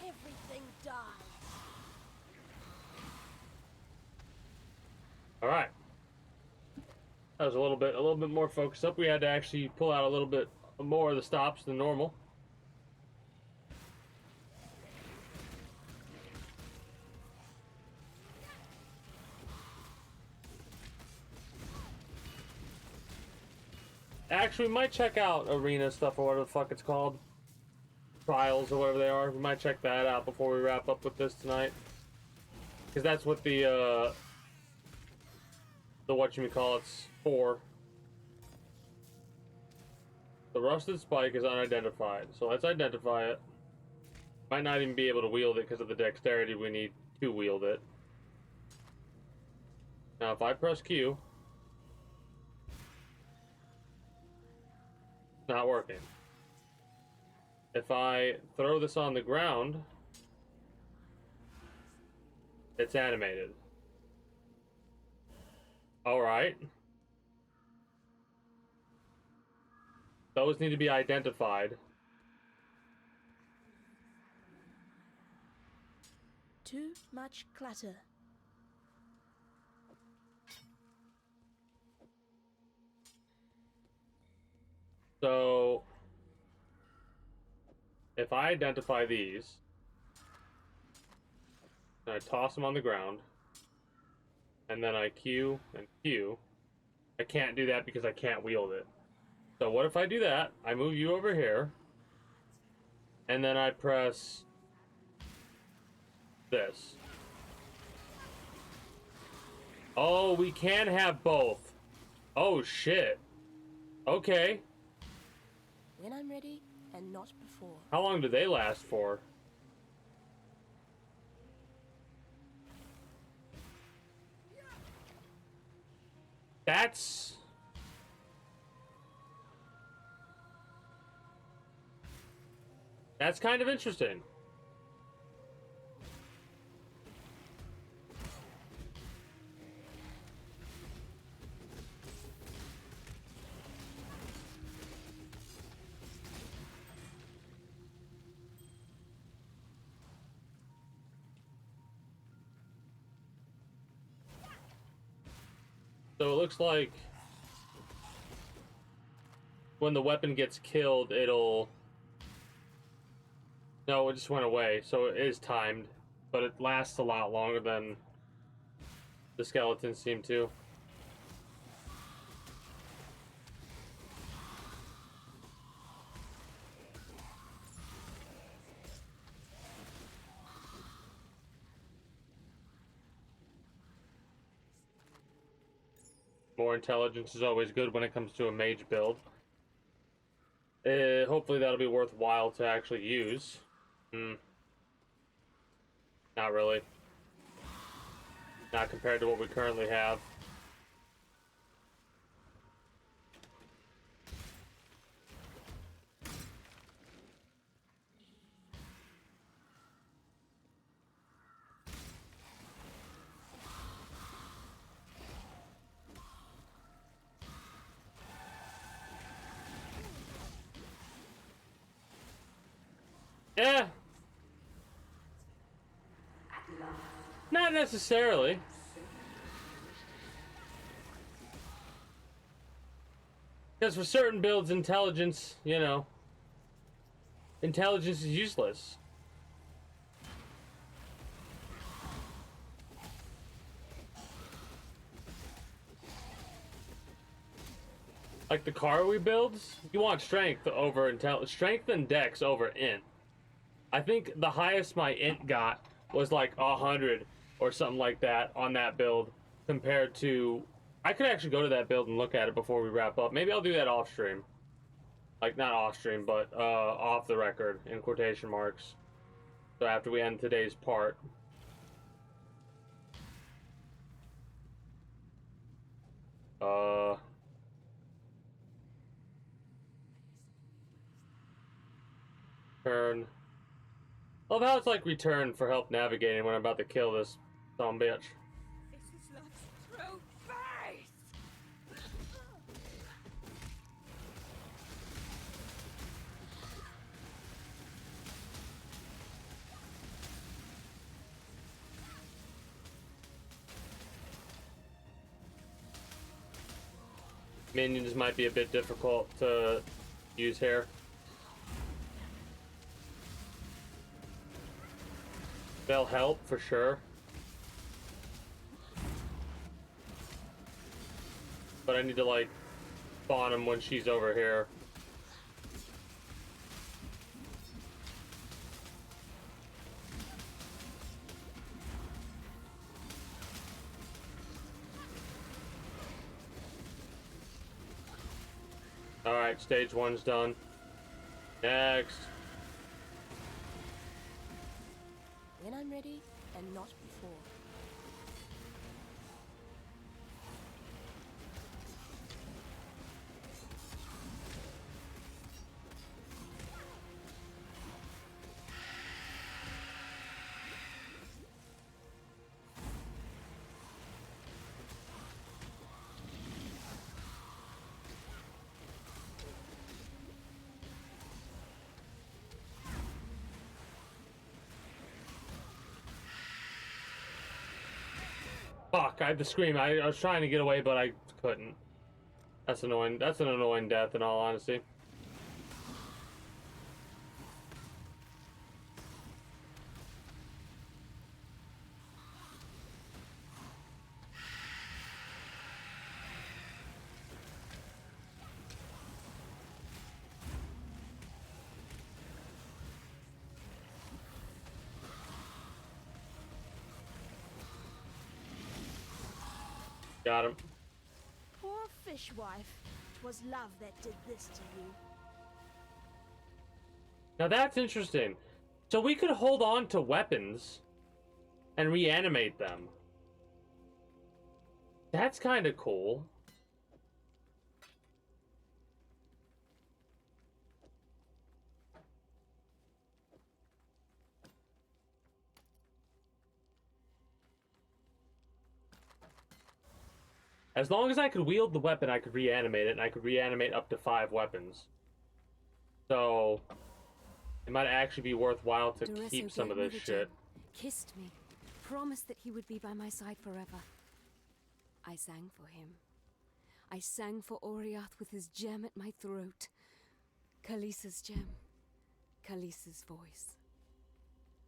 Everything dies. All right. That was a little bit more focused up. We had to actually pull out a little bit more of the stops than normal. Actually, we might check out arena stuff or whatever the fuck it's called. Trials or whatever they are. We might check that out before we wrap up with this tonight. Because that's what the whatchamacallit's for. The rusted spike is unidentified, so let's identify it. Might not even be able to wield it because of the dexterity we need to wield it. Now if I press Q, it's not working. If I throw this on the ground, it's animated. Alright. Those need to be identified. Too much clutter. So, if I identify these, and I toss them on the ground, and then I Q and Q, I can't do that because I can't wield it. So what if I do that? I move you over here, and then I press this. Oh, we can have both. Oh, shit. Okay. When I'm ready, and not before. How long do they last for? That's That's kind of interesting. So it looks like when the weapon gets killed, it'll... No, it just went away, so it is timed. But it lasts a lot longer than the skeletons seem to. More intelligence is always good when it comes to a mage build. Hopefully that'll be worthwhile to actually use. Not really. Not compared to what we currently have. Eh. Not necessarily. Because for certain builds, intelligence, you know, intelligence is useless. Like the car we build, you want strength over strength and dex over int. I think the highest my int got was like 100 or something like that on that build compared to... I could actually go to that build and look at it before we wrap up. Maybe I'll do that off stream. Like, not off stream, but off the record, in quotation marks. So after we end today's part. Turn. Love how it's like return for help navigating when I'm about to kill this dumb bitch. This is love's true face! Minions might be a bit difficult to use here. They'll help for sure. But I need to like spawn them when she's over here. Alright, stage 1's done. Next. When I'm ready, and not before. Fuck, I had to scream. I was trying to get away, but I couldn't. That's annoying. That's an annoying death, in all honesty. Got him. Poor fishwife. 'Twas love that did this to you. Now that's interesting. So we could hold on to weapons and reanimate them. That's kind of cool. As long as I could wield the weapon, I could reanimate it, and I could reanimate up to 5 weapons. So it might actually be worthwhile to Duresso keep some of gave me this the shit. gem, kissed me, promised that he would be by my side forever. I sang for him. I sang for Oriath with his gem at my throat. Khaleesi's gem. Khaleesi's voice.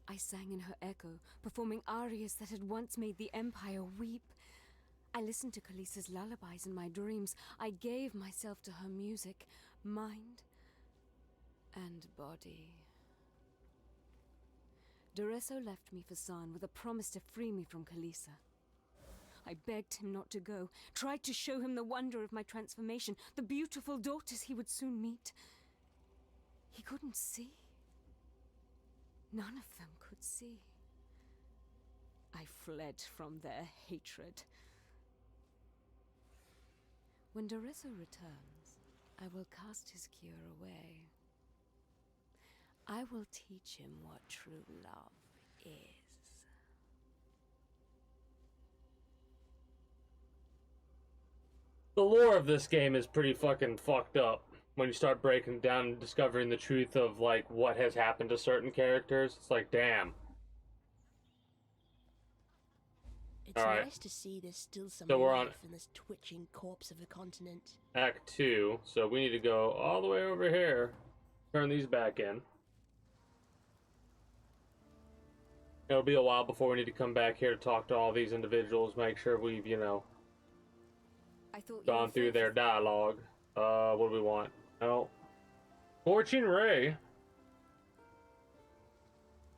I sang in her echo, performing arias that had once made the Empire weep. I listened to Khaleesi's lullabies in my dreams. I gave myself to her music, mind and body. Duresso left me for San with a promise to free me from Khaleesi. I begged him not to go, tried to show him the wonder of my transformation, the beautiful daughters he would soon meet. He couldn't see. None of them could see. I fled from their hatred. When Duresso returns, I will cast his cure away. I will teach him what true love is. The lore of this game is pretty fucking fucked up when you start breaking down and discovering the truth of like what has happened to certain characters. It's like, damn. It's All right. nice to see there's still some So we're on life in this twitching corpse of a continent. Act 2, so we need to go all the way over here. Turn these back in. It'll be a while before we need to come back here to talk to all these individuals, make sure we've, you know, gone through their dialogue. What do we want? No. Scorching Ray.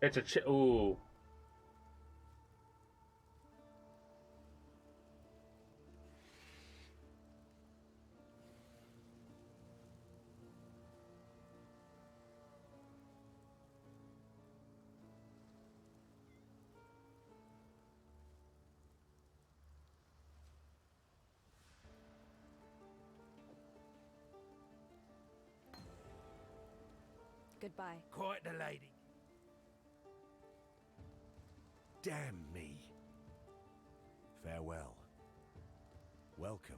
It's a ooh. Goodbye. Quite the lady. Damn me. Farewell. Welcome.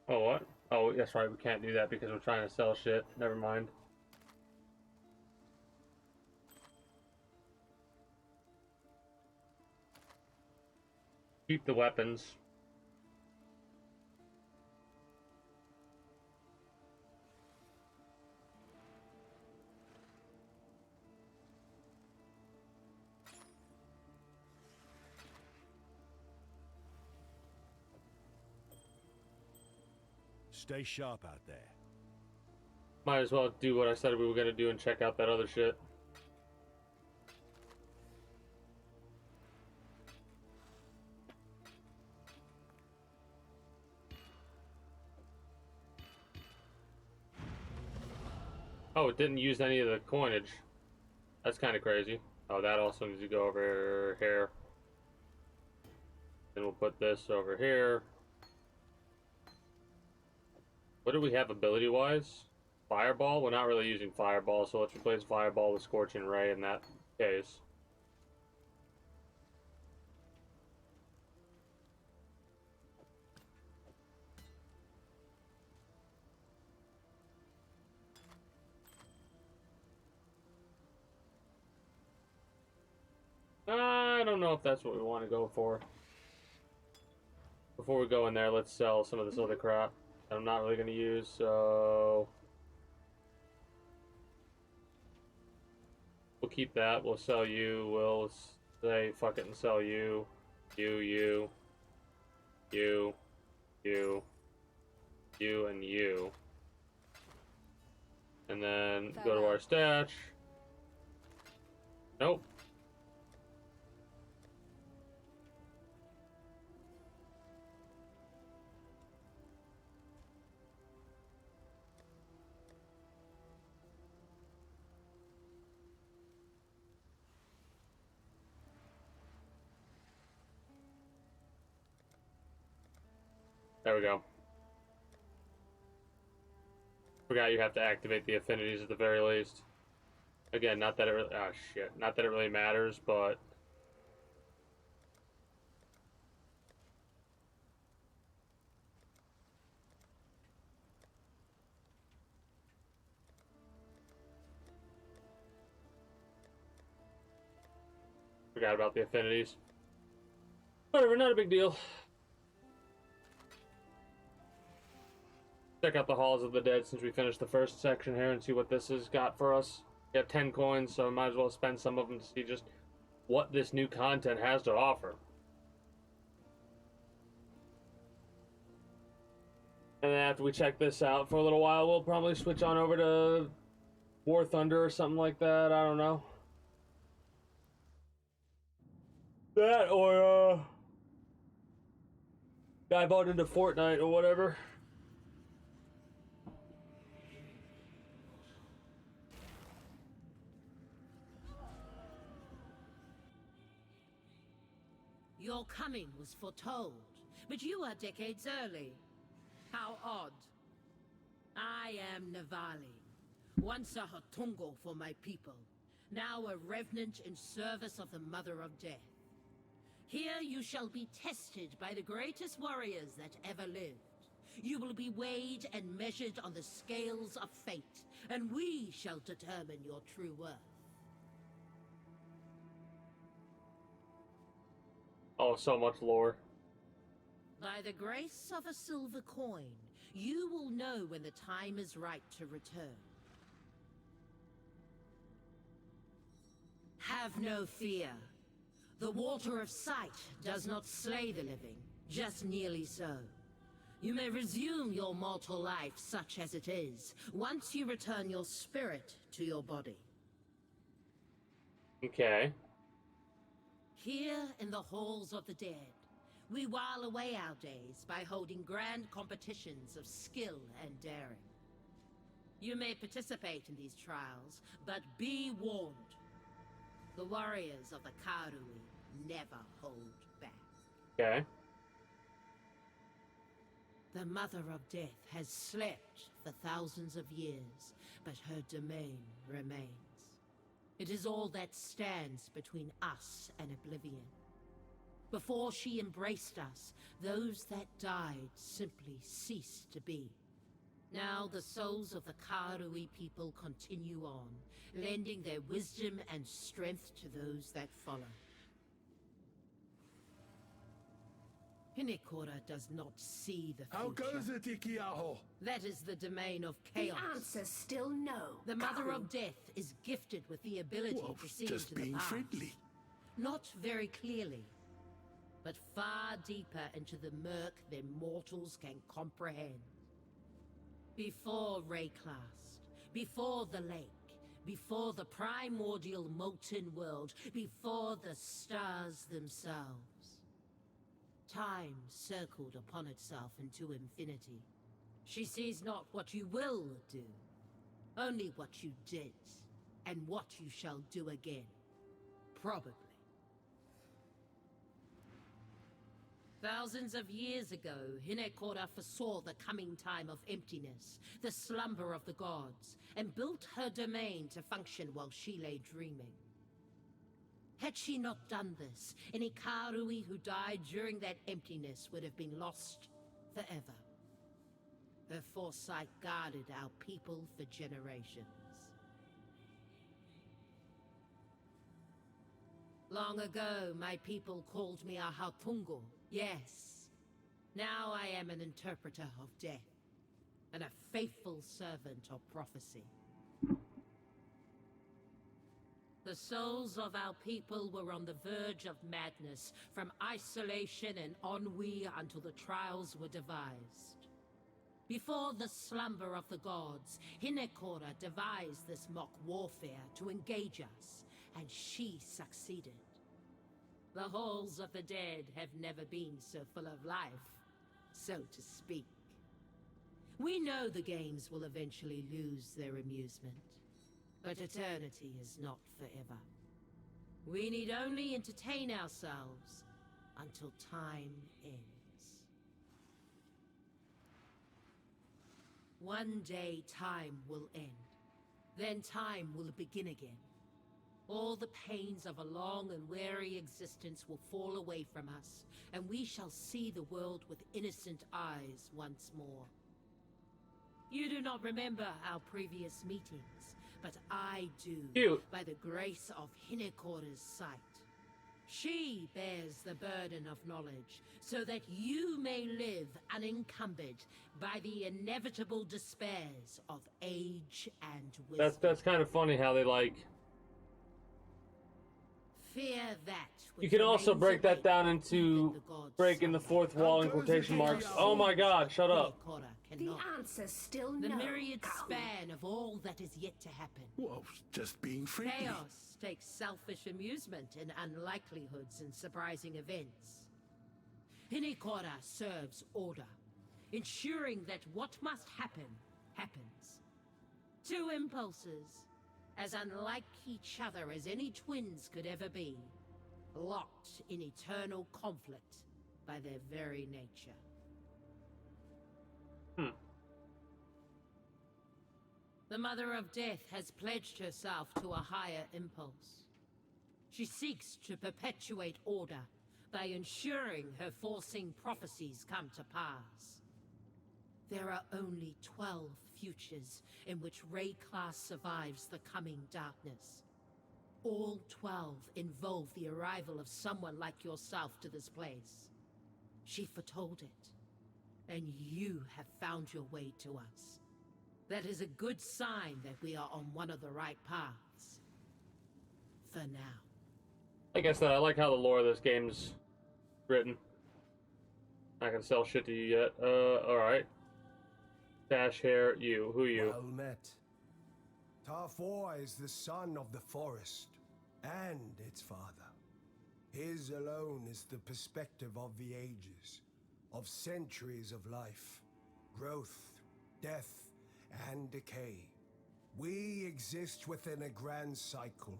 Oh, what? Oh, that's right, we can't do that because we're trying to sell shit. Never mind. Keep the weapons. Stay sharp out there. Might as well do what I said we were gonna do and check out that other shit. Oh, it didn't use any of the coinage. That's kind of crazy. Oh, that also needs to go over here. Then we'll put this over here. What do we have ability-wise? Fireball? We're not really using Fireball, so let's replace Fireball with Scorching Ray in that case. I don't know if that's what we want to go for. Before we go in there, let's sell some of this other crap that I'm not really going to use, so... We'll keep that, we'll sell you, we'll say fuck it and sell you. You, and you. And then go to our stash. Nope. There we go. Forgot you have to activate the affinities at the very least. Again, not that it really... Oh, shit. Not that it really matters, but... Forgot about the affinities. Whatever, not a big deal. Check out the Halls of the Dead since we finished the first section here and see what this has got for us. We have 10 coins, so I might as well spend some of them to see just what this new content has to offer. And then after we check this out for a little while, we'll probably switch on over to War Thunder or something like that. I don't know. That or dive out into Fortnite or whatever. Your coming was foretold, but you are decades early. How odd. I am Navali, once a Hatungo for my people, now a revenant in service of the Mother of Death. Here you shall be tested by the greatest warriors that ever lived. You will be weighed and measured on the scales of fate, and we shall determine your true worth. Oh, so much lore. By the grace of a silver coin, you will know when the time is right to return. Have no fear. The Water of Sight does not slay the living, just nearly so. You may resume your mortal life such as it is, once you return your spirit to your body. Okay. Here in the halls of the dead, we while away our days by holding grand competitions of skill and daring. You may participate in these trials, but be warned. The warriors of the Karui never hold back. Okay. The Mother of Death has slept for thousands of years, but her domain remains. It is all that stands between us and oblivion. Before she embraced us, those that died simply ceased to be. Now the souls of the Karui people continue on, lending their wisdom and strength to those that follow. Hinekora does not see the future. How goes it, Ikiaho? That is the domain of chaos. The answer's still no. The Mother of Death is gifted with the ability to see just into the being past. friendly. Not very clearly, but far deeper into the murk than mortals can comprehend. Before Rayclast, before the lake, before the primordial molten world, before the stars themselves. Time circled upon itself into infinity. She sees not what you will do, only what you did, and what you shall do again. Probably. Thousands of years ago, Hinekora foresaw the coming time of emptiness, the slumber of the gods, and built her domain to function while she lay dreaming. Had she not done this, any Karui who died during that emptiness would have been lost forever. Her foresight guarded our people for generations. Long ago, my people called me a Hatungo, yes. Now I am an interpreter of death, and a faithful servant of prophecy. The souls of our people were on the verge of madness, from isolation and ennui until the trials were devised. Before the slumber of the gods, Hinekora devised this mock warfare to engage us, and she succeeded. The halls of the dead have never been so full of life, so to speak. We know the games will eventually lose their amusement. But eternity is not forever. We need only entertain ourselves until time ends. One day time will end. Then time will begin again. All the pains of a long and weary existence will fall away from us, and we shall see the world with innocent eyes once more. You do not remember our previous meetings, but I do, Cute. by the grace of Hinekora's sight. She bears the burden of knowledge, so that you may live unencumbered by the inevitable despairs of age and wisdom. That's kind of funny how they like. Fear that. You can also break that down into breaking the fourth wall in quotation marks. Oh my God! Shut up. The answer's still no. The myriad span of all that is yet to happen. Well, just being friendly. Chaos takes selfish amusement in unlikelihoods and surprising events. Hinekora serves order, ensuring that what must happen, happens. Two impulses, as unlike each other as any twins could ever be, locked in eternal conflict by their very nature. The Mother of Death has pledged herself to a higher impulse. She seeks to perpetuate order by ensuring her forcing prophecies come to pass. There are only 12 futures in which Ray-class survives the coming darkness. All 12 involve the arrival of someone like yourself to this place. She foretold it, and you have found your way to us. That is a good sign that we are on one of the right paths. For now. Like I said, I like how the lore of this game's written. Not gonna sell shit to you yet. Alright. Dash hair, you. Who are you? Well met. Tarfor is the son of the forest, and its father. His alone is the perspective of the ages, of centuries of life, growth, death, and decay. We exist within a grand cycle,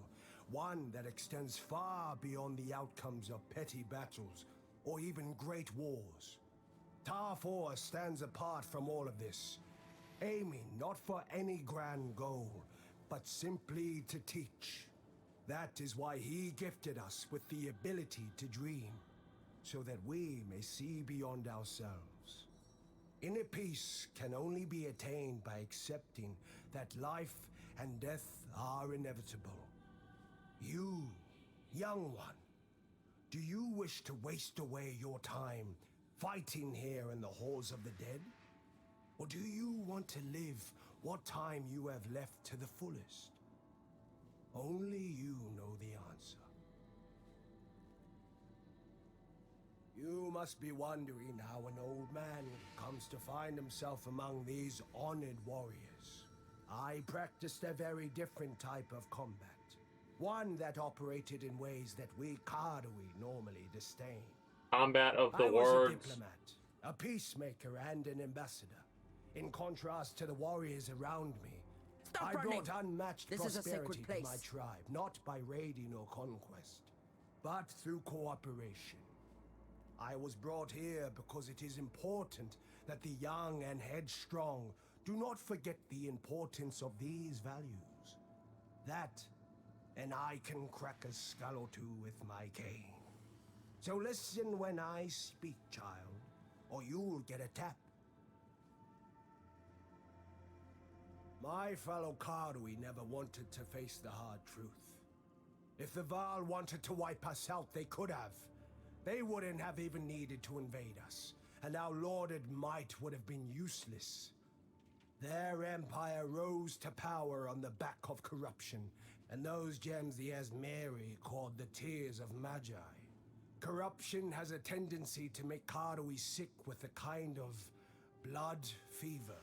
one that extends far beyond the outcomes of petty battles or even great wars. Tarfor stands apart from all of this, aiming not for any grand goal, but simply to teach. That is why he gifted us with the ability to dream, so that we may see beyond ourselves. Inner peace can only be attained by accepting that life and death are inevitable. You, young one, do you wish to waste away your time fighting here in the halls of the dead? Or do you want to live what time you have left to the fullest? Only you know the answer. You must be wondering how an old man comes to find himself among these honored warriors. I practiced a very different type of combat. One that operated in ways that we Kardui normally disdain. Combat of the I was words. a diplomat, a peacemaker, and an ambassador. In contrast to the warriors around me, I brought unmatched prosperity to my tribe, not by raiding or conquest, but through cooperation. I was brought here because it is important that the young and headstrong do not forget the importance of these values. That, and I can crack a skull or two with my cane. So listen when I speak, child, or you'll get a tap. My fellow Kardui never wanted to face the hard truth. If the Val wanted to wipe us out, they could have. They wouldn't have even needed to invade us, and our lauded might would have been useless. Their empire rose to power on the back of corruption, and those gems the Esmeri called the Tears of Magi. Corruption has a tendency to make Kardui sick with a kind of blood fever.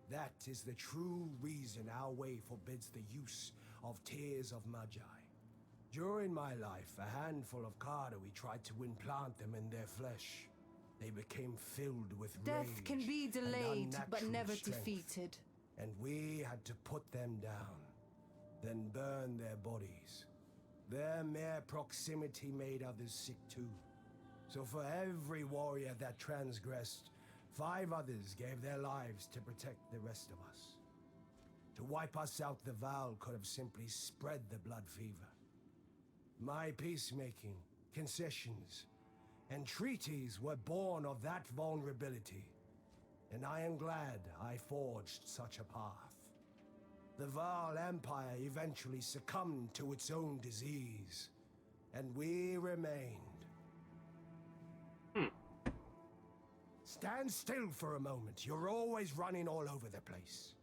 That is the true reason our way forbids the use of Tears of Magi. During my life, a handful of Kardui tried to implant them in their flesh. They became filled with Death rage can be delayed, but unnatural never strength. defeated. And we had to put them down, then burn their bodies. Their mere proximity made others sick too. So for every warrior that transgressed, 5 others gave their lives to protect the rest of us. To wipe us out, the Val could have simply spread the blood fever. My peacemaking, concessions, and treaties were born of that vulnerability, and I am glad I forged such a path. The Val Empire eventually succumbed to its own disease, and we remained. Stand still for a moment. You're always running all over the place.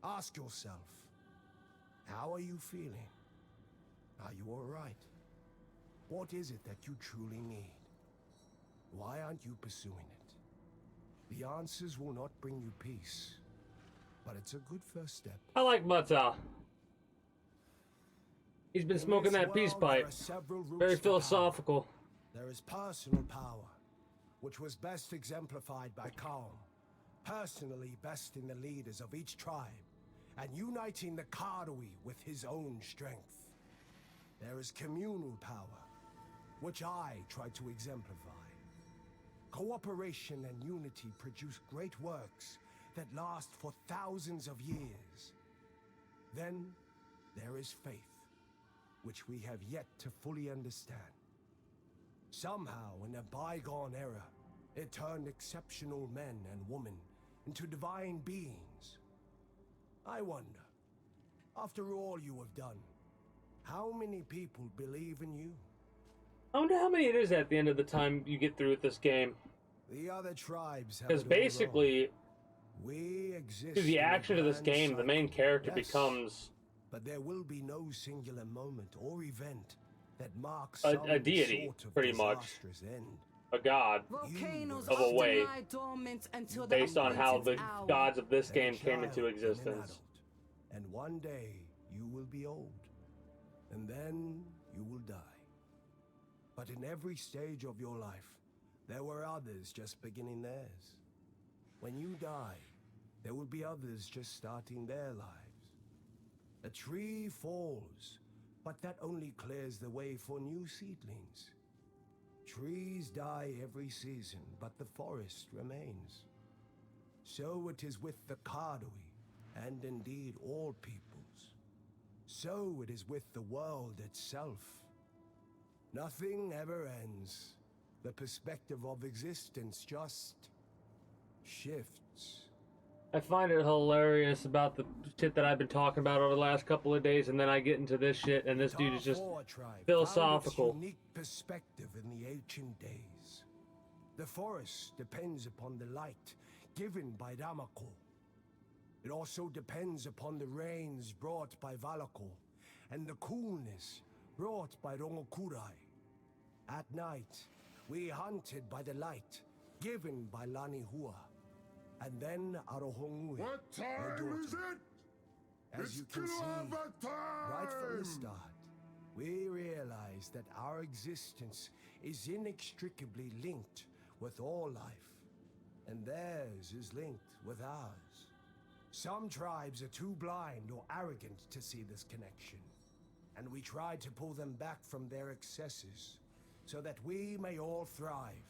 Ask yourself, how are you feeling? Are you all right? What is it that you truly need? Why aren't you pursuing it? The answers will not bring you peace, but it's a good first step. I like Mata. He's been smoking that peace pipe. Very philosophical. There is personal power, which was best exemplified by Kalm, personally besting the leaders of each tribe and uniting the Kardawi with his own strength. There is communal power, which I try to exemplify. Cooperation and unity produce great works that last for thousands of years. Then there is faith, which we have yet to fully understand. Somehow, in a bygone era, it turned exceptional men and women into divine beings. I wonder, after all you have done, how many people believe in you? I wonder how many it is at the end of the time you get through with this game. The other tribes have Because basically, we exist through the in a action of this grand game, the main cycle. character Yes, becomes but there will be no singular moment or event that marks a some deity, sort of pretty much. disastrous end. A god Volcanoes of a often way, lie dormant until the based on how the appointed hour. gods of this A game came child into and an existence. adult. And one day you will be old, and then you will die. But in every stage of your life, there were others just beginning theirs. When you die, there will be others just starting their lives. A tree falls, but that only clears the way for new seedlings. Trees die every season, but the forest remains. So it is with the Kardawi, and indeed all peoples. So it is with the world itself. Nothing ever ends. The perspective of existence just shifts. I find it hilarious about the shit that I've been talking about over the last couple of days, and then I get into this shit, and this dude is just Tar 4 tribe philosophical. found its unique perspective in the ancient days. The forest depends upon the light given by Damako. It also depends upon the rains brought by Valako, and the coolness brought by Rongokurai. At night, we hunted by the light given by Lanihua, and then Arohongui. What time is it? As you can see, right from the start, we realize that our existence is inextricably linked with all life, and theirs is linked with ours. Some tribes are too blind or arrogant to see this connection, and we try to pull them back from their excesses so that we may all thrive.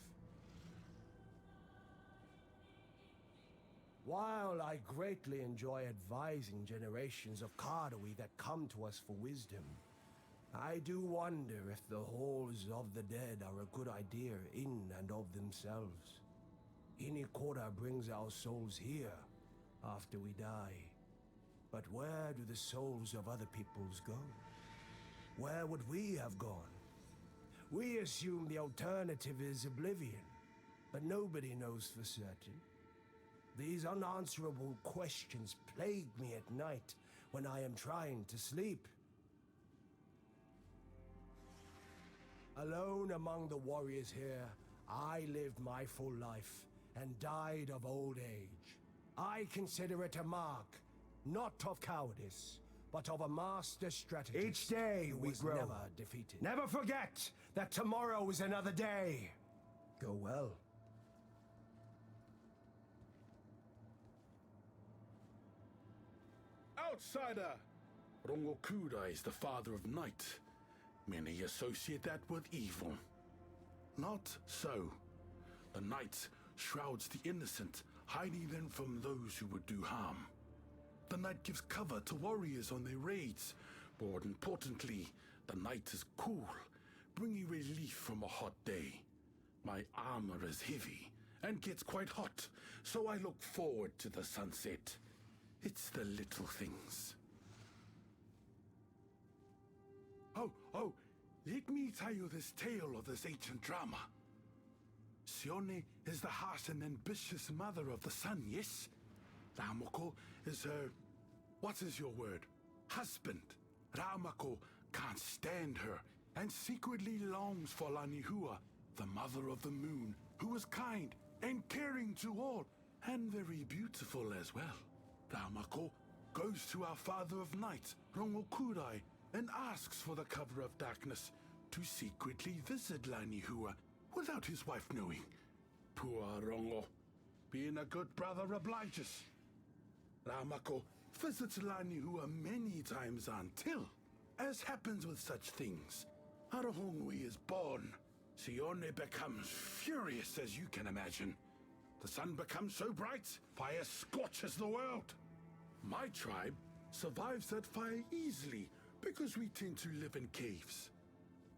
While I greatly enjoy advising generations of Kardawi that come to us for wisdom, I do wonder if the halls of the dead are a good idea in and of themselves. Inikora brings our souls here after we die. But where do the souls of other peoples go? Where would we have gone? We assume the alternative is oblivion, but nobody knows for certain. These unanswerable questions plague me at night when I am trying to sleep. Alone among the warriors here, I lived my full life and died of old age. I consider it a mark, not of cowardice, but of a master strategist. Each day we grow. Never defeated. Never forget that tomorrow is another day. Go well. Outsider! Rongokurai is the father of night. Many associate that with evil. Not so. The night shrouds the innocent, hiding them from those who would do harm. The night gives cover to warriors on their raids. More importantly, the night is cool, bringing relief from a hot day. My armor is heavy and gets quite hot, so I look forward to the sunset. It's the little things. Oh, let me tell you this tale of this ancient drama. Sione is the harsh and ambitious mother of the sun, yes? Ramoko is her, what is your word? Husband. Ramako can't stand her and secretly longs for Lanihua, the mother of the moon, who is kind and caring to all, and very beautiful as well. Ramako goes to our father of night, Rongokurai, and asks for the cover of darkness to secretly visit Lanihua without his wife knowing. Poor Rongo, being a good brother obliges. Ramako visits Lanihua many times until, as happens with such things, Arahongui is born. Sione becomes furious, as you can imagine. The sun becomes so bright, fire scorches the world. My tribe survives that fire easily because we tend to live in caves.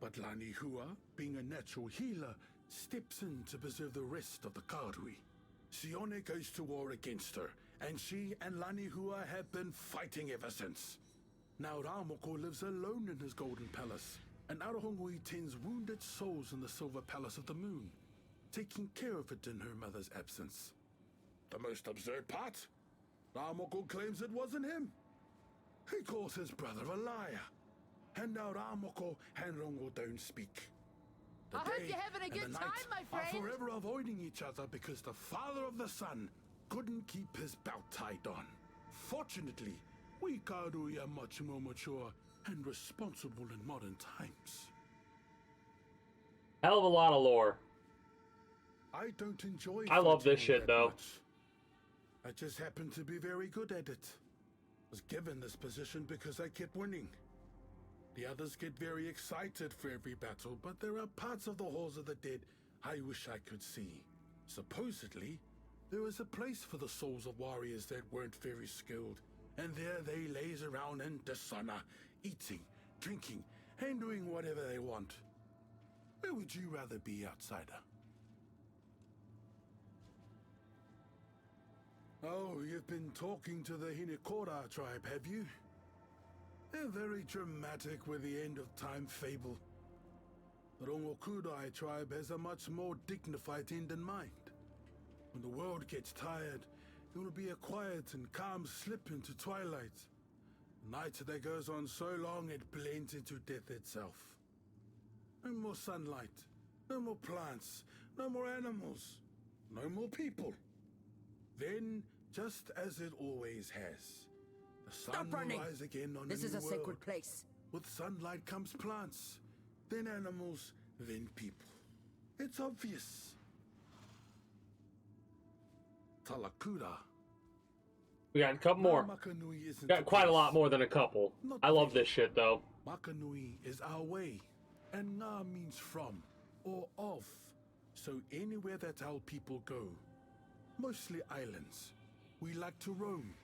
But Lanihua, being a natural healer, steps in to preserve the rest of the Karui. Sione goes to war against her, and she and Lanihua have been fighting ever since. Now Ramoko lives alone in his golden palace, and Arahongui tends wounded souls in the silver palace of the moon, taking care of it in her mother's absence. The most absurd part? Ramoko claims it wasn't him. He calls his brother a liar. And now Ramoko and Rongo don't speak. The I hope day you're having a and good the time, night my are friend. forever avoiding each other because the father of the sun couldn't keep his belt tied on. Fortunately, we Karui are much more mature and responsible in modern times. Hell of a lot of lore. I don't enjoy I love this fighting shit, that though. much. I just happen to be very good at it. Was given this position because I kept winning. The others get very excited for every battle, but there are parts of the Halls of the Dead I wish I could see. Supposedly, there is a place for the souls of warriors that weren't very skilled, and there they laze around in dishonor, eating, drinking, and doing whatever they want. Where would you rather be, outsider? Oh, you've been talking to the Hinekora tribe, have you? They're very dramatic with the end-of-time fable. The Rongokudai tribe has a much more dignified end in mind. When the world gets tired, it will be a quiet and calm slip into twilight. A night that goes on so long it blends into death itself. No more sunlight, no more plants, no more animals, no more people. Then, just as it always has, the sun Stop running. will rise again on This a is new a sacred world. place. With sunlight comes plants, then animals, then people. It's obvious. Talakura. We got a couple more. Makanui isn't Got quite a lot more than a couple. Not I love really. this shit, though. Makanui is our way, and Nga means from, or of. So anywhere that our people go, mostly islands, we like to roam.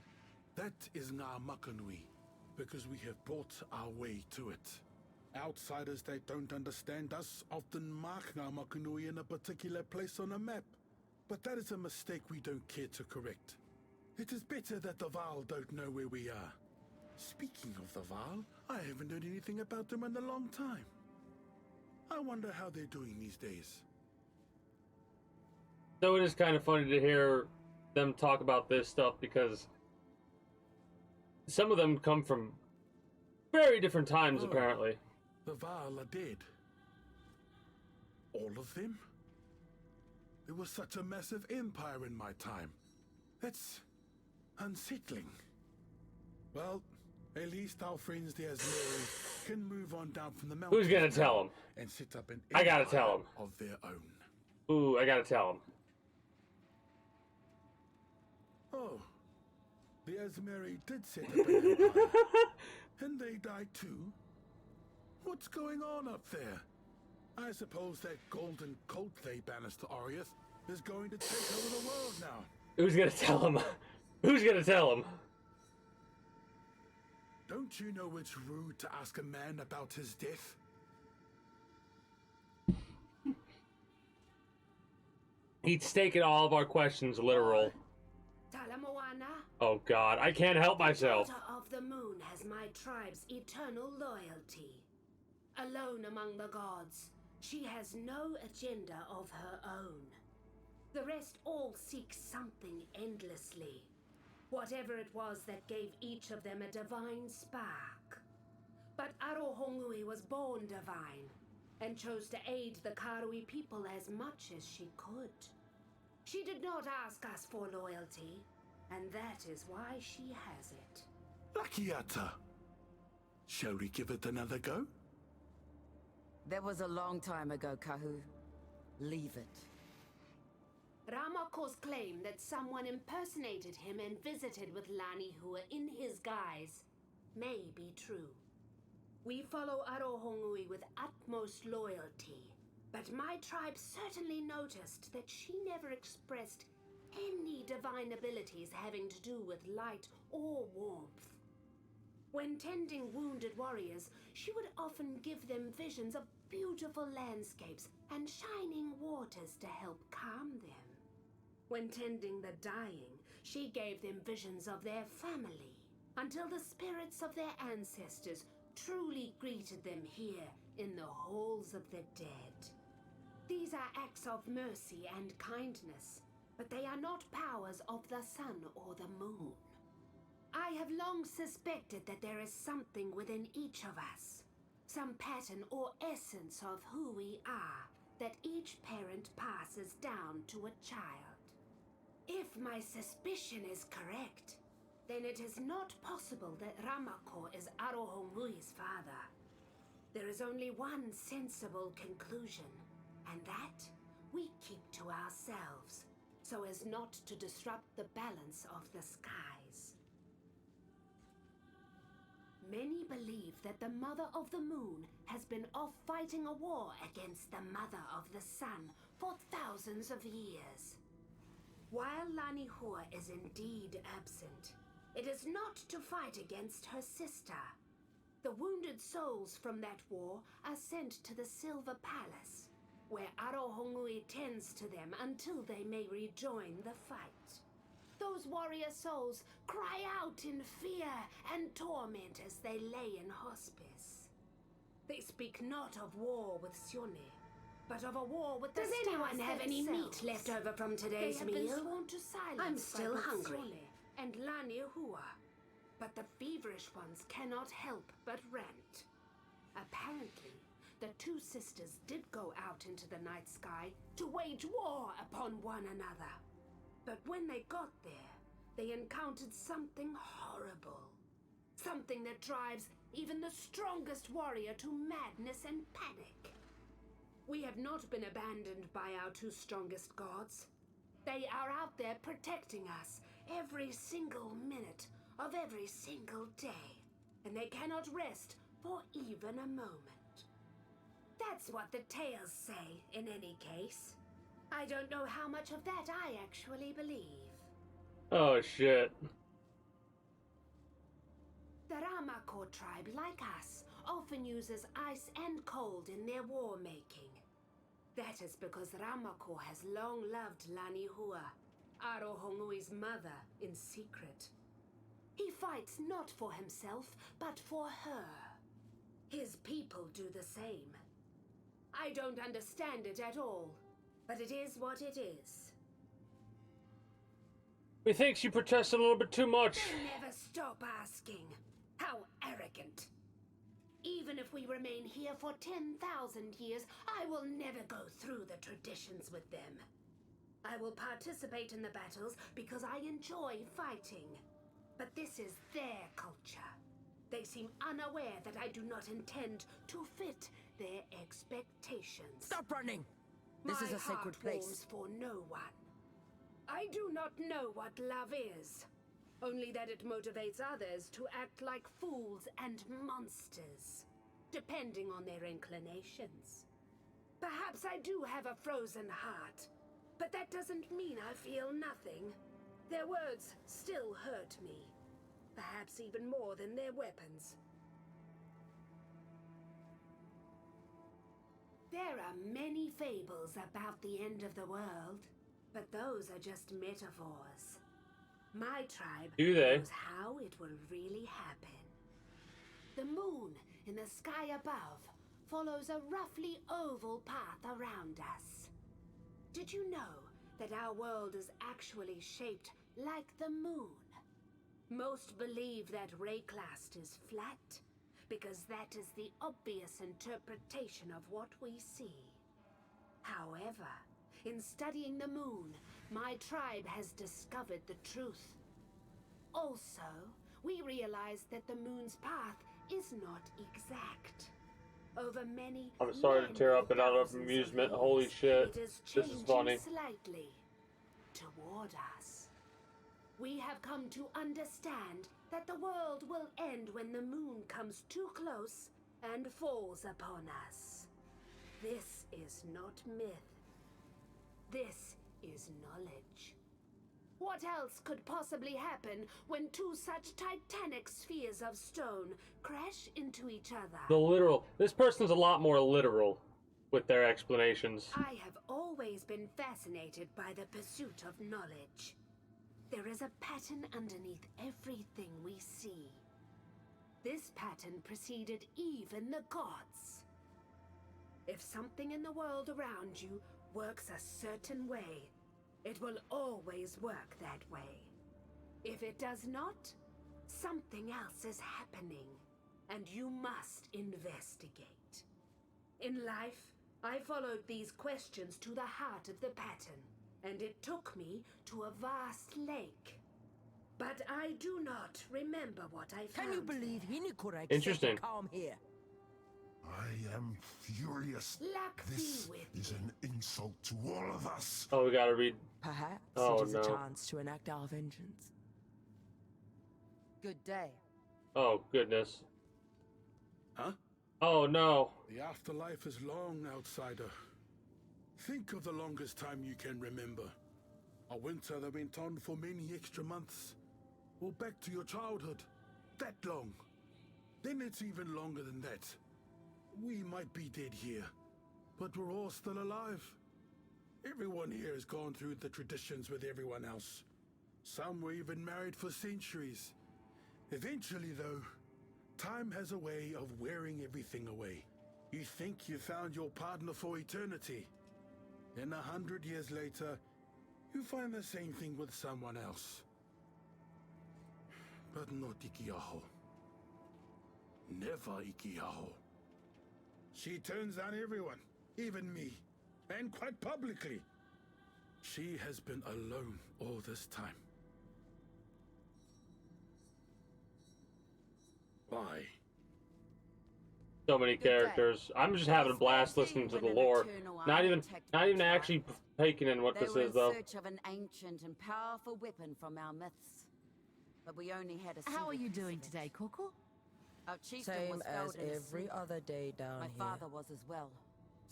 That is Nga Makanui, because we have brought our way to it. Outsiders that don't understand us often mark Nga Makanui in a particular place on a map, but that is a mistake we don't care to correct. It is better that the Val don't know where we are. Speaking of the Val, I haven't heard anything about them in a long time. I wonder how they're doing these days. So it is kind of funny to hear them talk about this stuff because some of them come from very different times, apparently. The Val are dead. All of them? There was such a massive empire in my time. That's unsettling. Well, at least our friends the Asmeri can move on down from the mountains. Who's gonna tell them? And set up an I gotta empire tell them. of their own. Ooh, I gotta tell them. Oh, the Asmeri did set up an empire. And they died too? What's going on up there? I suppose that golden coat they banished to Arius is going to take over the world now. Who's gonna tell him? Who's gonna tell him? Don't you know it's rude to ask a man about his death? He's taking all of our questions literal. Talamoana, Oh god, I can't help myself. daughter of the moon, has my tribe's eternal loyalty. Alone among the gods, she has no agenda of her own. The rest all seek something endlessly. Whatever it was that gave each of them a divine spark. But Arohongui was born divine, and chose to aid the Karui people as much as she could. She did not ask us for loyalty, and that is why she has it. Lakiata. Shall we give it another go? That was a long time ago, Kahu. Leave it. Ramako's claim that someone impersonated him and visited with Lani Hua in his guise may be true. We follow Arohongui with utmost loyalty, but my tribe certainly noticed that she never expressed any divine abilities having to do with light or warmth. When tending wounded warriors, she would often give them visions of beautiful landscapes and shining waters to help calm them. When tending the dying, she gave them visions of their family, until the spirits of their ancestors truly greeted them here in the halls of the dead. These are acts of mercy and kindness, but they are not powers of the sun or the moon. I have long suspected that there is something within each of us, some pattern or essence of who we are, that each parent passes down to a child. If my suspicion is correct, then it is not possible that Ramako is Arohongui's father. There is only one sensible conclusion, and that we keep to ourselves, so as not to disrupt the balance of the skies. Many believe that the Mother of the Moon has been off fighting a war against the Mother of the Sun for thousands of years. While Lani Hua is indeed absent, it is not to fight against her sister. The wounded souls from that war are sent to the Silver Palace, where Arohongui tends to them until they may rejoin the fight. Those warrior souls cry out in fear and torment as they lay in hospice. They speak not of war with Sione, but of a war with the Does stars anyone have any themselves. meat left over from today's They have meal? been sworn to silence. I'm still by both hungry. Sione and Lani Hua, but the feverish ones cannot help but rant. Apparently, the two sisters did go out into the night sky to wage war upon one another. But when they got there, they encountered something horrible. Something that drives even the strongest warrior to madness and panic. We have not been abandoned by our two strongest gods. They are out there protecting us every single minute of every single day, and they cannot rest for even a moment. That's what the tales say, in any case. I don't know how much of that I actually believe. Oh shit. The Ramako tribe, like us, often uses ice and cold in their war making. That is because Ramako has long loved Lani Hua, Arohongui's mother, in secret. He fights not for himself, but for her. His people do the same. I don't understand it at all, but it is what it is. We think she protests a little bit too much. They never stop asking. How arrogant. Even if we remain here for 10,000 years, I will never go through the traditions with them. I will participate in the battles because I enjoy fighting. But this is their culture. They seem unaware that I do not intend to fit their expectations. Stop running! This is a sacred My heart place. warms for no one. I do not know what love is. Only that it motivates others to act like fools and monsters, depending on their inclinations. Perhaps I do have a frozen heart, But that doesn't mean I feel nothing. Their words still hurt me. Perhaps even more than their weapons. There are many fables about the end of the world, but those are just metaphors. My tribe knows how it will really happen. The moon in the sky above follows a roughly oval path around us. Did you know that our world is actually shaped like the moon? Most believe that Rayclast is flat, because that is the obvious interpretation of what we see. However, in studying the moon, my tribe has discovered the truth. Also, we realized that the moon's path is not exact. Over many, I'm sorry to tear up and out of amusement. Holy shit. This is funny. Slightly toward us. We have come to understand that the world will end when the moon comes too close and falls upon us. This is not myth. This is knowledge. What else could possibly happen when two such titanic spheres of stone crash into each other? The literal. This person's a lot more literal with their explanations. I have always been fascinated by the pursuit of knowledge. There is a pattern underneath everything we see. This pattern preceded even the gods. If something in the world around you works a certain way, it will always work that way. If it does not, something else is happening, and you must investigate. In life, I followed these questions to the heart of the pattern, and it took me to a vast lake. But I do not remember what I found. Can you believe Hinekura Interesting. to come here? I am furious. Luck This be with is an insult to all of us. Oh, we gotta read. Perhaps Oh, it is no. a chance to enact our vengeance. Good day. Oh, goodness. Huh? Oh, no. The afterlife is long, outsider. Think of the longest time you can remember. A winter that went on for many extra months. Or back to your childhood. That long. Then it's even longer than that. We might be dead here, but we're all still alive. Everyone here has gone through the traditions with everyone else. Some were even married for centuries. Eventually, though, time has a way of wearing everything away. You think you found your partner for eternity. Then 100 years later, you find the same thing with someone else. But not Ikiaho. Never Ikiaho. She turns down everyone, even me, and quite publicly. She has been alone all this time. Why? So many characters. I'm just having a blast listening to the lore. Not even actually taking in what this is, though. They were in search of an ancient and powerful weapon from our myths. But we only had a How are you single doing piece of today, it. Coco? Our chieftain Same was as felled in a every sleep. other day down My here. father was as well.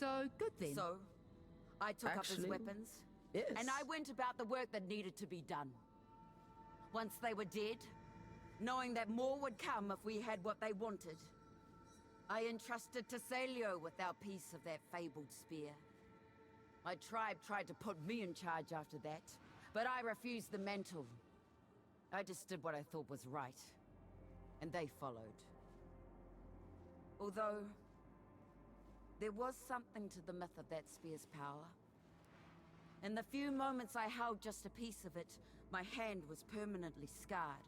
So, good then. So, I took up his Actually, weapons, yes. and I went about the work that needed to be done. Once they were dead, knowing that more would come if we had what they wanted, I entrusted Tesalio with our piece of that fabled spear. My tribe tried to put me in charge after that, but I refused the mantle. I just did what I thought was right, and they followed. Although, there was something to the myth of that spear's power. In the few moments I held just a piece of it, my hand was permanently scarred.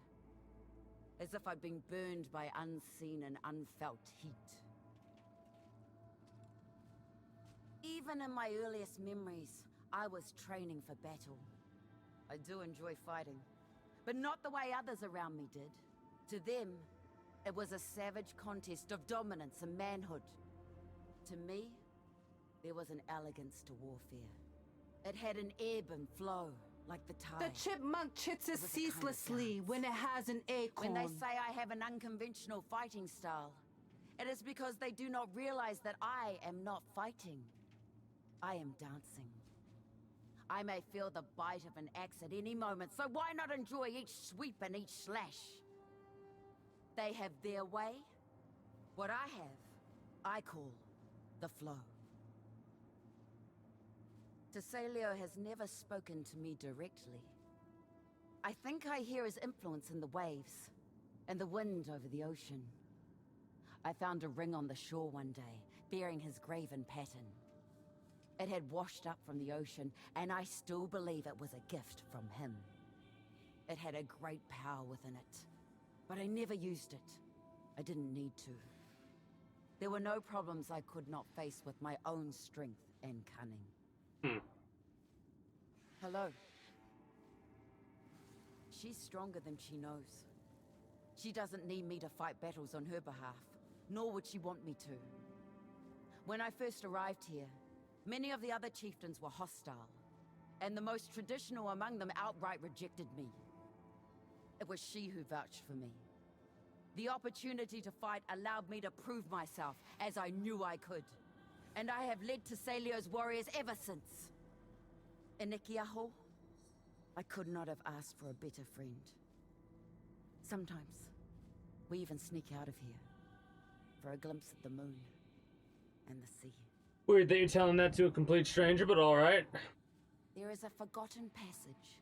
As if I'd been burned by unseen and unfelt heat. Even in my earliest memories, I was training for battle. I do enjoy fighting, but not the way others around me did. To them, it was a savage contest of dominance and manhood. To me, there was an elegance to warfare. It had an ebb and flow, like the tide. The chipmunk chits It was a kind of ceaselessly dance. when it has an acorn. When they say I have an unconventional fighting style, it is because they do not realize that I am not fighting. I am dancing. I may feel the bite of an axe at any moment, so why not enjoy each sweep and each slash? They have their way. What I have, I call the flow. Tesalio has never spoken to me directly. I think I hear his influence in the waves, and the wind over the ocean. I found a ring on the shore one day, bearing his graven pattern. It had washed up from the ocean, and I still believe it was a gift from him. It had a great power within it, but I never used it. I didn't need to. There were no problems I could not face with my own strength and cunning. Hello. She's stronger than she knows. She doesn't need me to fight battles on her behalf, nor would she want me to. When I first arrived here, many of the other chieftains were hostile, and the most traditional among them outright rejected me. It was she who vouched for me. The opportunity to fight allowed me to prove myself, as I knew I could. And I have led Tesalio's warriors ever since. In Ikiaho, I could not have asked for a better friend. Sometimes, we even sneak out of here for a glimpse of the moon and the sea. Weird that you're telling that to a complete stranger, but alright. There is a forgotten passage,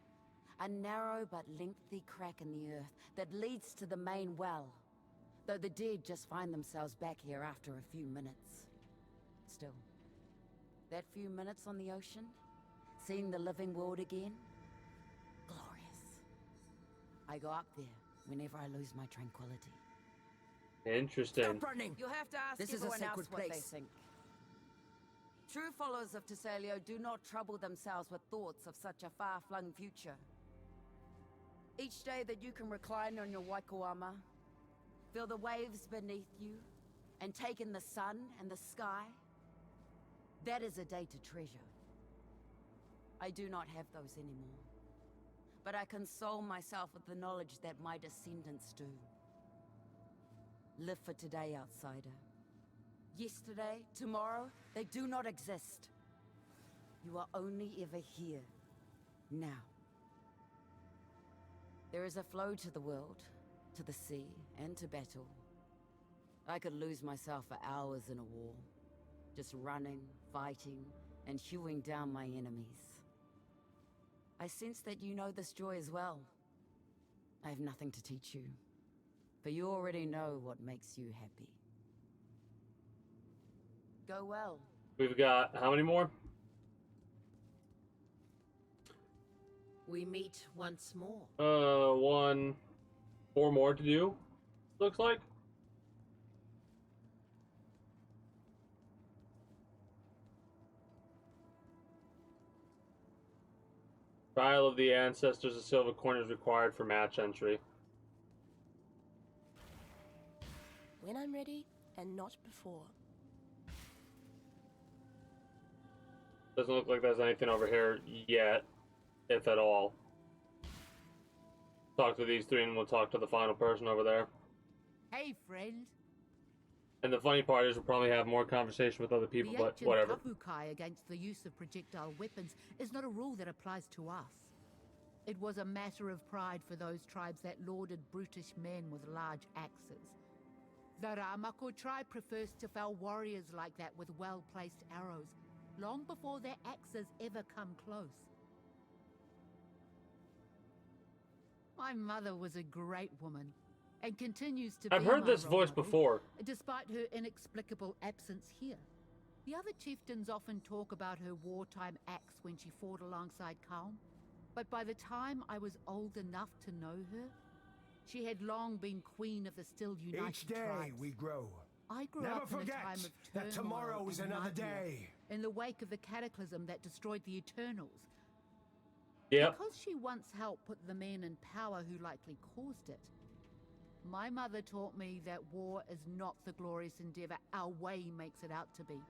a narrow but lengthy crack in the earth that leads to the main well, though the dead just find themselves back here after a few minutes. Still, that few minutes on the ocean, seeing the living world again, glorious. I go up there whenever I lose my tranquility. Interesting. Stop running! You'll have to ask This is a everyone else sacred what they place. think. True followers of Tesalio do not trouble themselves with thoughts of such a far-flung future. Each day that you can recline on your waikoama, feel the waves beneath you, and take in the sun and the sky, that is a day to treasure. I do not have those anymore, but I console myself with the knowledge that my descendants do. Live for today, outsider. Yesterday, tomorrow, they do not exist. You are only ever here, now. There is a flow to the world, to the sea, and to battle. I could lose myself for hours in a war, just running, fighting, and hewing down my enemies. I sense that you know this joy as well. I have nothing to teach you, for you already know what makes you happy. Go well. We've got how many more? We meet once more. 4 more to do, looks like. Trial of the Ancestors, a silver coin is required for match entry. When I'm ready, and not before. Doesn't look like there's anything over here yet, if at all. Talk to these three and we'll talk to the final person over there. Hey, friend. And the funny part is we'll probably have more conversation with other people, The but ancient whatever. kavukai against the use of projectile weapons is not a rule that applies to us. It was a matter of pride for those tribes that lauded brutish men with large axes. The Ramako tribe prefers to fell warriors like that with well-placed arrows, long before their axes ever come close. My mother was a great woman, and continues to be I've heard my this role voice model, before. despite her inexplicable absence here. The other chieftains often talk about her wartime acts when she fought alongside Kaum, but by the time I was old enough to know her, she had long been queen of the still united Each day tribes. we grow. I grew Never up in a forget time of that turmoil tomorrow is and another nightmare, day. in the wake of the cataclysm that destroyed the Eternals. Yep. Because she once helped put the men in power who likely caused it, my mother taught me that war is not the glorious endeavor our way makes it out to be.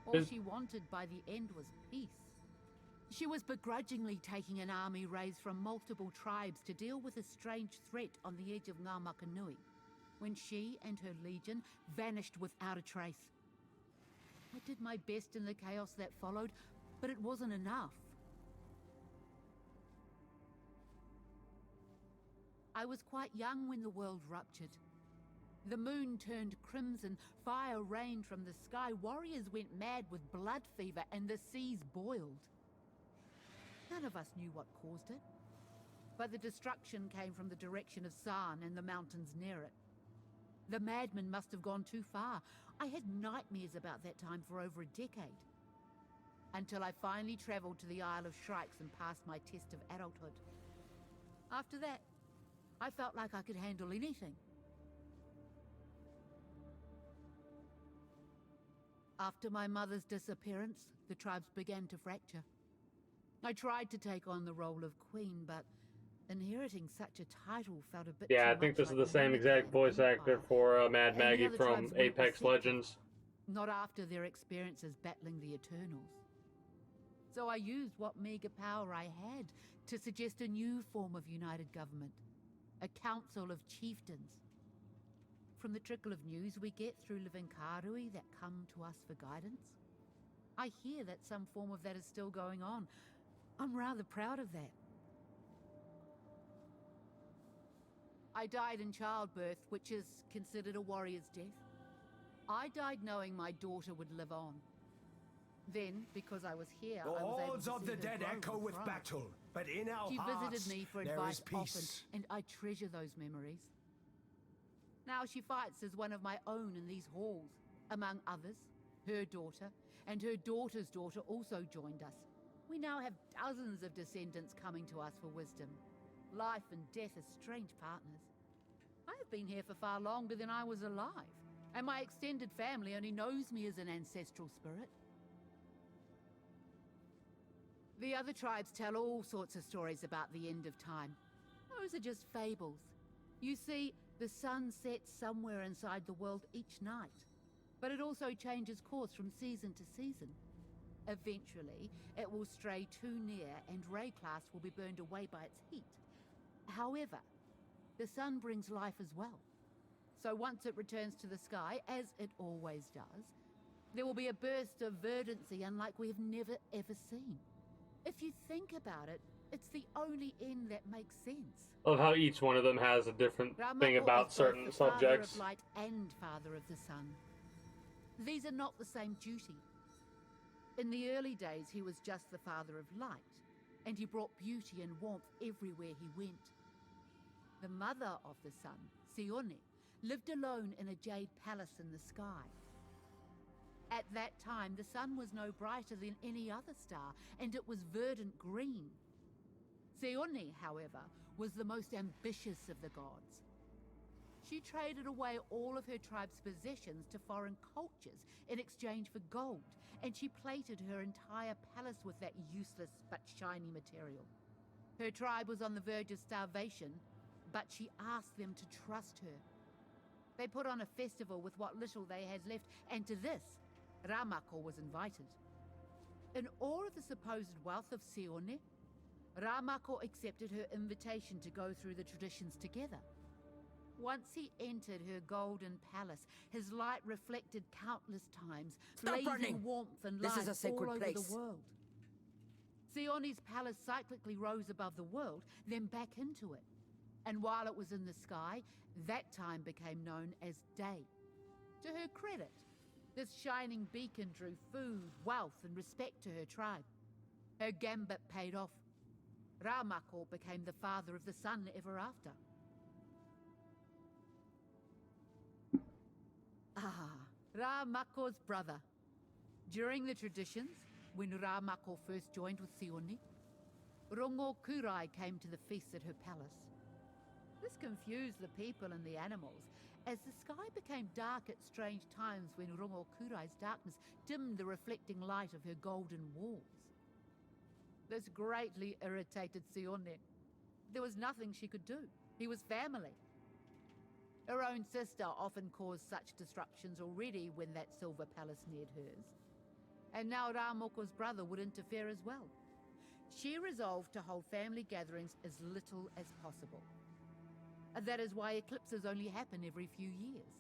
All she wanted by the end was peace. She was begrudgingly taking an army raised from multiple tribes to deal with a strange threat on the edge of Ngamakanui, when she and her legion vanished without a trace. I did my best in the chaos that followed, But it wasn't enough. I was quite young when the world ruptured. The moon turned crimson, fire rained from the sky, warriors went mad with blood fever, and the seas boiled. None of us knew what caused it, but the destruction came from the direction of San and the mountains near it. The madman must have gone too far. I had nightmares about that time for over a decade, until I finally traveled to the Isle of Shrikes and passed my test of adulthood. After that, I felt like I could handle anything. After my mother's disappearance, the tribes began to fracture. I tried to take on the role of queen, but inheriting such a title felt a bit Yeah, too I think much this is like the same the exact Empire. voice actor for Mad And the Maggie other from tribes weren't Apex receptive. Legends. Not after their experiences battling the Eternals. So I used what meager power I had to suggest a new form of united government, a council of chieftains. From the trickle of news we get through living Karui that come to us for guidance, I hear that some form of that is still going on. I'm rather proud of that. I died in childbirth, which is considered a warrior's death. I died knowing my daughter would live on. Then, because I was here, The I was able hordes to of see the her dead grow echo and with thrive. battle, but in our She hearts visited me for there advice is peace. often, and I treasure those memories. Now she fights as one of my own in these halls. Among others, her daughter and her daughter's daughter also joined us. We now have dozens of descendants coming to us for wisdom. Life and death are strange partners. I have been here for far longer than I was alive, and my extended family only knows me as an ancestral spirit. The other tribes tell all sorts of stories about the end of time. Those are just fables. You see, the sun sets somewhere inside the world each night, but it also changes course from season to season. Eventually, it will stray too near and Rayclass will be burned away by its heat. However, the sun brings life as well. So once it returns to the sky, as it always does, there will be a burst of verdancy unlike we have never ever seen. If you think about it, it's the only end that makes sense. I love how each one of them has a different thing Ramako about is both certain the Father subjects. of light and Father of the sun. These are not the same duty. In the early days, he was just the Father of light, and he brought beauty and warmth everywhere he went. The mother of the sun, Sione, lived alone in a jade palace in the sky. At that time, the sun was no brighter than any other star, and it was verdant green. Sione, however, was the most ambitious of the gods. She traded away all of her tribe's possessions to foreign cultures in exchange for gold, and she plated her entire palace with that useless but shiny material. Her tribe was on the verge of starvation, but she asked them to trust her. They put on a festival with what little they had left, and to this, Ramako was invited. In awe of the supposed wealth of Sione, Ramako accepted her invitation to go through the traditions together. Once he entered her golden palace, his light reflected countless times, Stop blazing running! warmth and This light is a sacred all over place. the world. Sione's palace cyclically rose above the world, then back into it. And while it was in the sky, that time became known as day. To her credit, this shining beacon drew food, wealth, and respect to her tribe. Her gambit paid off. Ramako became the father of the sun ever after. Ramako's brother. During the traditions, when Ramako first joined with Sione, Rongo Kurai came to the feast at her palace. This confused the people and the animals, as the sky became dark at strange times when Rongo Kurai's darkness dimmed the reflecting light of her golden walls. This greatly irritated Sione. There was nothing she could do. He was family. Her own sister often caused such disruptions already when that silver palace neared hers. And now Ramoko's brother would interfere as well. She resolved to hold family gatherings as little as possible. And that is why eclipses only happen every few years.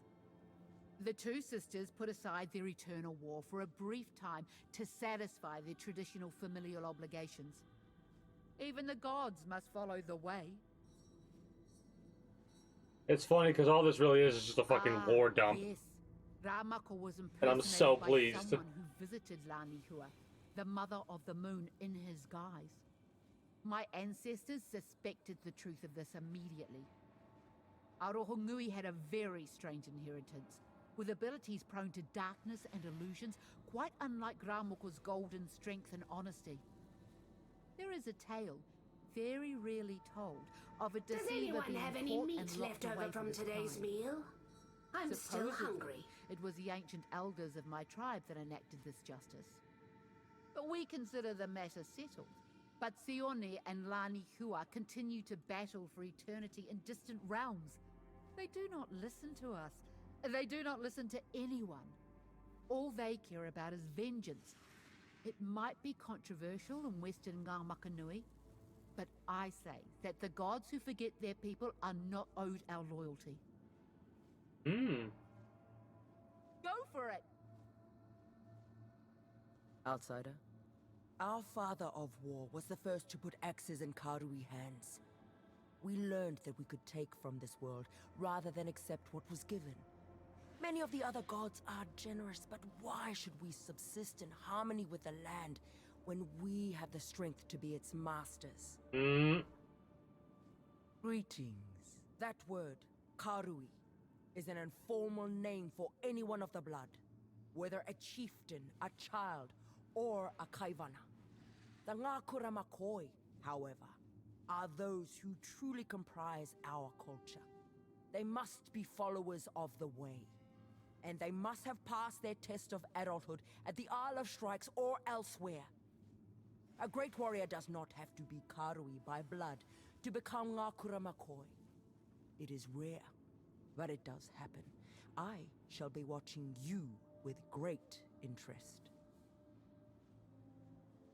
The two sisters put aside their eternal war for a brief time to satisfy their traditional familial obligations. Even the gods must follow the way. It's funny because all this really is just a fucking war dump. Yes. Ramako was And I'm so impersonated by pleased. someone who visited Lanihua, the mother of the moon, in his guise. My ancestors suspected the truth of this immediately. Arohongui had a very strange inheritance, with abilities prone to darkness and illusions, quite unlike Ramoko's golden strength and honesty. There is a tale, very rarely told, of a Does deceiver anyone being have any caught meat and left locked away over for from his today's crime. meal? I'm still Supposedly, hungry. it was the ancient elders of my tribe that enacted this justice. But we consider the matter settled. But Sione and Lanihua continue to battle for eternity in distant realms. They do not listen to us. They do not listen to anyone. All they care about is vengeance. It might be controversial in Western Ngāmakanui, but I say that the gods who forget their people are not owed our loyalty. Go for it! Outsider, our father of war was the first to put axes in Karui hands. We learned that we could take from this world rather than accept what was given. Many of the other gods are generous, but why should we subsist in harmony with the land when we have the strength to be its masters? Greetings. That word, Karui, is an informal name for anyone of the blood, whether a chieftain, a child, or a kaivana. The Ngākura Makoi, however, are those who truly comprise our culture. They must be followers of the way, and they must have passed their test of adulthood at the Isle of Strikes or elsewhere. A great warrior does not have to be Karui by blood to become Ngākura Makoi. It is rare, but it does happen. I shall be watching you with great interest.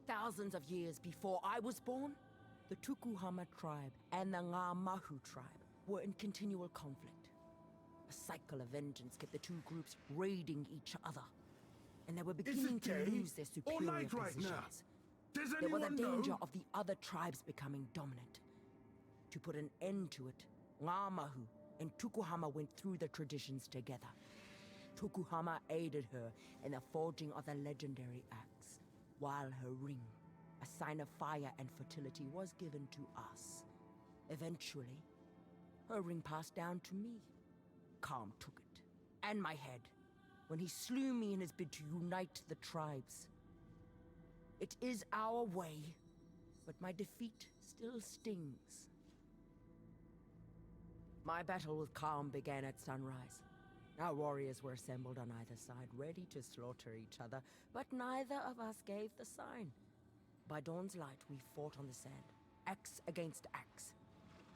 Thousands of years before I was born, the Tukuhama tribe and the Ngāmahu tribe were in continual conflict. A cycle of vengeance kept the two groups raiding each other, and they were beginning to lose their superior positions. There was a danger of the other tribes becoming dominant. To put an end to it, Ngāmahu and Tukuhama went through the traditions together. Tukuhama aided her in the forging of the legendary axe, while her ring, a sign of fire and fertility, was given to us. Eventually, her ring passed down to me. Calm took it, and my head, when he slew me in his bid to unite the tribes. It is our way, but my defeat still stings. My battle with Calm began at sunrise. Our warriors were assembled on either side, ready to slaughter each other, but neither of us gave the sign. By dawn's light, we fought on the sand, axe against axe.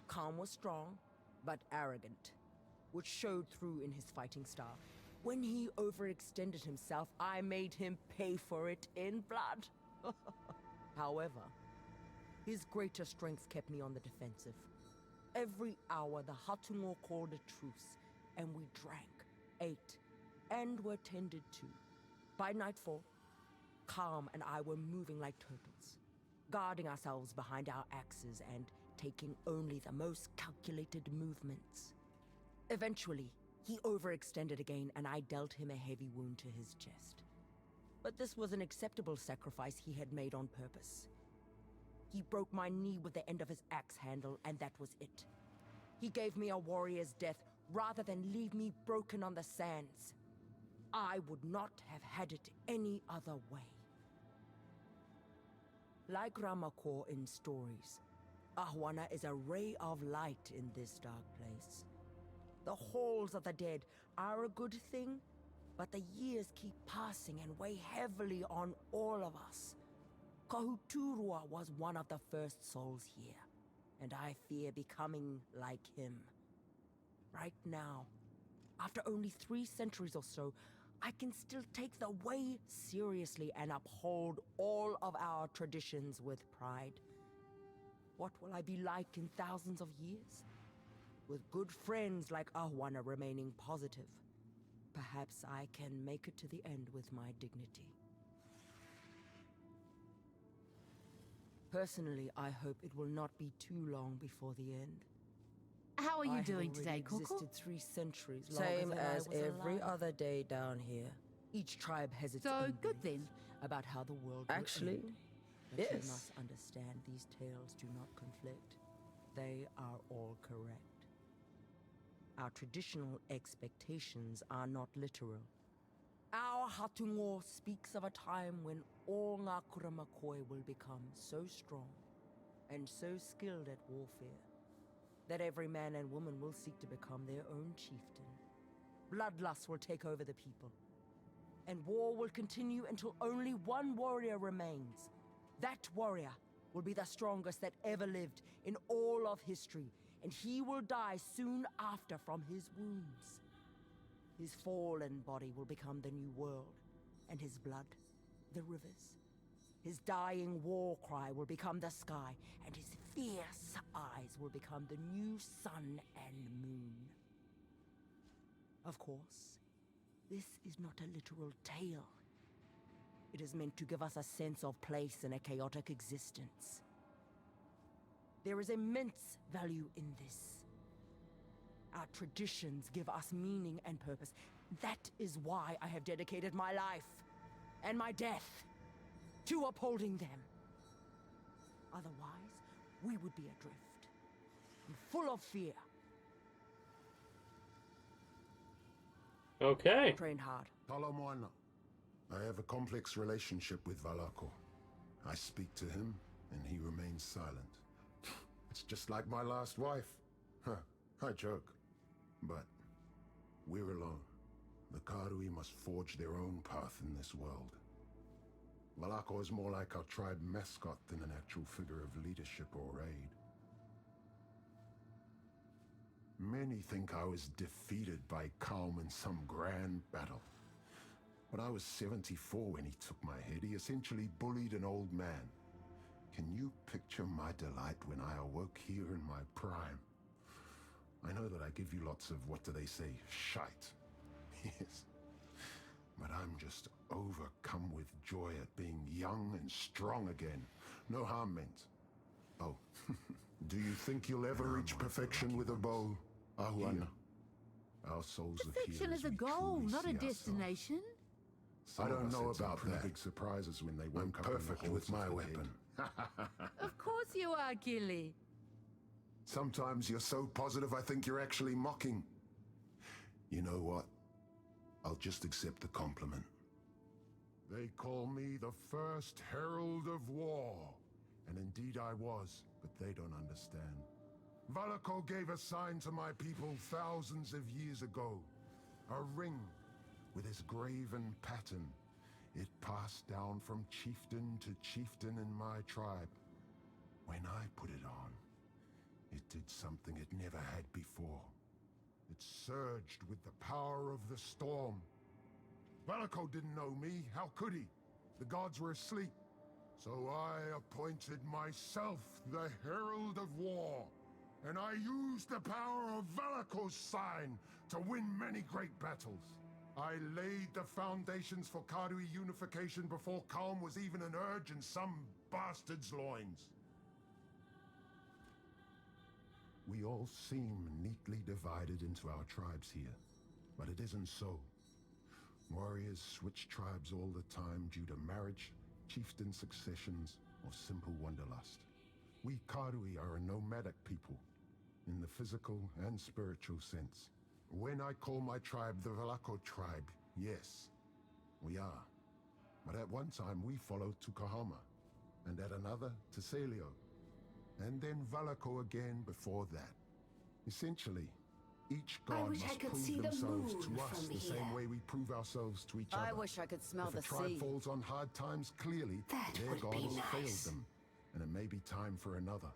Calm was strong, but arrogant, which showed through in his fighting style. When he overextended himself, I made him pay for it in blood. However, his greater strength kept me on the defensive. Every hour, the Hatungo called a truce, and we drank, ate, and were tended to. By nightfall, Calm and I were moving like turtles, guarding ourselves behind our axes and taking only the most calculated movements. Eventually, he overextended again, and I dealt him a heavy wound to his chest. But this was an acceptable sacrifice he had made on purpose. He broke my knee with the end of his axe handle, and that was it. He gave me a warrior's death rather than leave me broken on the sands. I would not have had it any other way. Like Ramako in stories, Ahuana is a ray of light in this dark place. The halls of the dead are a good thing, but the years keep passing and weigh heavily on all of us. Kahuturua was one of the first souls here, and I fear becoming like him. Right now, after only 3 centuries or so, I can still take the way seriously and uphold all of our traditions with pride. What will I be like in thousands of years? With good friends like Ahuana remaining positive, Perhaps I can make it to the end with my dignity. Personally, I hope it will not be too long before the end. How are you I have doing already today, Coco? existed 3 centuries Same longer than as I was every alive. other day down here. Each tribe has its So, own good beliefs then. about how the world Actually, will end. But yes. you must understand these tales do not conflict. They are all correct. Our traditional expectations are not literal. Our Hatungo speaks of a time when all Ngakura Makoi will become so strong and so skilled at warfare that every man and woman will seek to become their own chieftain. Bloodlust will take over the people, and war will continue until only one warrior remains. That warrior will be the strongest that ever lived in all of history, and he will die soon after from his wounds. His fallen body will become the new world, and his blood, the rivers. His dying war cry will become the sky, and his fierce eyes will become the new sun and moon. Of course, this is not a literal tale. It is meant to give us a sense of place in a chaotic existence. There is immense value in this. Our traditions give us meaning and purpose. That is why I have dedicated my life and my death to upholding them. Otherwise, we would be adrift and full of fear. Okay. Train hard. Talamoana. I have a complex relationship with Valako. I speak to him, and he remains silent. It's just like my last wife. Huh, I joke. But we're alone. The Karui must forge their own path in this world. Valako is more like our tribe mascot than an actual figure of leadership or aid. Many think I was defeated by Kalm in some grand battle. But I was 74 when he took my head. He essentially bullied an old man. Can you picture my delight when I awoke here in my prime? I know that I give you lots of, what do they say, shite. Yes. But I'm just overcome with joy at being young and strong again. No harm meant. Oh, do you think you'll ever reach perfection with a bow, Ahuana? Our souls are Perfection here is as a we goal, truly not a see ourselves. destination. I don't know about that. Big surprises when they won't perfect with my weapon. Of course you are, Gilly. Sometimes you're so positive I think you're actually mocking. You know what? I'll just accept the compliment. They call me the first herald of war. And indeed I was, but they don't understand. Valako gave a sign to my people thousands of years ago. A ring with his graven pattern. It passed down from chieftain to chieftain in my tribe. When I put it on, it did something it never had before. It surged with the power of the storm. Valako didn't know me, how could he? The gods were asleep. So I appointed myself the Herald of War. And I used the power of Valako's sign to win many great battles. I laid the foundations for Karui unification before Kalm was even an urge in some bastard's loins. We all seem neatly divided into our tribes here, but it isn't so. Warriors switch tribes all the time due to marriage, chieftain successions, or simple wanderlust. We Karui are a nomadic people, in the physical and spiritual sense. When I call my tribe the Valako tribe, yes, we are. But at one time we followed Tukahama, and at another to Celio, and then Valako again before that. Essentially, each god must prove themselves to us the same way we prove ourselves to each other. I wish I could smell if the a tribe sea. falls on hard times, clearly their god has failed them, and it may be time for another.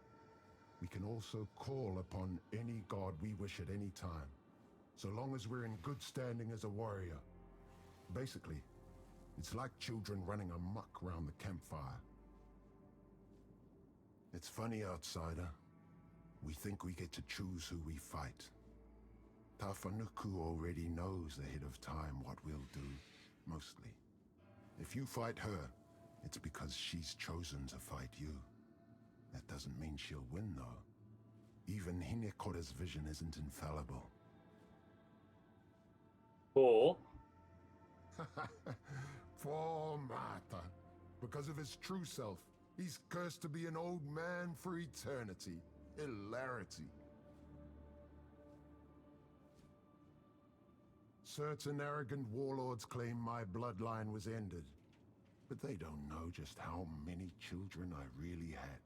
We can also call upon any god we wish at any time, so long as we're in good standing as a warrior. Basically, it's like children running amok round the campfire. It's funny, outsider. We think we get to choose who we fight. Tafanuku already knows ahead of time what we'll do, mostly. If you fight her, it's because she's chosen to fight you. That doesn't mean she'll win, though. Even Hinekora's vision isn't infallible. Cool. Poor Martha. Because of his true self, he's cursed to be an old man for eternity. Hilarity. Certain arrogant warlords claim my bloodline was ended, but they don't know just how many children I really had.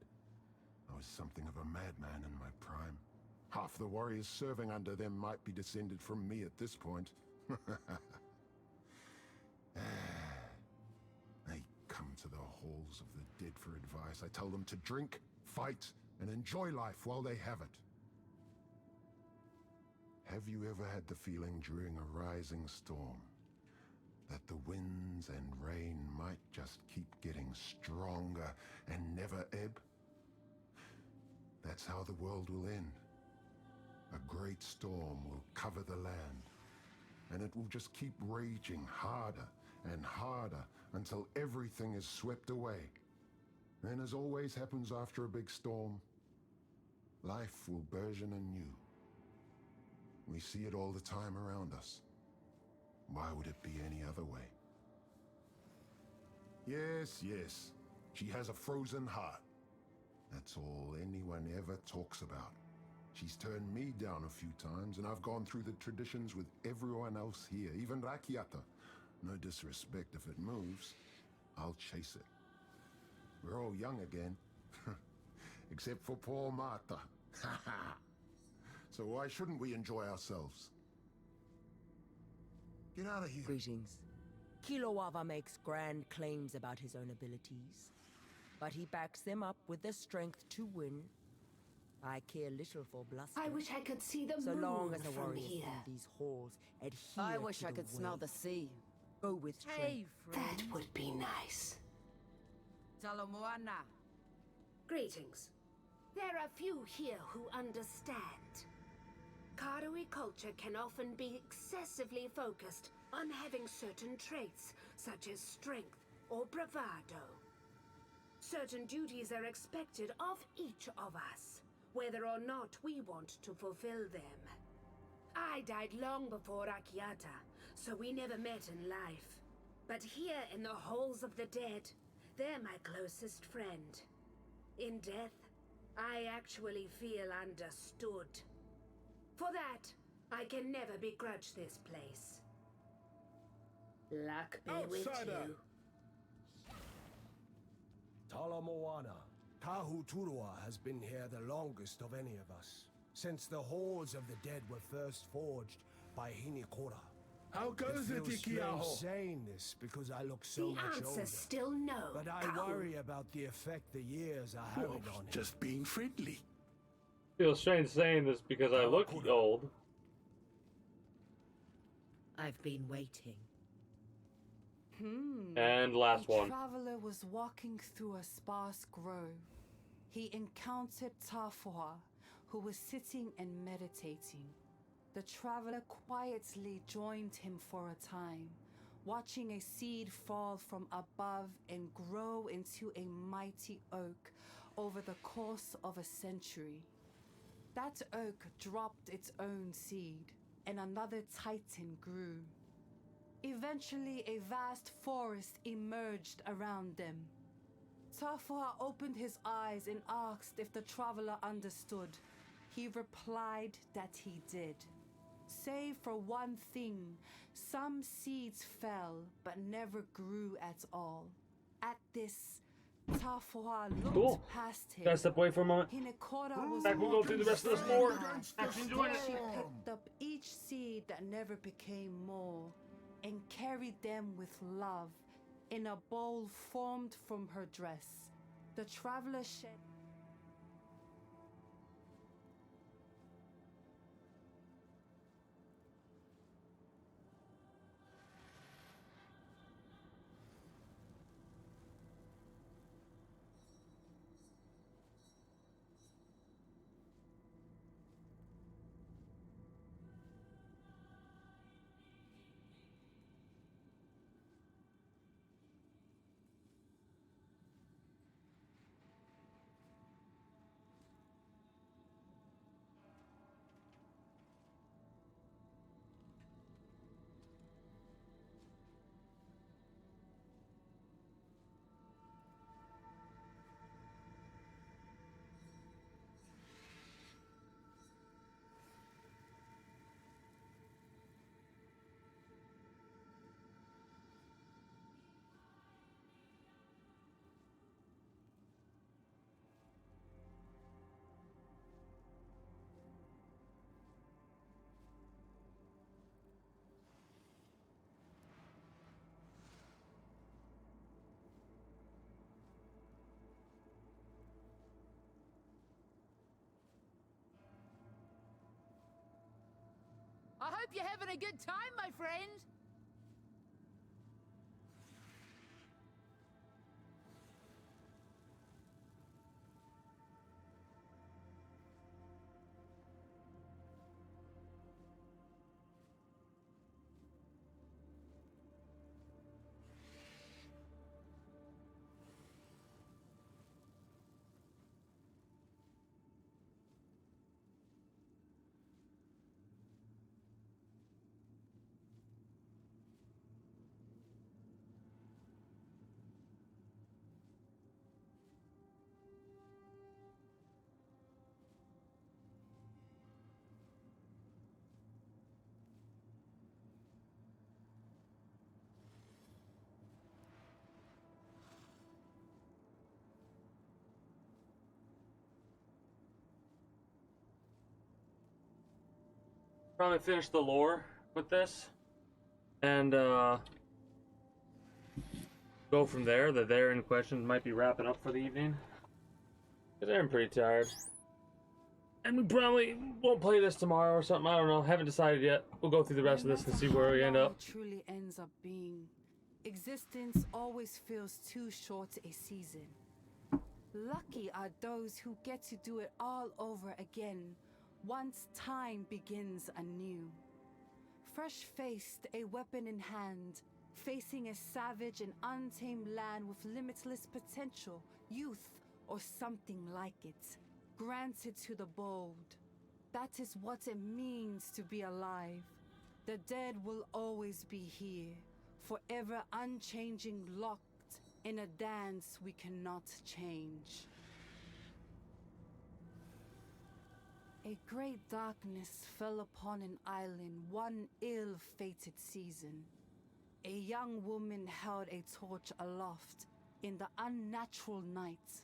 I was something of a madman in my prime. Half the warriors serving under them might be descended from me at this point. They come to the halls of the dead for advice. I tell them to drink, fight, and enjoy life while they have it. Have you ever had the feeling during a rising storm that the winds and rain might just keep getting stronger and never ebb? That's how the world will end. A great storm will cover the land, and it will just keep raging harder and harder until everything is swept away. Then, as always happens after a big storm, life will burgeon anew. We see it all the time around us. Why would it be any other way? Yes, yes, she has a frozen heart. That's all anyone ever talks about. She's turned me down a few times, and I've gone through the traditions with everyone else here, even Rakiata. No disrespect if it moves. I'll chase it. We're all young again. Except for poor Martha. So why shouldn't we enjoy ourselves? Get out of here. Greetings. Kilowava makes grand claims about his own abilities, but he backs them up with the strength to win. I care little for bluster. I wish I could see the so moon long as the from warriors here. in these halls adhere I wish to I the could smell way. the sea. Go with strength. Hey, friend. That would be nice. Salamoana. Greetings. There are few here who understand. Karui culture can often be excessively focused on having certain traits, such as strength or bravado. Certain duties are expected of each of us, whether or not we want to fulfill them. I died long before Akiata, so we never met in life. But here in the halls of the dead, they're my closest friend. In death, I actually feel understood. For that, I can never begrudge this place. Luck be with you. Tala Moana. Tahu Turua has been here the longest of any of us, since the halls of the dead were first forged by Hinekora. How goes it, feels strange Ikiaho? saying this because I look so much older. The answer's still no. But I worry about the effect the years are having on him. Just being friendly. Feels strange saying this because I look old. I've been waiting. And last one. A traveler was walking through a sparse grove. He encountered Tafua, who was sitting and meditating. The traveler quietly joined him for a time, watching a seed fall from above and grow into a mighty oak over the course of a century. That oak dropped its own seed, and another titan grew. Eventually, a vast forest emerged around them. Tafua opened his eyes and asked if the traveler understood. He replied that he did. Save for one thing, some seeds fell but never grew at all. At this, Tafua looked past him. Can I step away for a moment? Hinekora was Back, we'll go through the rest of the sport. Actually enjoying it. She picked up each seed that never became more and carried them with love in a bowl formed from her dress. The traveler shed. hope you're having a good time, my friend. Probably finish the lore with this, and go from there. The therein questions might be wrapping up for the evening, because I'm pretty tired. And we probably won't play this tomorrow or something. I don't know. Haven't decided yet. We'll go through the rest of this and see where we end up. It truly ends up being. Existence always feels too short a season. Lucky are those who get to do it all over again once time begins anew. Fresh-faced, a weapon in hand, facing a savage and untamed land with limitless potential, youth, or something like it, granted to the bold. That is what it means to be alive. The dead will always be here, forever unchanging, locked in a dance we cannot change. A great darkness fell upon an island one ill-fated season. A young woman held a torch aloft in the unnatural night,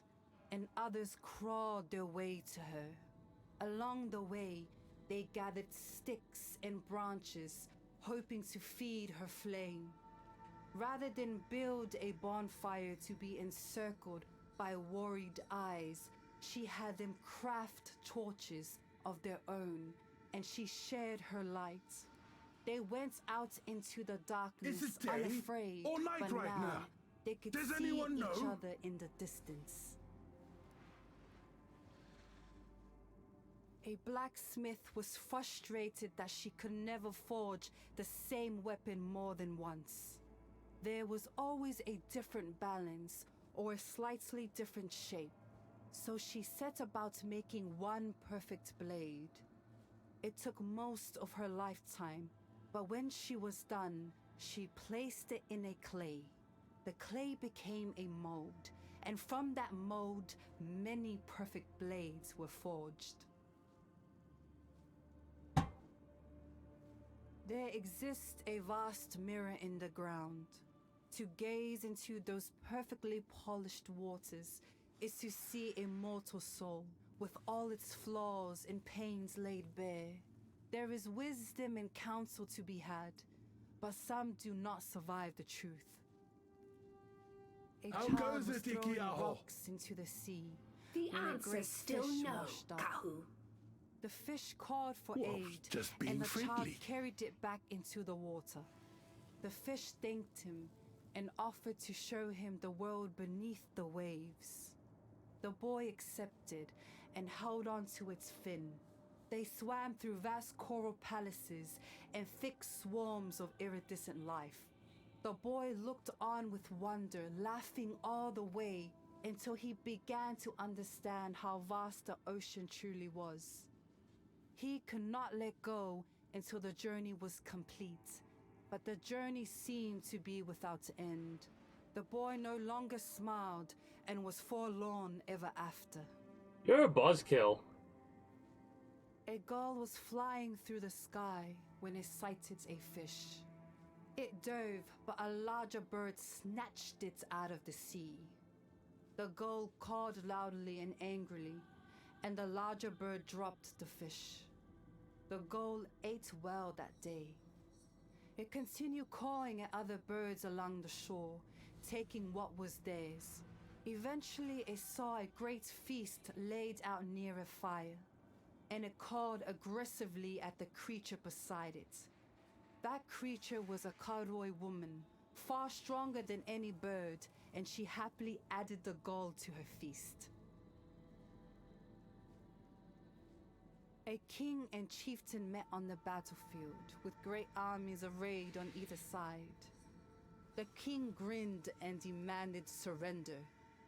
and others crawled their way to her. Along the way, they gathered sticks and branches, hoping to feed her flame. Rather than build a bonfire to be encircled by worried eyes, she had them craft torches of their own, and she shared her light. They went out into the darkness Is it day unafraid, or night but right now? they could Does see anyone each know? other in the distance. A blacksmith was frustrated that she could never forge the same weapon more than once. There was always a different balance or a slightly different shape, so she set about making one perfect blade. It took most of her lifetime, but when she was done, she placed it in a clay. The clay became a mold, and from that mold, many perfect blades were forged. There exists a vast mirror in the ground. To gaze into those perfectly polished waters is to see a mortal soul with all its flaws and pains laid bare. There is wisdom and counsel to be had, but some do not survive the truth. A How child goes was it, throwing Ikiaho? rocks into the sea. The when a answer's great still fish no, washed up. Kahu. The fish called for Well, aid, just being and the child friendly. carried it back into the water. The fish thanked him and offered to show him the world beneath the waves. The boy accepted and held on to its fin. They swam through vast coral palaces and thick swarms of iridescent life. The boy looked on with wonder, laughing all the way until he began to understand how vast the ocean truly was. He could not let go until the journey was complete, but the journey seemed to be without end. The boy no longer smiled and was forlorn ever after. You're a buzzkill. A gull was flying through the sky when it sighted a fish. It dove, but a larger bird snatched it out of the sea. The gull called loudly and angrily, and the larger bird dropped the fish. The gull ate well that day. It continued calling at other birds along the shore, taking what was theirs. Eventually, it saw a great feast laid out near a fire, and it called aggressively at the creature beside it. That creature was a Karoi woman, far stronger than any bird, and she happily added the gall to her feast. A king and chieftain met on the battlefield, with great armies arrayed on either side. The king grinned and demanded surrender.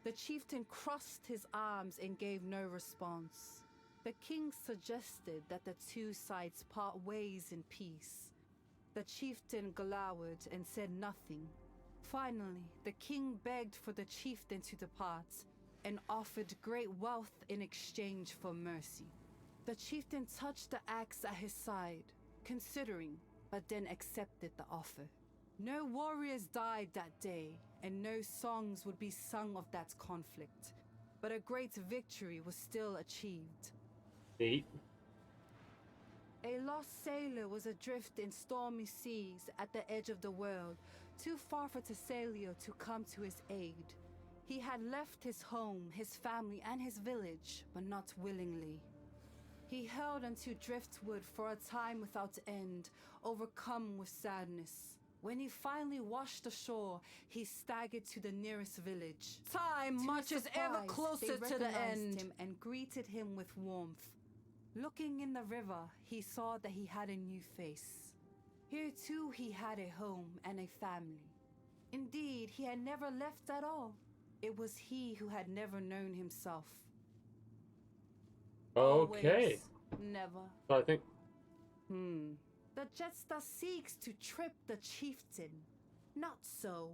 The chieftain crossed his arms and gave no response. The king suggested that the two sides part ways in peace. The chieftain glowered and said nothing. Finally, the king begged for the chieftain to depart and offered great wealth in exchange for mercy. The chieftain touched the axe at his side, considering, but then accepted the offer. No warriors died that day, and no songs would be sung of that conflict, but a great victory was still achieved. Neat. A lost sailor was adrift in stormy seas at the edge of the world, too far for Thessalio to come to his aid. He had left his home, his family, and his village, but not willingly. He held onto driftwood for a time without end, overcome with sadness. When he finally washed ashore, he staggered to the nearest village. Time marches ever closer to the end, him and greeted him with warmth. Looking in the river, he saw that he had a new face. Here too he had a home and a family. Indeed, he had never left at all. It was he who had never known himself. Okay. Always, never. So I think. The Jetster seeks to trip the chieftain. Not so.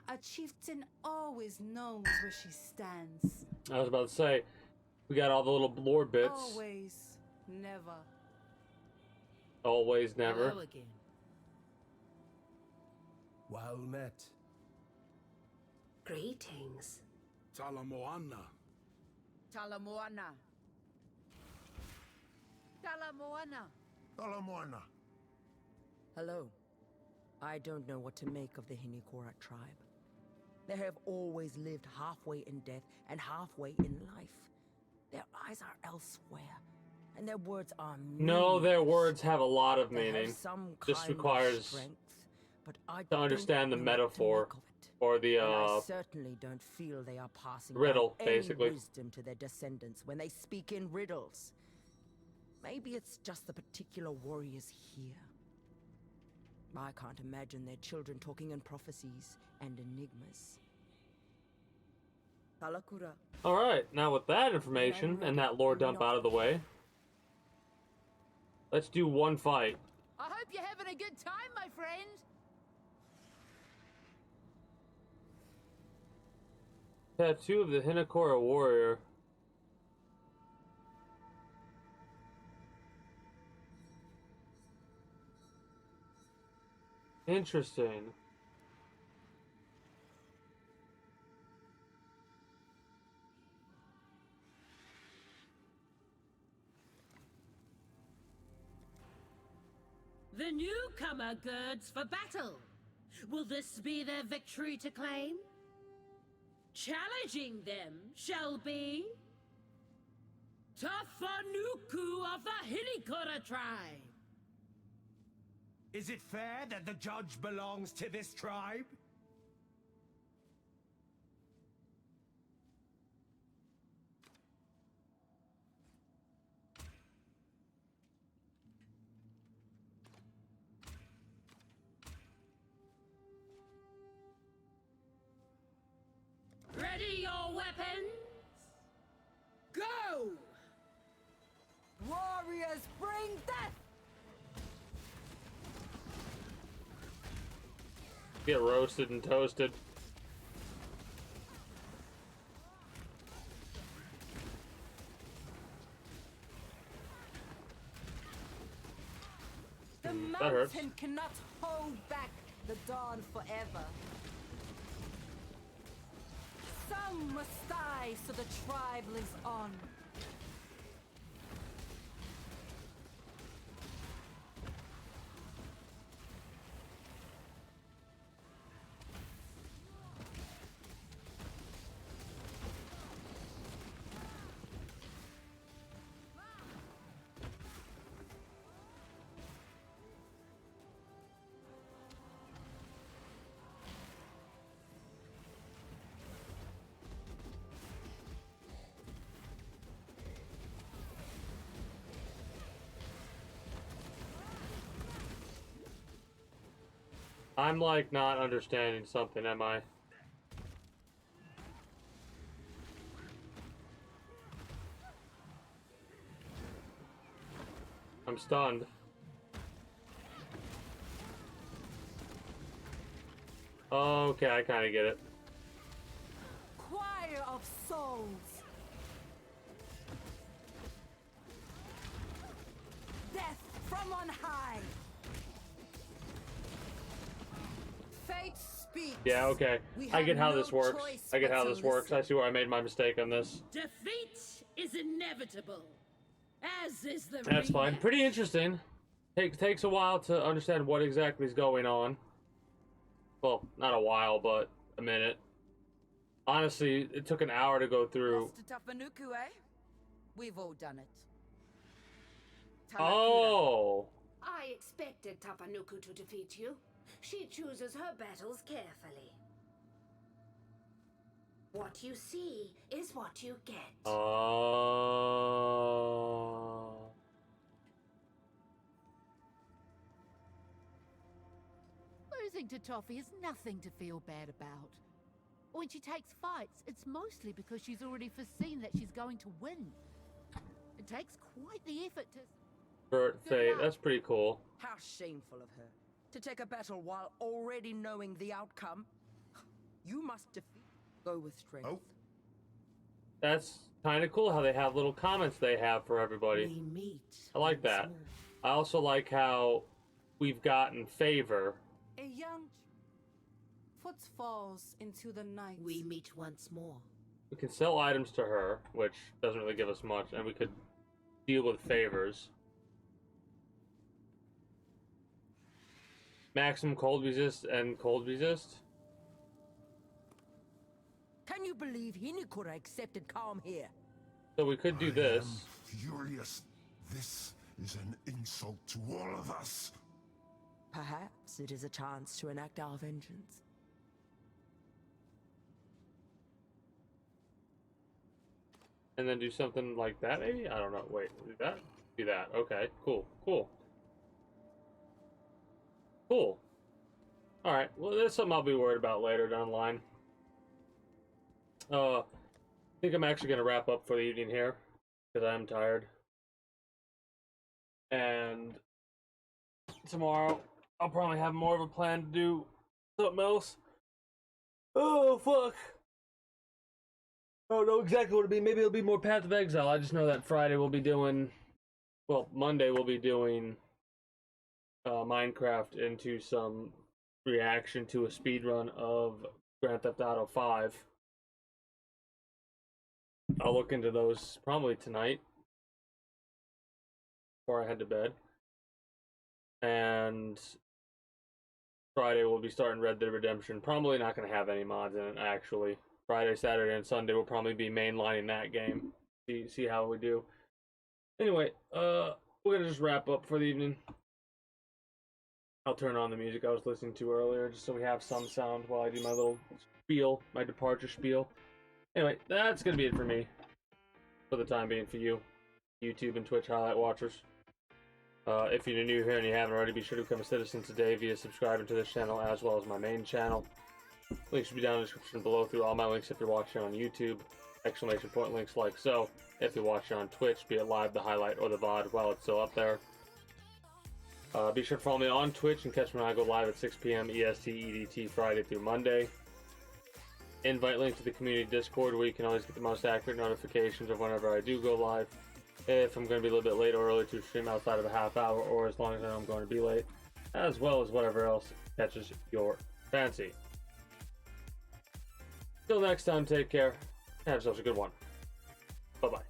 A chieftain always knows where she stands. I was about to say, we got all the little lore bits. Always, never. Always, never. Hello again. Well met. Greetings. Talamoana. Talamoana. Talamoana. Talamoana. Hello. I don't know what to make of the Hinikora tribe. They have always lived halfway in death and halfway in life. Their eyes are elsewhere, and their words are No, their words have a lot of They have meaning. some This kind of requires strength, but I to understand the don't know what to metaphor make of it. or the And I certainly don't feel they are passing riddle, down any basically. wisdom to their descendants when they speak in riddles. Maybe it's just the particular warriors here. I can't imagine their children talking in prophecies and enigmas. Talakura. All right, now with that information and that lore dump out of the way, let's do one fight. I hope you're having a good time, my friend. Tattoo of the Hinakora warrior. Interesting. The newcomer girds for battle. Will this be their victory to claim? Challenging them shall be Tafanuku of the Hinikora tribe. Is it fair that the judge belongs to this tribe? Ready your weapons? Go! Warriors, bring death! Get roasted and toasted. The that hurts. mountain cannot hold back the dawn forever. Some must die so the tribe lives on. I'm like not understanding something, am I? I'm stunned. Okay, I kind of get it. Choir of souls. Death from on high. Fate speaks. Yeah, okay. We I get have how no this works. choice I get but how to this works. I see where I made my mistake on this. Defeat is inevitable, as is the That's fine. rematch. Pretty interesting. Takes a while to understand what exactly is going on. Well, not a while, but a minute. Honestly, it took an hour to go through. Lost to Tafanuku, eh? We've all done it. Oh! I expected Tapanuku to defeat you. She chooses her battles carefully. What you see is what you get. Oh. Losing to Toffee is nothing to feel bad about. When she takes fights, it's mostly because she's already foreseen that she's going to win. It takes quite the effort to... Vert Fate, that's pretty cool. How shameful of her. To take a battle while already knowing the outcome. You must defeat. Go with strength. Oh. That's kind of cool how they have little comments they have for everybody. We meet. I like that. I also like how we've gotten favor. A young foot falls into the night. We meet once more. We can sell items to her, which doesn't really give us much, and we could deal with favors. Maximum cold resist and cold resist. Can you believe Hinekura accepted calm here? So we could do this. Furious. This is an insult to all of us. Perhaps it is a chance to enact our vengeance. And then do something like that, maybe? I don't know. Wait, do that? Do that. Okay, cool, cool. Cool. Alright, well, there's something I'll be worried about later down the line. I think I'm actually going to wrap up for the evening here, because I'm tired. And tomorrow, I'll probably have more of a plan to do something else. Oh, fuck. I don't know exactly what it'll be. Maybe it'll be more Path of Exile. I just know that Friday we'll be doing... Well, Monday we'll be doing Minecraft into some reaction to a speedrun of Grand Theft Auto 5. I'll look into those probably tonight before I head to bed. And Friday we'll be starting Red Dead Redemption. Probably not going to have any mods in it, actually. Friday, Saturday, and Sunday will probably be mainlining that game. See how we do. Anyway, we're going to just wrap up for the evening. I'll turn on the music I was listening to earlier just so we have some sound while I do my little spiel, my departure spiel. Anyway, that's going to be it for me. For the time being, for you, YouTube and Twitch highlight watchers. If you're new here and you haven't already, be sure to become a citizen today via subscribing to this channel as well as my main channel. Links should be down in the description below through all my links if you're watching on YouTube. Exclamation point links like so. If you're watching on Twitch, be it live, the highlight, or the VOD while it's still up there. Be sure to follow me on Twitch and catch me when I go live at 6 p.m. EST EDT Friday through Monday. Invite link to the community Discord where you can always get the most accurate notifications of whenever I do go live. If I'm going to be a little bit late or early to stream outside of a half hour, or as long as I know I'm going to be late, as well as whatever else catches your fancy. Till next time, take care. Have yourselves a good one. Bye-bye.